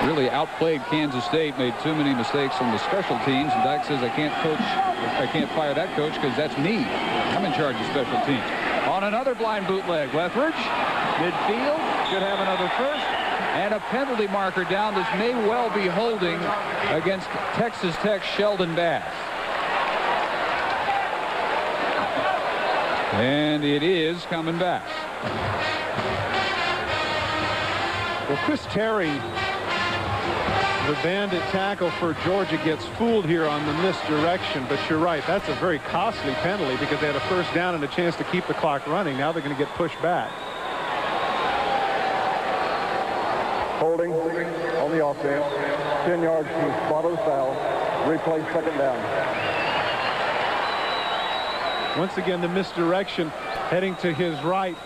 really outplayed Kansas State, made too many mistakes on the special teams, and Dyke says, I can't fire that coach because that's me. I'm in charge of special teams. On another blind bootleg, Lethbridge, midfield, should have another first, and a penalty marker down. This may well be holding against Texas Tech's Sheldon Bass. And it is coming back. Well, Chris Terry, the bandit tackle for Georgia, gets fooled here on the misdirection. But you're right, that's a very costly penalty because they had a first down and a chance to keep the clock running. Now they're going to get pushed back. Holding on the offense. 10 yards from the spot of the foul. Replay second down. Once again, the misdirection heading to his right.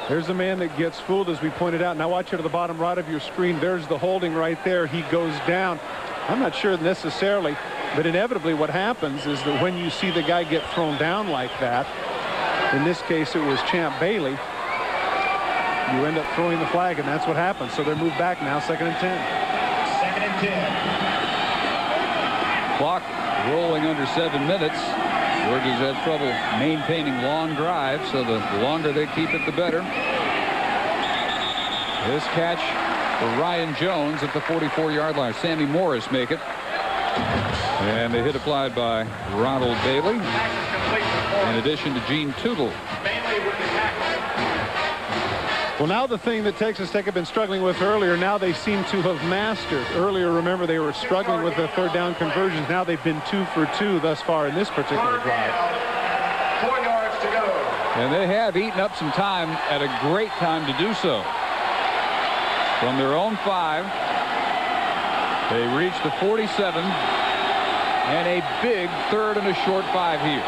There's a man that gets fooled, as we pointed out. Now watch it to the bottom right of your screen. There's the holding right there. He goes down. I'm not sure necessarily, but inevitably what happens is that when you see the guy get thrown down like that, in this case it was Champ Bailey, you end up throwing the flag, and that's what happens. So they're moved back now, 2nd and 10. 2nd and 10. Clock rolling under 7 minutes. Georgia's had trouble maintaining long drives, so the longer they keep it, the better. This catch for Ryan Jones at the 44-yard line. Sammy Morris make it. And the hit applied by Ronald Bailey, in addition to Gene Tootle. Bailey with the tackle. Well, now the thing that Texas Tech had been struggling with earlier, now they seem to have mastered. Earlier, remember, they were struggling with the third down conversions. Now they've been 2 for 2 thus far in this particular drive. 4 yards to go. And they have eaten up some time at a great time to do so. From their own 5, they reach the 47, and a big 3rd and a short 5 here.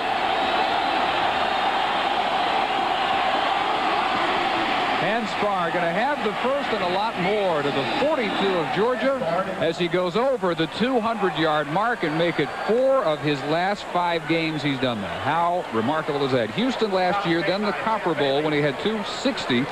Hanspar going to have the first and a lot more to the 42 of Georgia as he goes over the 200-yard mark and make it 4 of his last 5 games he's done that. How remarkable is that? Houston last year, then the Copper Bowl when he had 260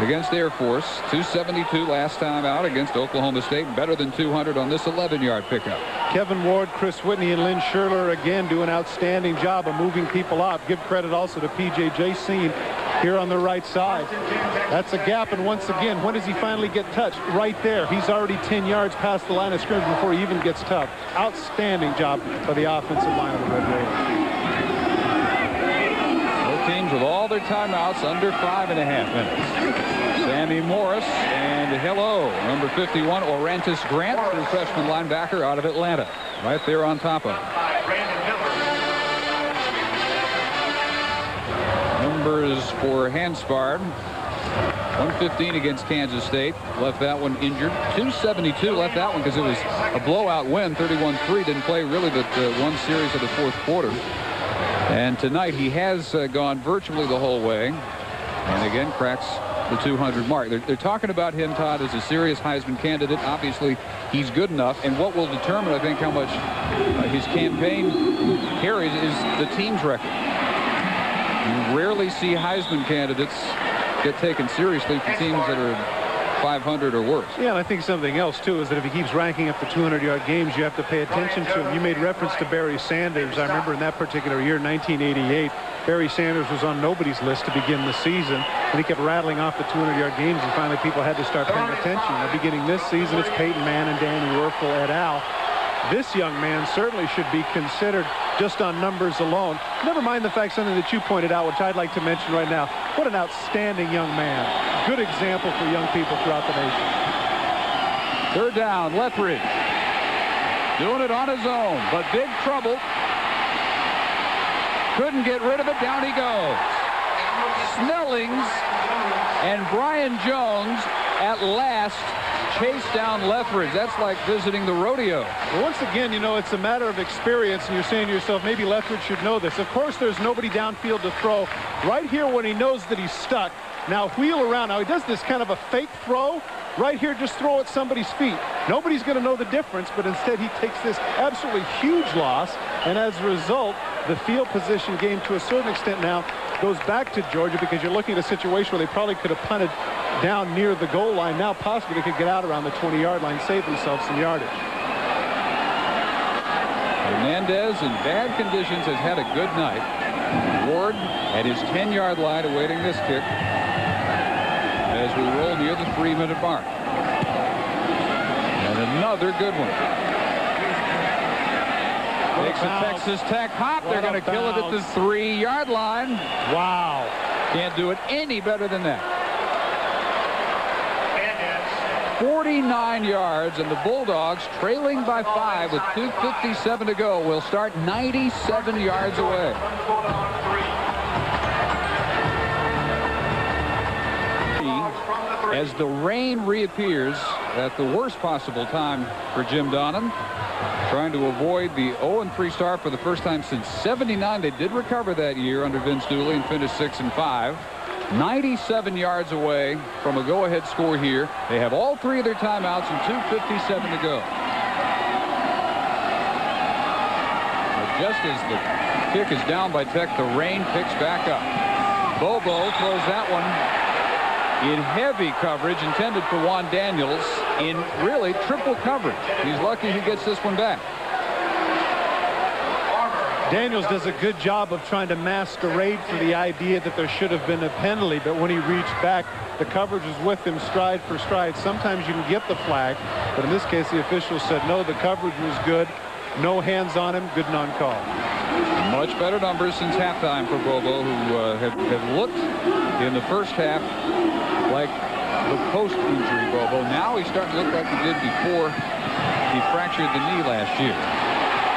against Air Force, 272 last time out against Oklahoma State, better than 200 on this 11-yard pickup. Kevin Ward, Chris Whitney, and Lynn Scherler again do an outstanding job of moving people up. Give credit also to P.J. Jacine here on the right side. That's a gap, and once again, when does he finally get touched? Right there. He's already 10 yards past the line of scrimmage before he even gets touched. Outstanding job by the offensive line of the Red Raiders. Both teams with all their timeouts under 5.5 minutes. Sammy Morris and hello, number 51, Orantis Grant, true freshman linebacker out of Atlanta. Right there on top of him. Numbers for Hanspard. 115 against Kansas State. Left that one injured. 272 left that one because it was a blowout win. 31-3. Didn't play really but one series of the 4th quarter. And tonight he has gone virtually the whole way. And again cracks the 200 mark. They're talking about him, Todd, as a serious Heisman candidate. Obviously, he's good enough. And what will determine, I think, how much his campaign carries is the team's record. You rarely see Heisman candidates get taken seriously for teams that are 500 or worse. Yeah, and I think something else, too, is that if he keeps ranking up the 200-yard games, you have to pay attention to him. You made reference to Barry Sanders. I remember in that particular year, 1988, Barry Sanders was on nobody's list to begin the season, and he kept rattling off the 200-yard games, and finally people had to start paying attention. Now, beginning this season, it's Peyton Manning, Danny Werfel, et al. This young man certainly should be considered just on numbers alone. Never mind the fact, something that you pointed out, which I'd like to mention right now. What an outstanding young man. Good example for young people throughout the nation. 3rd down, Lethbridge. Doing it on his own, but big trouble. Couldn't get rid of it. Down he goes. Snellings and Brian Jones at last chase down Lethbridge. That's like visiting the rodeo. Well, once again, you know, it's a matter of experience, and you're saying to yourself, maybe Lethbridge should know this. Of course, there's nobody downfield to throw. Right here, when he knows that he's stuck, now wheel around. Now, he does this kind of a fake throw. Right here, just throw at somebody's feet. Nobody's going to know the difference, but instead he takes this absolutely huge loss, and as a result, the field position game to a certain extent now goes back to Georgia because you're looking at a situation where they probably could have punted down near the goal line. Now possibly they could get out around the 20-yard line, save themselves some yardage. Hernandez in bad conditions has had a good night. Ward at his 10-yard line awaiting this kick as we roll near the 3-minute mark. And another good one. Takes a Texas Tech hop. They're going to kill it at the 3-yard line. Wow. Can't do it any better than that. 49 yards, and the Bulldogs, trailing by 5 with 2:57 to go, will start 97 yards away. As the rain reappears at the worst possible time for Jim Donnan, trying to avoid the 0-3 start for the first time since '79. They did recover that year under Vince Dooley and finished 6-5. 97 yards away from a go-ahead score here. They have all 3 of their timeouts and 2:57 to go. But just as the kick is down by Tech, the rain picks back up. Bobo throws that one in heavy coverage, intended for Juan Daniels, in really triple coverage. He's lucky he gets this one back. Daniels does a good job of trying to masquerade for the idea that there should have been a penalty, but when he reached back, the coverage was with him stride for stride. Sometimes you can get the flag, but in this case the officials said no, the coverage was good, no hands on him, good non-call. Much better numbers since halftime for Bobo, who had looked in the first half like the post-injury Bobo. Now he's starting to look like he did before he fractured the knee last year.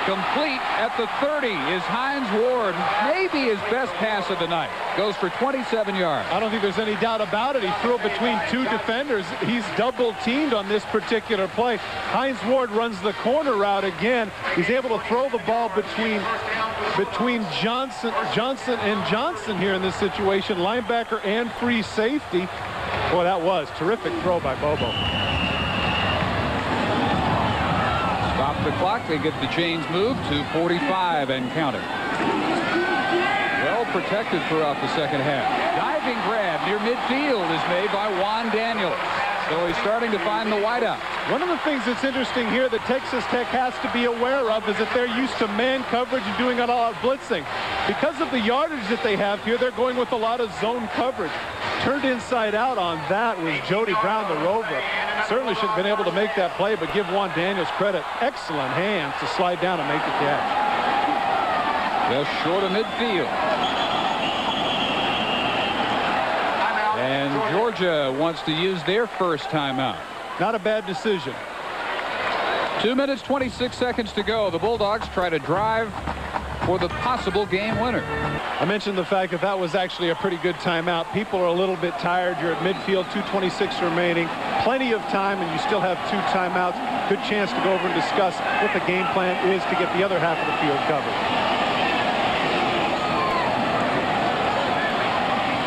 Complete at the 30 is Hines Ward. Maybe his best pass of the night. Goes for 27 yards. I don't think there's any doubt about it. He threw it between 2 defenders. He's double teamed on this particular play. Hines Ward runs the corner route again. He's able to throw the ball between Johnson and Johnson here in this situation. Linebacker and free safety. Boy, that was terrific throw by Bobo. Stop the clock. They get the chains moved to 45 and counting. Well protected throughout the second half. Diving grab near midfield is made by Juan Daniels. So he's starting to find the wideout. One of the things that's interesting here that Texas Tech has to be aware of is that they're used to man coverage and doing a lot of blitzing. Because of the yardage that they have here, they're going with a lot of zone coverage. Turned inside out on that was Jody Brown, the rover. Certainly should have been able to make that play, but give Juan Daniels credit. Excellent hands to slide down and make the catch. Just short of midfield. And Georgia wants to use their first timeout. Not a bad decision. 2 minutes, 26 seconds to go. The Bulldogs try to drive for the possible game winner. I mentioned the fact that that was actually a pretty good timeout. People are a little bit tired. You're at midfield, 2:26 remaining. Plenty of time, and you still have 2 timeouts. Good chance to go over and discuss what the game plan is to get the other half of the field covered.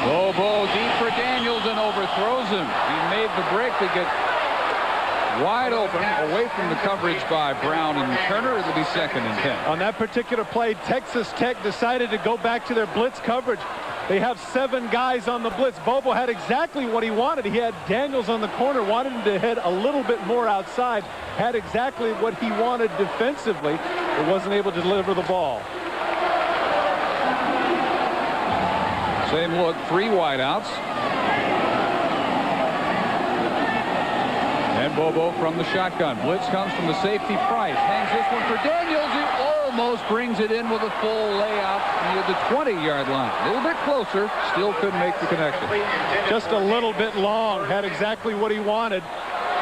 Bobo deep for Daniels and overthrows him. He made the break to get wide open away from the coverage by Brown and Turner. It'll be 2nd and 10. On that particular play, Texas Tech decided to go back to their blitz coverage. They have 7 guys on the blitz. Bobo had exactly what he wanted. He had Daniels on the corner, wanted him to head a little bit more outside, had exactly what he wanted defensively, but wasn't able to deliver the ball. Same look, 3 wideouts. And Bobo from the shotgun. Blitz comes from the safety. Price hangs this one for Daniels. He almost brings it in with a full layout near the 20-yard line. A little bit closer, still couldn't make the connection. Just a little bit long, had exactly what he wanted.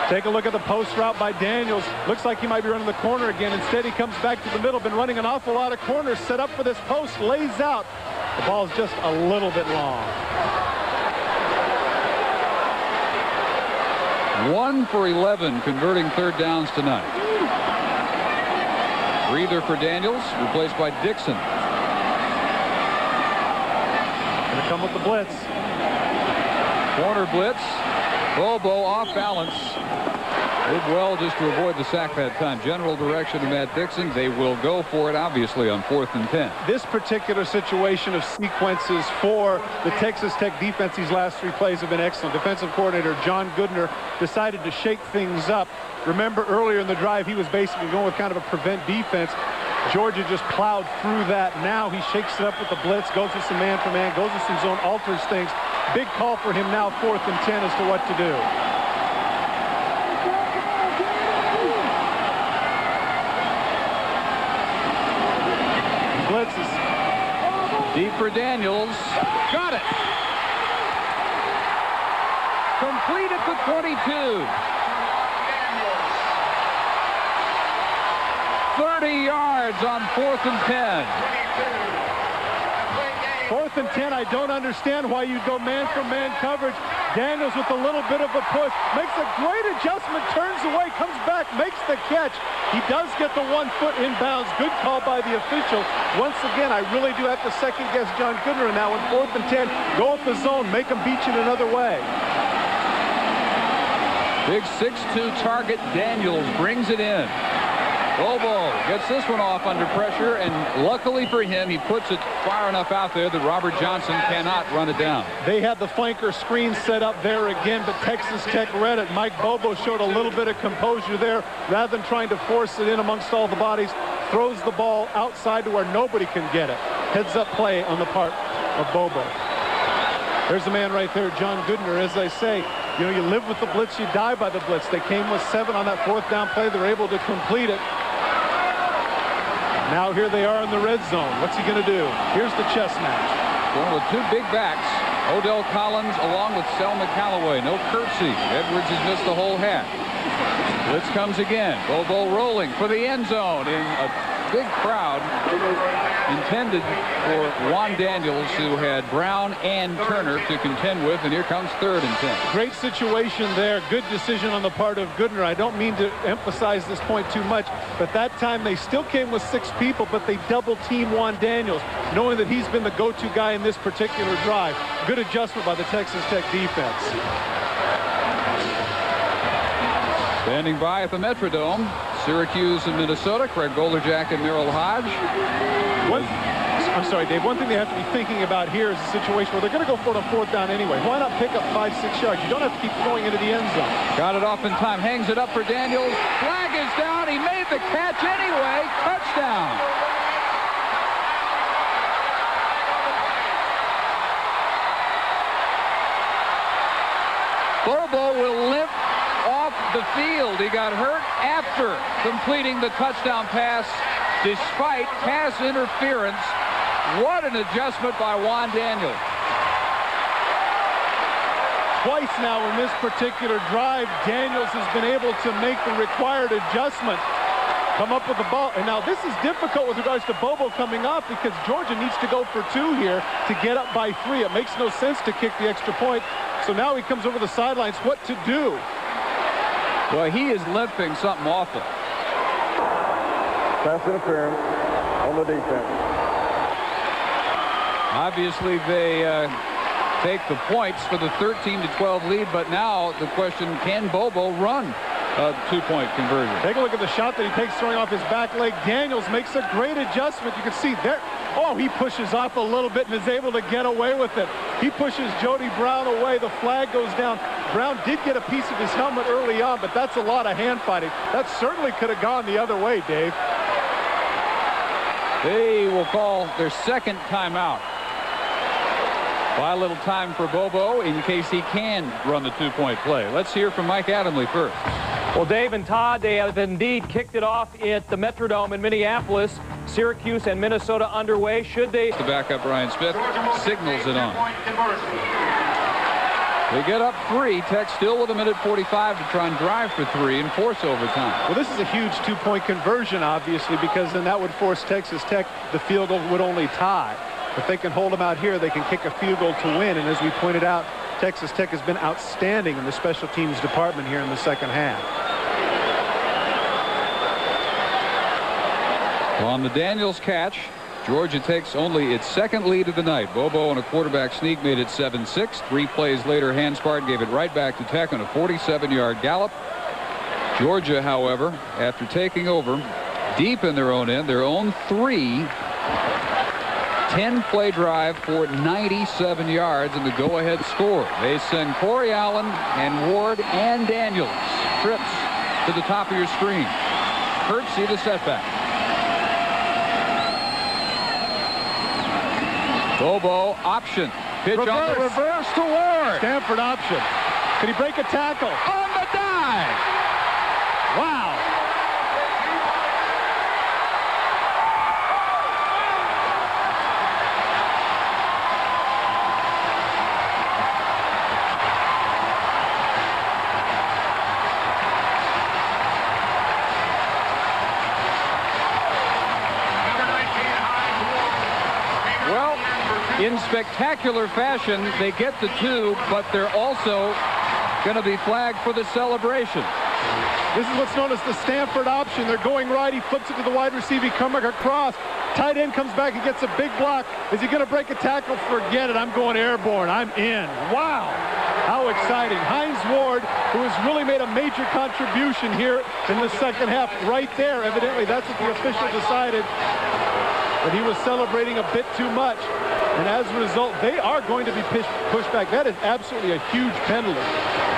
Take a look at the post route by Daniels. Looks like he might be running the corner again. Instead, he comes back to the middle. Been running an awful lot of corners. Set up for this post. Lays out. The ball's just a little bit long. 1 for 11 converting 3rd downs tonight. Breather for Daniels, replaced by Dixon. Gonna come with the blitz. Corner blitz. Bobo off balance. Did well just to avoid the sack that time. General direction of Matt Dixon. They will go for it, obviously, on 4th and 10. This particular situation of sequences for the Texas Tech defense, these last 3 plays have been excellent. Defensive coordinator John Goodner decided to shake things up. Remember, earlier in the drive, he was basically going with kind of a prevent defense. Georgia just plowed through that. Now he shakes it up with the blitz, goes with some man-for-man, goes with some zone, alters things. Big call for him now, 4th and 10 as to what to do. Blitzes. Deep for Daniels. Got it. Complete at the 22. 30 yards on 4th and 10. 4th and 10, I don't understand why you go man-for-man coverage. Daniels with a little bit of a push, makes a great adjustment, turns away, comes back, makes the catch. He does get the 1 foot inbounds. Good call by the official. Once again, I really do have to second-guess John Goodner in that one. 4th and 10, go with the zone, make him beat you in another way. Big 6'2" target Daniels brings it in. Bobo gets this one off under pressure, and luckily for him, he puts it far enough out there that Robert Johnson cannot run it down. They had the flanker screen set up there again, but Texas Tech read it. Mike Bobo showed a little bit of composure there. Rather than trying to force it in amongst all the bodies, throws the ball outside to where nobody can get it. Heads-up play on the part of Bobo. There's the man right there, John Goodner. As I say, you know, you live with the blitz, you die by the blitz. They came with 7 on that 4th down play. They're able to complete it. Now here they are in the red zone. What's he going to do? Here's the chess match. Going with 2 big backs. Odell Collins along with Selma Callaway. No Kirksey. Edwards has missed the whole half. Blitz comes again. Bobo rolling for the end zone in a big crowd intended for Juan Daniels, who had Brown and Turner to contend with, and here comes 3rd and 10. Great situation there. Good decision on the part of Goodner. I don't mean to emphasize this point too much, but that time they still came with 6 people, but they double-team Juan Daniels, knowing that he's been the go-to guy in this particular drive. Good adjustment by the Texas Tech defense. Standing by at the Metrodome, Syracuse and Minnesota, Craig Golerjack and Merrill Hodge. I'm sorry, Dave. One thing they have to be thinking about here is a situation where they're going to go for it on 4th down anyway. Why not pick up 5-6 yards? You don't have to keep throwing into the end zone. Got it off in time. Hangs it up for Daniels. Flag is down. He made the catch anyway. Touchdown. Bobo will limp off the field. He got hurt after completing the touchdown pass despite pass interference. What an adjustment by Juan Daniels. Twice now in this particular drive, Daniels has been able to make the required adjustment. Come up with the ball. And now this is difficult with regards to Bobo coming off because Georgia needs to go for 2 here to get up by 3. It makes no sense to kick the extra point. So now he comes over the sidelines. What to do? Well, he is limping something awful. Pass interference on the defense. Obviously, they take the points for the 13-12 lead, but now the question, can Bobo run a 2-point conversion? Take a look at the shot that he takes throwing off his back leg. Daniels makes a great adjustment. You can see there. Oh, he pushes off a little bit and is able to get away with it. He pushes Jody Brown away. The flag goes down. Brown did get a piece of his helmet early on, but that's a lot of hand fighting. That certainly could have gone the other way, Dave. They will call their 2nd timeout. Buy a little time for Bobo in case he can run the 2-point play. Let's hear from Mike Adamle first. Well, Dave and Todd, they have indeed kicked it off at the Metrodome in Minneapolis. Syracuse and Minnesota underway. Should they? The backup Brian Smith signals it on. They get up 3. Tech still with 1:45 to try and drive for 3 and force overtime. Well, this is a huge 2-point conversion, obviously, because then that would force Texas Tech. The field goal would only tie. If they can hold them out here, they can kick a field goal to win. And as we pointed out, Texas Tech has been outstanding in the special teams department here in the 2nd half. On the Daniels catch, Georgia takes only its 2nd lead of the night. Bobo on a quarterback sneak made it 7-6. 3 plays later, Hanspard gave it right back to Tech on a 47-yard gallop. Georgia, however, after taking over deep in their own end, their own 3, 10-play drive for 97 yards and the go-ahead score. They send Corey Allen and Ward and Daniels. Trips to the top of your screen. Courtesy the setback. Bobo option. Pitch on the reverse to Ward. Stanford option. Can he break a tackle? On the dive. Wow. In spectacular fashion, they get the 2, but they're also going to be flagged for the celebration. This is what's known as the Stanford option. They're going right. He flips it to the wide receiver. He comes across. Tight end comes back and gets a big block. Is he going to break a tackle? Forget it. I'm going airborne. I'm in. Wow. How exciting. Hines Ward, who has really made a major contribution here in the second half, right there. Evidently, that's what the official decided. But he was celebrating a bit too much. And as a result, they are going to be pushed back. That is absolutely a huge penalty.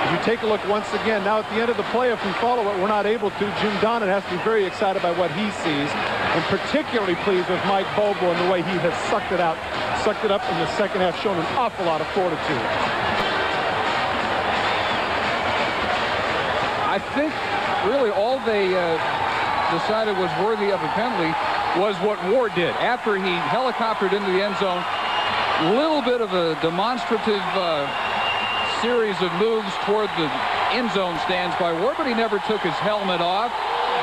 If you take a look once again, now at the end of the play, if we follow it, we're not able to. Jim Donnan has to be very excited by what he sees, and particularly pleased with Mike Bobo and the way he has sucked it up in the second half, shown an awful lot of fortitude. I think really all they decided was worthy of a penalty was what Ward did after he helicoptered into the end zone. Little bit of a demonstrative series of moves toward the end zone stands by Ward, but he never took his helmet off.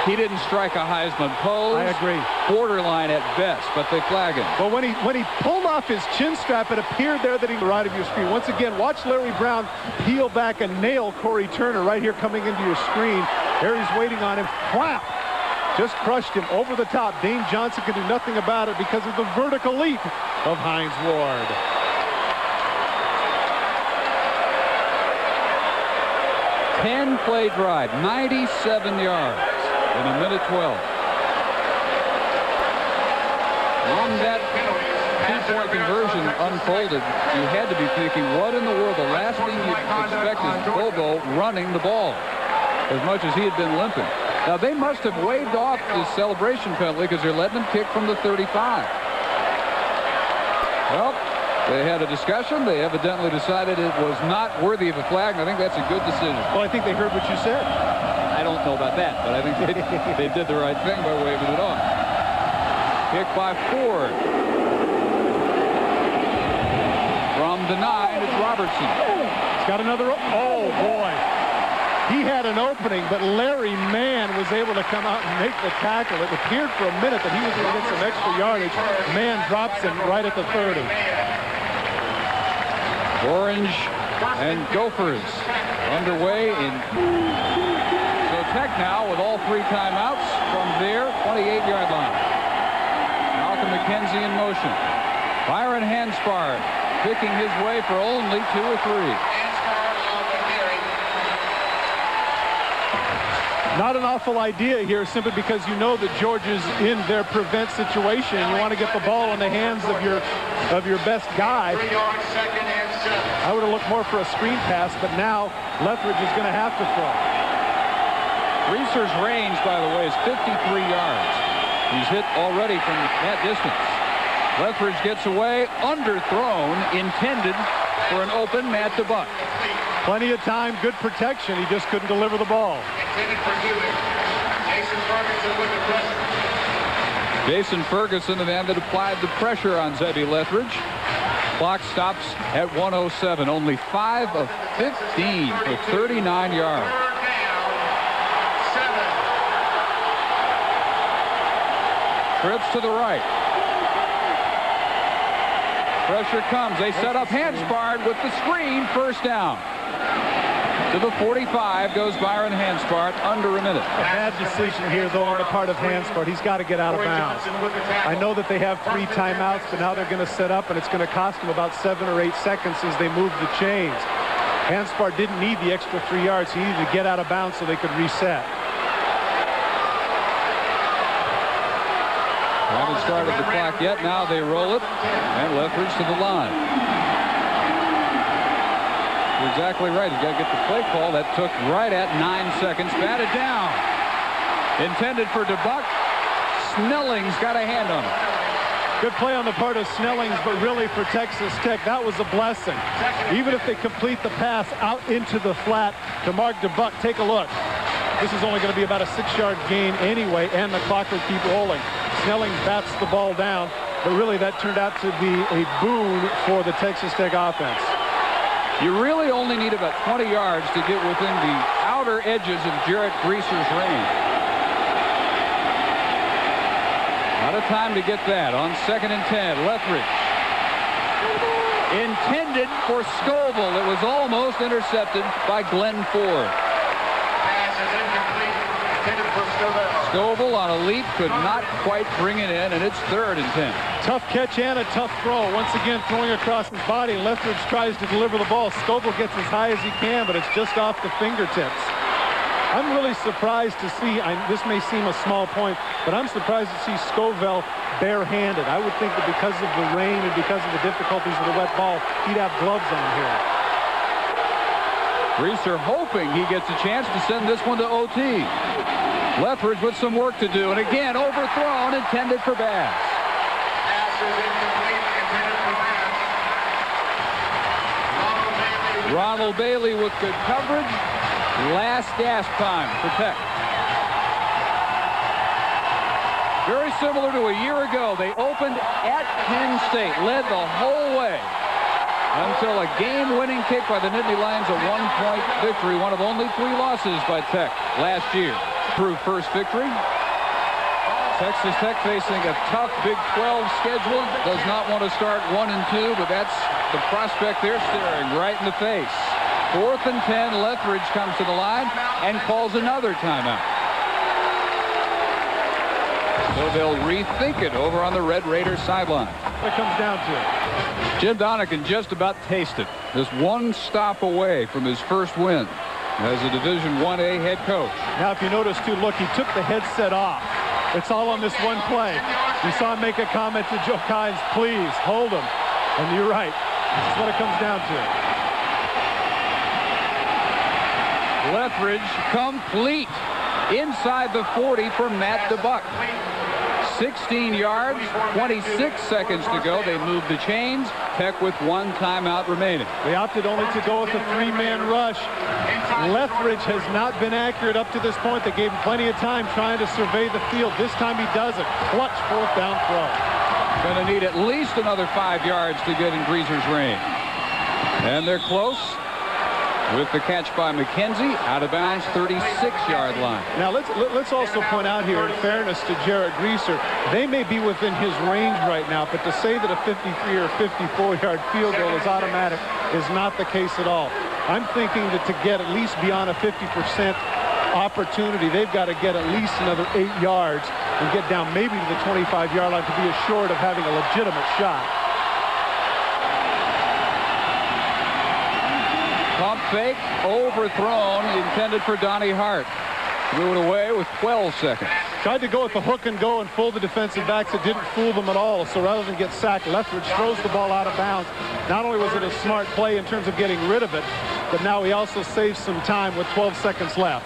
He didn't strike a Heisman pose. I agree. Borderline at best, but they flag him. Well, when he pulled off his chin strap, it appeared there that he right of your screen. Once again, watch Larry Brown peel back and nail Corey Turner right here coming into your screen. There he's waiting on him. Whap! Just crushed him over the top. Dane Johnson can do nothing about it because of the vertical leap of Hines Ward. Ten-play drive, 97 yards in a minute 12. When that two-point conversion unfolded, you had to be thinking, what in the world? The last thing you'd expect is Bobo running the ball, as much as he had been limping. Now, they must have waved off the celebration penalty because they're letting him kick from the 35. Well, they had a discussion. They evidently decided it was not worthy of a flag, and I think that's a good decision. Well, I think they heard what you said. I don't know about that, but I think they did the right thing by waving it off. Kick by Ford. From the 9, it's Robertson. He's got another. Oh, boy. He had an opening, but Larry Mann was able to come out and make the tackle. It appeared for a minute that he was going to get some extra yardage. Mann drops him right at the 30. Orange and Gophers underway in. So Tech now with all 3 timeouts from their 28-yard line. Malcolm McKenzie in motion. Byron Hanspard picking his way for only 2 or 3. Not an awful idea here, simply because you know that Georgia's in their prevent situation. You want to get the ball in the hands of your best guy. I would have looked more for a screen pass, but now Lethbridge is going to have to throw. Reeser's range, by the way, is 53 yards. He's hit already from that distance. Lethbridge gets away, underthrown, intended for an open Matt DeBuck. Plenty of time, good protection. He just couldn't deliver the ball. Jason Ferguson, the man that applied the pressure on Zebby Lethbridge. Clock stops at 1:07. Only 5 of 15 for 39 yards. Trips to the right. Pressure comes. They set up Hanspard with the screen. First down. To the 45 goes Byron Hanspard, under a minute. A bad decision here, though, on the part of Hanspard. He's got to get out of bounds. I know that they have 3 timeouts, but now they're going to set up, and it's going to cost them about 7 or 8 seconds as they move the chains. Hanspard didn't need the extra 3 yards. He needed to get out of bounds so they could reset. Haven't started the clock yet. Now they roll it, and Lethbridge to the line. You're exactly right. He's got to get the play call. That took right at 9 seconds. Batted down. Intended for DeBuck. Snelling's got a hand on it. Good play on the part of Snellings, but really for Texas Tech, that was a blessing. Even if they complete the pass out into the flat to Mark DeBuck, take a look. This is only going to be about a 6-yard gain anyway, and the clock will keep rolling. Snellings bats the ball down, but really that turned out to be a boon for the Texas Tech offense. You really only need about 20 yards to get within the outer edges of Jarrett Greaser's range. Out of time to get that on 2nd and 10. Lethbridge intended for Scoville. It was almost intercepted by Glenn Ford. Pass is incomplete. Intended for Scoville. Scoville on a leap could not quite bring it in, and it's 3rd and 10. Tough catch and a tough throw. Once again, throwing across his body. Lethbridge tries to deliver the ball. Scoville gets as high as he can, but it's just off the fingertips. I'm really surprised to see, this may seem a small point, but I'm surprised to see Scoville barehanded. I would think that because of the rain and because of the difficulties of the wet ball, he'd have gloves on here. Greaser hoping he gets a chance to send this one to OT. Lethbridge with some work to do, and again overthrown, intended for Bass. Pass is incomplete. Intended for Bass. Ronald Bailey with good coverage. Last gasp time for Tech. Very similar to a year ago. They opened at Penn State, led the whole way until a game-winning kick by the Nittany Lions, a one-point victory, one of only 3 losses by Tech last year. Through first victory. Texas Tech facing a tough Big 12 schedule. Does not want to start 1 and 2, but that's the prospect they're staring right in the face. 4th and 10. Lethbridge comes to the line and calls another timeout. So they'll rethink it over on the Red Raiders sideline. What it comes down to. Jim Donnegan just about tasted. Just one stop away from his first win as a Division 1A head coach. Now, if you notice, too, look, he took the headset off. It's all on this one play. You saw him make a comment to Joe Kynes, please, hold him. And you're right. This is what it comes down to. Lethbridge complete inside the 40 for Matt DeBuck. 16 yards, 26 seconds to go. They move the chains. Tech with 1 timeout remaining. They opted only to go with a 3-man rush. Lethbridge has not been accurate up to this point. They gave him plenty of time trying to survey the field. This time he doesn't. Clutch 4th down throw. Going to need at least another 5 yards to get in Greaser's range. And they're close. With the catch by McKenzie, out of bounds, 36-yard line. Now let's also point out here, in fairness to Jarrett Greaser, they may be within his range right now, but to say that a 53 or 54-yard field goal is automatic is not the case at all. I'm thinking that to get at least beyond a 50% opportunity, they've got to get at least another 8 yards and get down maybe to the 25-yard line to be assured of having a legitimate shot. Pump fake, overthrown, intended for Donnie Hart. Threw it away with 12 seconds. Tried to go with the hook and go and fool the defensive backs. It didn't fool them at all. So rather than get sacked, Lethbridge throws the ball out of bounds. Not only was it a smart play in terms of getting rid of it, but now he also saves some time with 12 seconds left.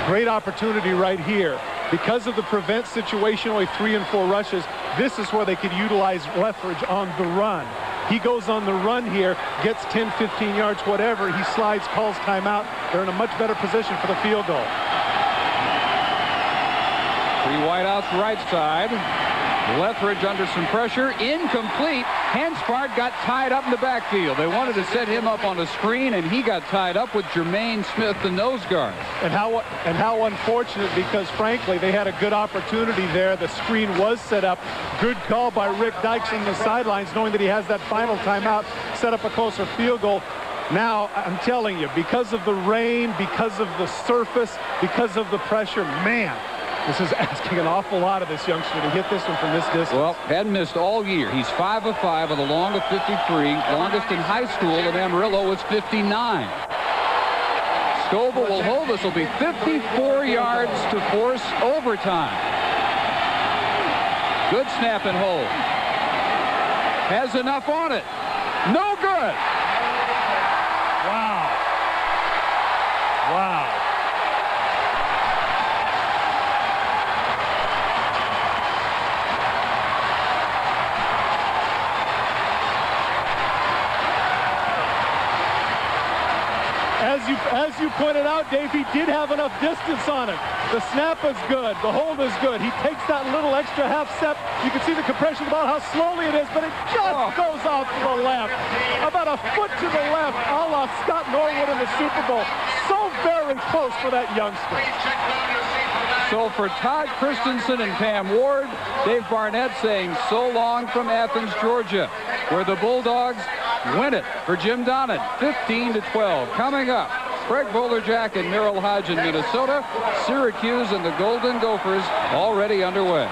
Great opportunity right here. Because of the prevent situation, only 3 and 4 rushes, this is where they could utilize Lethbridge on the run. He goes on the run here, gets 10, 15 yards, whatever. He slides, calls timeout. They're in a much better position for the field goal. 3 wideouts right side. Lethbridge under some pressure. Incomplete. Hanspard got tied up in the backfield. They wanted to set him up on a screen, and he got tied up with Jermaine Smith, the nose guard. And how unfortunate, because frankly they had a good opportunity there. The screen was set up. Good call by Rick Dykes on the sidelines, knowing that he has that final timeout, set up a closer field goal. Now, I'm telling you, because of the rain, because of the surface, because of the pressure, man, this is asking an awful lot of this youngster to hit this one from this distance. Well, hadn't missed all year. He's 5 of 5 with a long of 53. Longest in high school in Amarillo was 59. Scoville will hold. This will be 54 yards to force overtime. Good snap and hold. Has enough on it. No good. Wow. Wow. As you pointed out, Dave, he did have enough distance on it. The snap is good. The hold is good. He takes that little extra half step. You can see the compression about how slowly it is, but it just goes out to the left. About a foot to the left, a la Scott Norwood in the Super Bowl. So very close for that youngster. So for Todd Christensen and Pam Ward, Dave Barnett saying so long from Athens, Georgia, where the Bulldogs win it for Jim Donnan, 15-12. Coming up, Craig Bolerjack and Merrill Hodge in Minnesota, Syracuse and the Golden Gophers already underway.